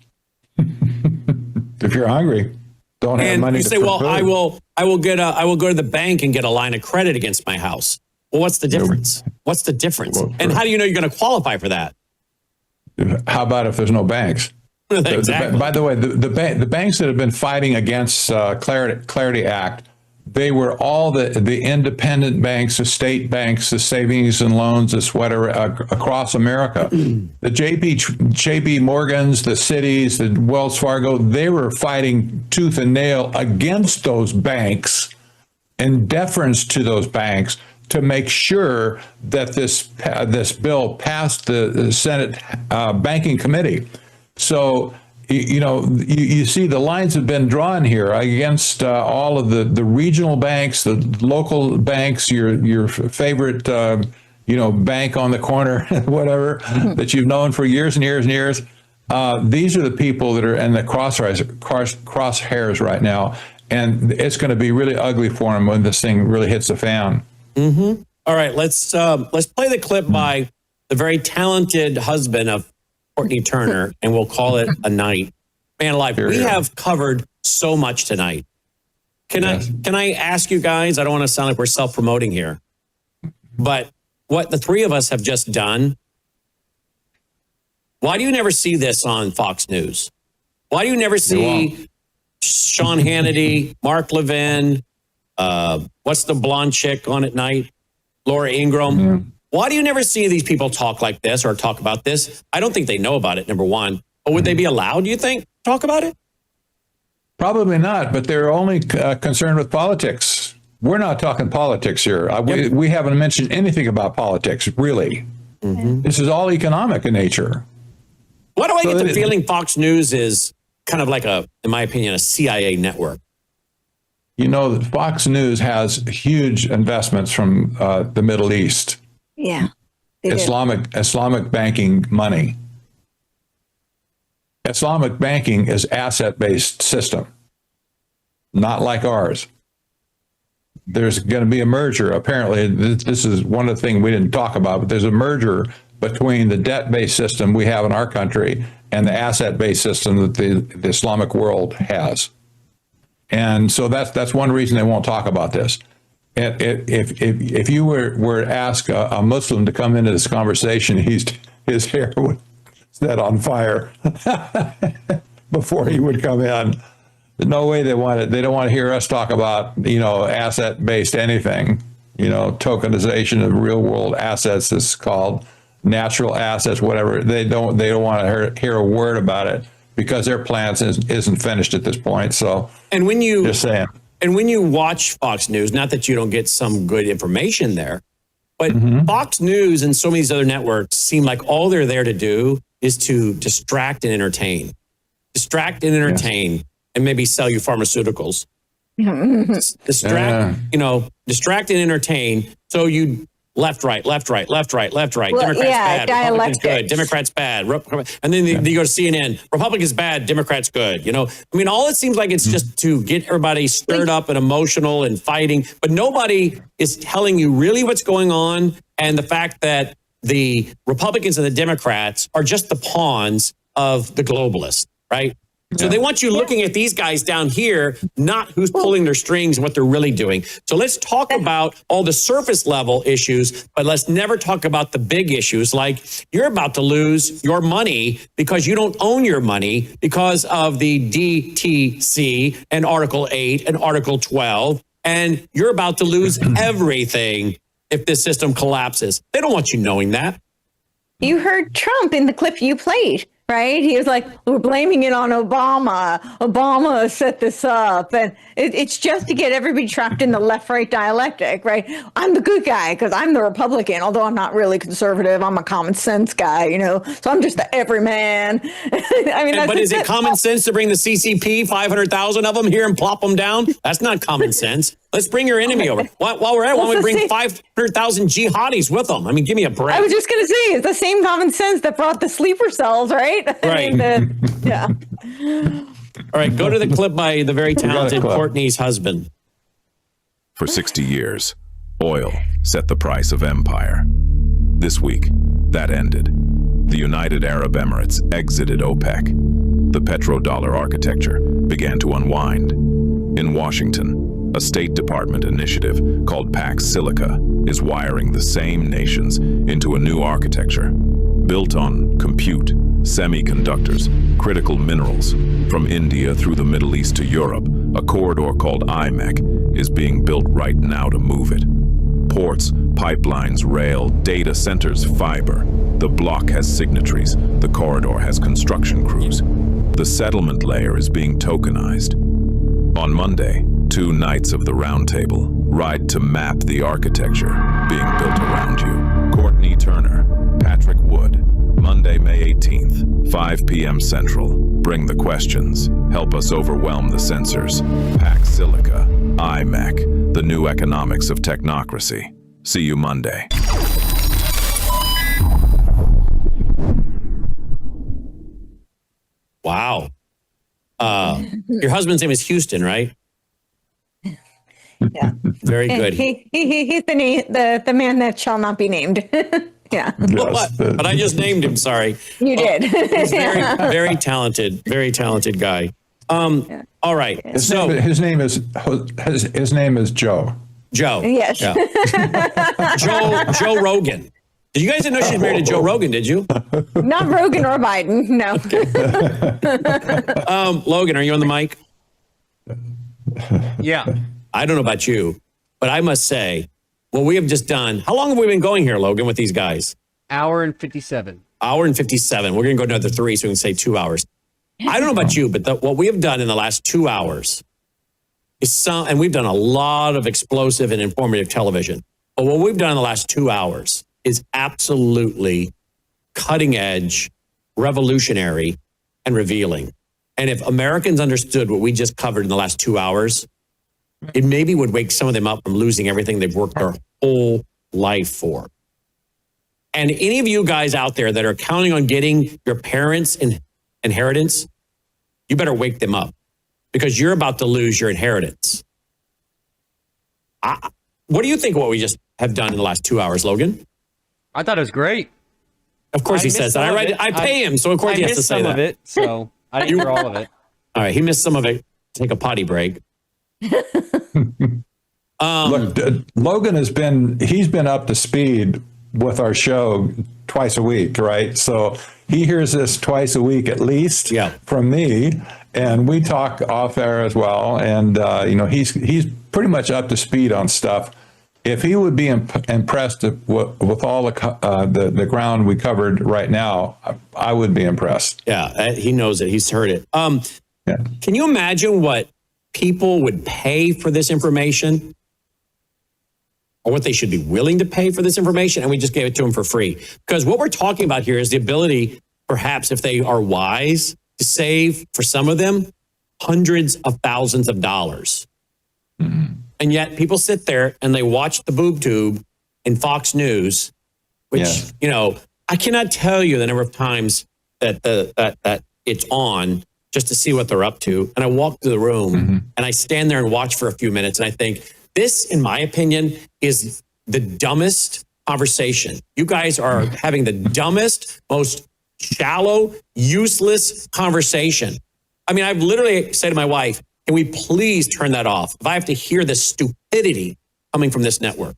If you're hungry, don't have money. You say, well, food. I will go to the bank and get a line of credit against my house. Well, what's the difference? What's the difference? And how do you know you're going to qualify for that? How about if there's no banks? Exactly. By the way, the banks that have been fighting against Clarity Act, they were all the independent banks, the state banks, the savings and loans, whatever, across America. The JP Morgans, the Cities, the Wells Fargo, they were fighting tooth and nail against those banks in deference to those banks to make sure that this bill passed the Senate Banking Committee. So, you see the lines have been drawn here against all of the regional banks, the local banks, your favorite, bank on the corner, whatever, that you've known for years and years and years. These are the people that are in the crosshairs right now. And it's going to be really ugly for them when this thing really hits the fan. Mm-hmm. All right, let's play the clip by the very talented husband of Courtney Turner, and we'll call it a night. Man alive, we have covered so much tonight. Can I ask you guys, I don't want to sound like we're self-promoting here, but what the three of us have just done, why do you never see this on Fox News? Why do you never see Sean Hannity, Mark Levin, what's the blonde chick on at night? Laura Ingraham. Why do you never see these people talk like this or talk about this? I don't think they know about it, number one. But would they be allowed, do you think, to talk about it? Probably not, but they're only concerned with politics. We're not talking politics here. We haven't mentioned anything about politics, really. This is all economic in nature. Why do I get the feeling Fox News is kind of like in my opinion, a CIA network? You know, Fox News has huge investments from the Middle East. Yeah. Islamic banking money. Islamic banking is asset-based system, not like ours. There's going to be a merger. Apparently, this is one of the things we didn't talk about, but there's a merger between the debt-based system we have in our country and the asset-based system that the Islamic world has. And so that's one reason they won't talk about this. If you were to ask a Muslim to come into this conversation, his hair would set on fire before he would come in. There's no way they want it. They don't want to hear us talk about, asset-based anything, tokenization of real world assets is called, natural assets, whatever. They don't want to hear a word about it because their plan isn't finished at this point. So, and when you just saying. And when you watch Fox News, not that you don't get some good information there, but Fox News and so many of these other networks seem like all they're there to do is to distract and entertain. Distract and entertain, and maybe sell you pharmaceuticals. Distract and entertain. So you left, right. Well, Democrats bad, Republicans dialectics. good. Democrats bad. And then you go to CNN, Republicans bad, Democrats good. All it seems like it's just to get everybody stirred up and emotional and fighting, but nobody is telling you really what's going on. And the fact that the Republicans and the Democrats are just the pawns of the globalists, right? So they want you looking at these guys down here, not who's pulling their strings and what they're really doing. So let's talk about all the surface level issues, but let's never talk about the big issues like you're about to lose your money because you don't own your money because of the DTC and Article 8 and Article 12. And you're about to lose everything if this system collapses. They don't want you knowing that. You heard Trump in the clip you played, right? He was like, we're blaming it on Obama. Obama set this up. And it's just to get everybody trapped in the left-right dialectic, right? I'm the good guy because I'm the Republican, although I'm not really conservative. I'm a common sense guy, so I'm just the everyman. But is it common sense to bring the CCP, 500,000 of them here and plop them down? That's not common sense. Let's bring your enemy over. While we're at it, why don't we bring 500,000 jihadis with them? Give me a break. I was just going to say, it's the same common sense that brought the sleeper cells, right? Right. Yeah. All right, go to the clip by the very talented Courtney's husband. For 60 years, oil set the price of empire. This week, that ended. The United Arab Emirates exited OPEC. The petrodollar architecture began to unwind. In Washington, a State Department initiative called Pax Silica is wiring the same nations into a new architecture built on compute, semiconductors, critical minerals. From India through the Middle East to Europe, a corridor called IMEC is being built right now to move it. Ports, pipelines, rail, data centers, fiber. The block has signatories. The corridor has construction crews. The settlement layer is being tokenized. On Monday, 2 Knights of the Round Table ride to map the architecture being built around you. Courtney Turner, Patrick Wood, Monday, May 18th, 5 p.m. Central. Bring the questions. Help us overwhelm the censors. Pax Silica, IMEC, the new economics of technocracy. See you Monday. Wow. Your husband's name is Houston, right? Yeah. Very good. He's the man that shall not be named. Yeah. Yes, but I just named him. Sorry. You did. He's very talented guy. All right. His name is Joe. Joe. Yes. Yeah. Joe Rogan. Did you guys know she's married to Joe Rogan? Did you? Not Rogan or Biden. No. Logan, are you on the mic? Yeah. I don't know about you, but I must say, what we have just done. How long have we been going here, Logan, with these guys? Hour and 57. Hour and 57. We're going to go another 3, so we can say 2 hours. I don't know about you, but what we have done in the last 2 hours is and we've done a lot of explosive and informative television. But what we've done in the last 2 hours is absolutely cutting edge, revolutionary, and revealing. And if Americans understood what we just covered in the last 2 hours, it maybe would wake some of them up from losing everything they've worked their whole life for. And any of you guys out there that are counting on getting your parents' inheritance, you better wake them up because you're about to lose your inheritance. What do you think of what we just have done in the last 2 hours, Logan? I thought it was great. Of course he says that. I pay him, so of course he has to say that. I missed some of it, so I didn't hear all of it. All right, he missed some of it. Take a potty break. Look, Logan he's been up to speed with our show twice a week, right? So he hears this twice a week at least from me, and we talk off air as well. And he's pretty much up to speed on stuff. If he would be impressed with all the ground we covered right now, I would be impressed. Yeah, he knows it. He's heard it. Can you imagine what people would pay for this information? Or what they should be willing to pay for this information, and we just gave it to them for free. Because what we're talking about here is the ability, perhaps if they are wise, to save, for some of them, hundreds of thousands of dollars. Mm-hmm. And yet people sit there and they watch the boob tube in Fox News, which, I cannot tell you the number of times that that it's on just to see what they're up to. And I walk through the room and I stand there and watch for a few minutes and I think, this, in my opinion, is the dumbest conversation. You guys are having the dumbest, most shallow, useless conversation. I mean, I've literally said to my wife, can we please turn that off? If I have to hear this stupidity coming from this network.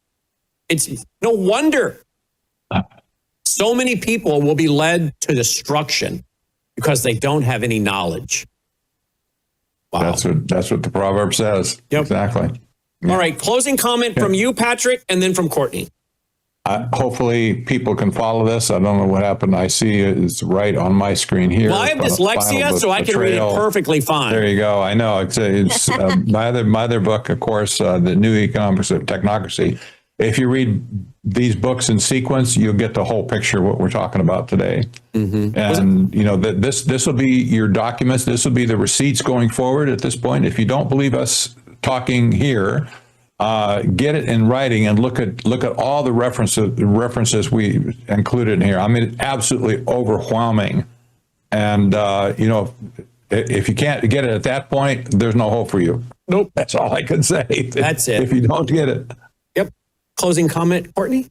It's no wonder so many people will be led to destruction because they don't have any knowledge. Wow. That's what the proverb says. Yep. Exactly. All right, closing comment from you, Patrick, and then from Courtney. Hopefully people can follow this. I don't know what happened. I see it's right on my screen here. Well, I have dyslexia, so I can read it perfectly fine. There you go. I know. It's my other book, of course, The New Economics of Technocracy. If you read these books in sequence, you'll get the whole picture of what we're talking about today. Mm-hmm. And, this will be your documents. This will be the receipts going forward at this point. If you don't believe us talking here, get it in writing and look at all the references we included in here. I mean, absolutely overwhelming. And if you can't get it at that point, there's no hope for you. Nope. That's all I can say. That's it. If you don't get it. Yep. Closing comment, Courtney?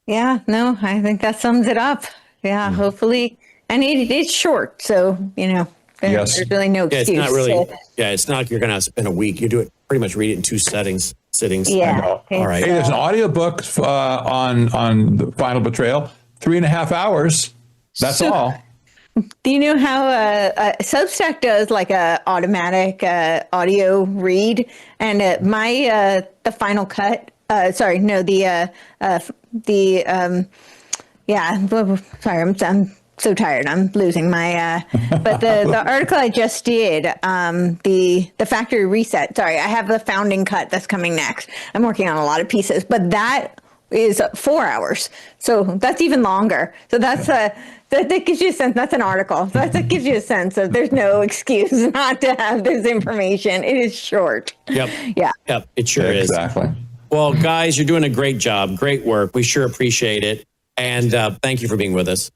Yeah, no, I think that sums it up. Yeah, hopefully. And it's short, so, Yes. there's really no excuse. It's not really. It's not like you're going to spend a week. You do it pretty much. Read it in 2 sittings. Yeah. All right. Hey, there's an audiobook on the Final Betrayal. 3.5 hours. That's all. Do you know how Substack does like a automatic audio read? And the Final Cut. Sorry, I'm so tired. I'm losing my, but the article I just did, the factory reset. Sorry, I have the founding cut that's coming next. I'm working on a lot of pieces, but that is 4 hours. So that's even longer. So that's that gives you a sense. That's an article. That gives you a sense of there's no excuse not to have this information. It is short. Yep. Yeah. Yep. It sure is. Exactly. Well, guys, you're doing a great job. Great work. We sure appreciate it. And thank you for being with us.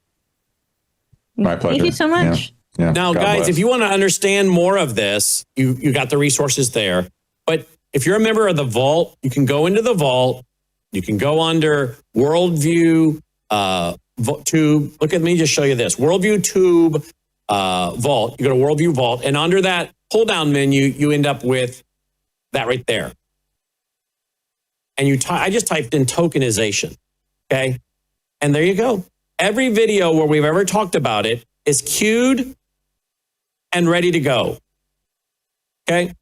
My pleasure. Thank you so much. Yeah. Now, God guys, bless. if you want to understand more of this, you got the resources there. But if you're a member of the Vault, you can go into the Vault. You can go under Worldview Tube. Look at me, just show you this. Worldview Tube Vault. You go to Worldview Vault. And under that pull-down menu, you end up with that right there. And I just typed in tokenization. Okay? And there you go. Every video where we've ever talked about it is queued and ready to go. Okay?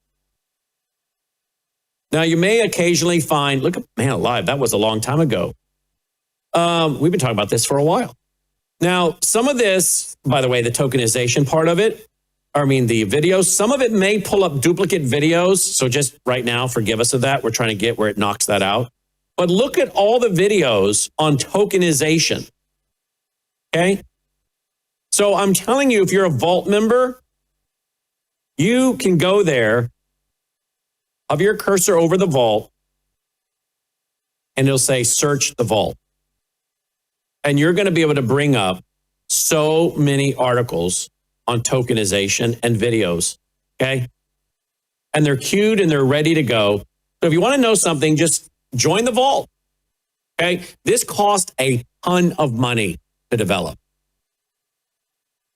Now, you may occasionally find, look at, man alive, that was a long time ago. We've been talking about this for a while. Now, some of this, by the way, the tokenization part of it, the videos, some of it may pull up duplicate videos. So just right now, forgive us of that. We're trying to get where it knocks that out. But look at all the videos on tokenization. Okay? So I'm telling you, if you're a Vault member, you can go there, hover your cursor over the Vault, and it'll say search the Vault. And you're going to be able to bring up so many articles on tokenization and videos, okay? And they're queued and they're ready to go. So if you want to know something, just join the Vault, okay? This cost a ton of money to develop.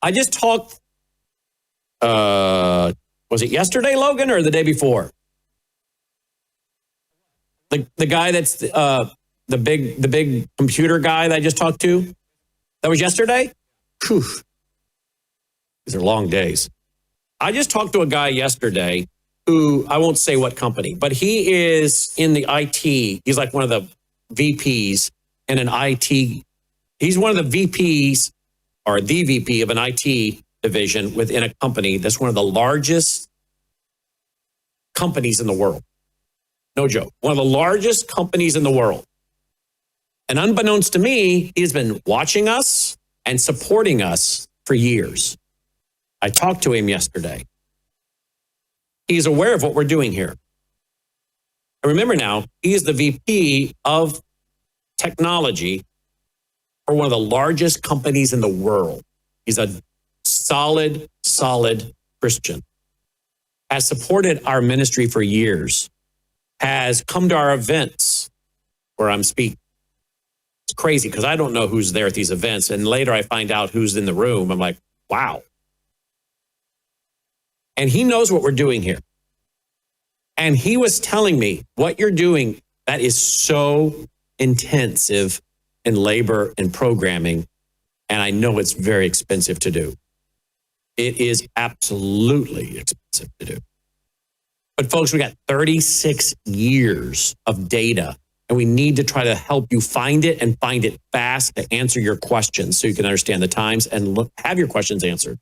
I just talked, was it yesterday, Logan, or the day before? The guy that's the big computer guy that I just talked to? That was yesterday? Whew. These are long days. I just talked to a guy yesterday who, I won't say what company, but he is in the IT. He's like one of the VPs in an IT. He's one of the VPs or the VP of an IT division within a company that's one of the largest companies in the world. No joke. One of the largest companies in the world. And unbeknownst to me, he's been watching us and supporting us for years. I talked to him yesterday. He's aware of what we're doing here. And remember now, he is the VP of technology for one of the largest companies in the world. He's a solid Christian. Has supported our ministry for years. Has come to our events where I'm speaking. It's crazy because I don't know who's there at these events. And later I find out who's in the room. I'm like, wow. And he knows what we're doing here. And he was telling me what you're doing, that is so intensive in labor and programming. And I know it's very expensive to do. It is absolutely expensive to do. But folks, we got 36 years of data, and we need to try to help you find it and find it fast to answer your questions so you can understand the times and have your questions answered.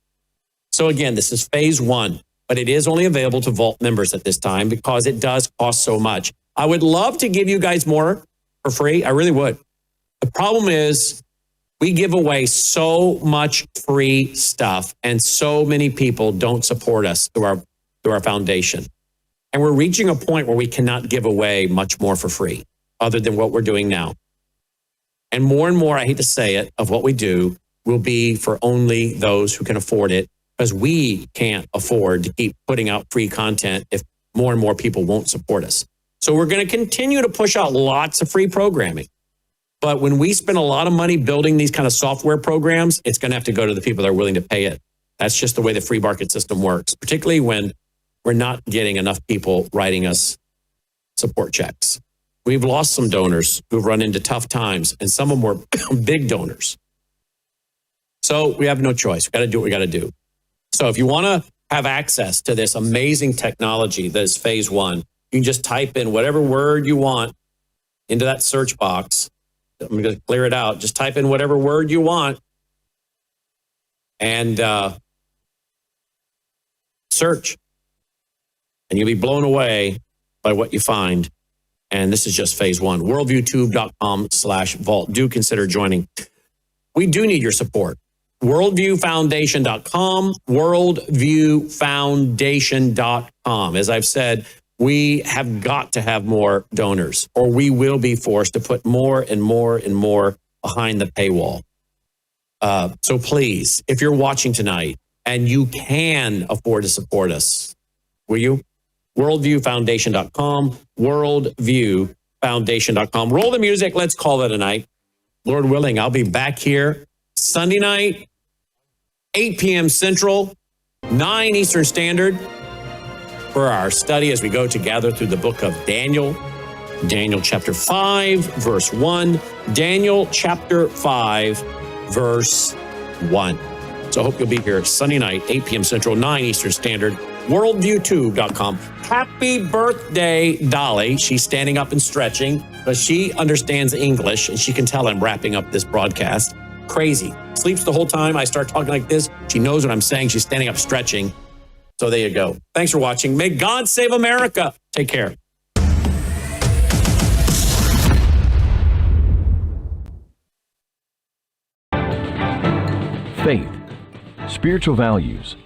So again, this is phase one, but it is only available to Vault members at this time because it does cost so much. I would love to give you guys more for free. I really would. The problem is we give away so much free stuff and so many people don't support us through our foundation. And we're reaching a point where we cannot give away much more for free other than what we're doing now. And more, I hate to say it, of what we do will be for only those who can afford it because we can't afford to keep putting out free content if more and more people won't support us. So we're going to continue to push out lots of free programming. But when we spend a lot of money building these kind of software programs, it's going to have to go to the people that are willing to pay it. That's just the way the free market system works, particularly when we're not getting enough people writing us support checks. We've lost some donors who've run into tough times, and some of them were big donors. So we have no choice. We got to do what we got to do. So if you want to have access to this amazing technology that is phase one, you can just type in whatever word you want into that search box. I'm going to clear it out. Just type in whatever word you want and search. And you'll be blown away by what you find. And this is just phase one. Worldviewtube.com/vault. Do consider joining. We do need your support. Worldviewfoundation.com, worldviewfoundation.com. As I've said, we have got to have more donors or we will be forced to put more and more and more behind the paywall. So please, if you're watching tonight and you can afford to support us, will you? Worldviewfoundation.com, worldviewfoundation.com. Roll the music. Let's call it a night. Lord willing, I'll be back here Sunday night, 8 p.m. Central, 9 Eastern Standard for our study as we go together through the book of Daniel. Daniel chapter 5, verse 1. Daniel chapter 5, verse 1. So I hope you'll be here Sunday night, 8 p.m. Central, 9 Eastern Standard, worldviewtube.com. Happy birthday, Dolly. She's standing up and stretching, but she understands English, and she can tell I'm wrapping up this broadcast. Crazy. Sleeps the whole time. I start talking like this. She knows what I'm saying. She's standing up stretching. So there you go. Thanks for watching. May God save America. Take care. Faith, spiritual values,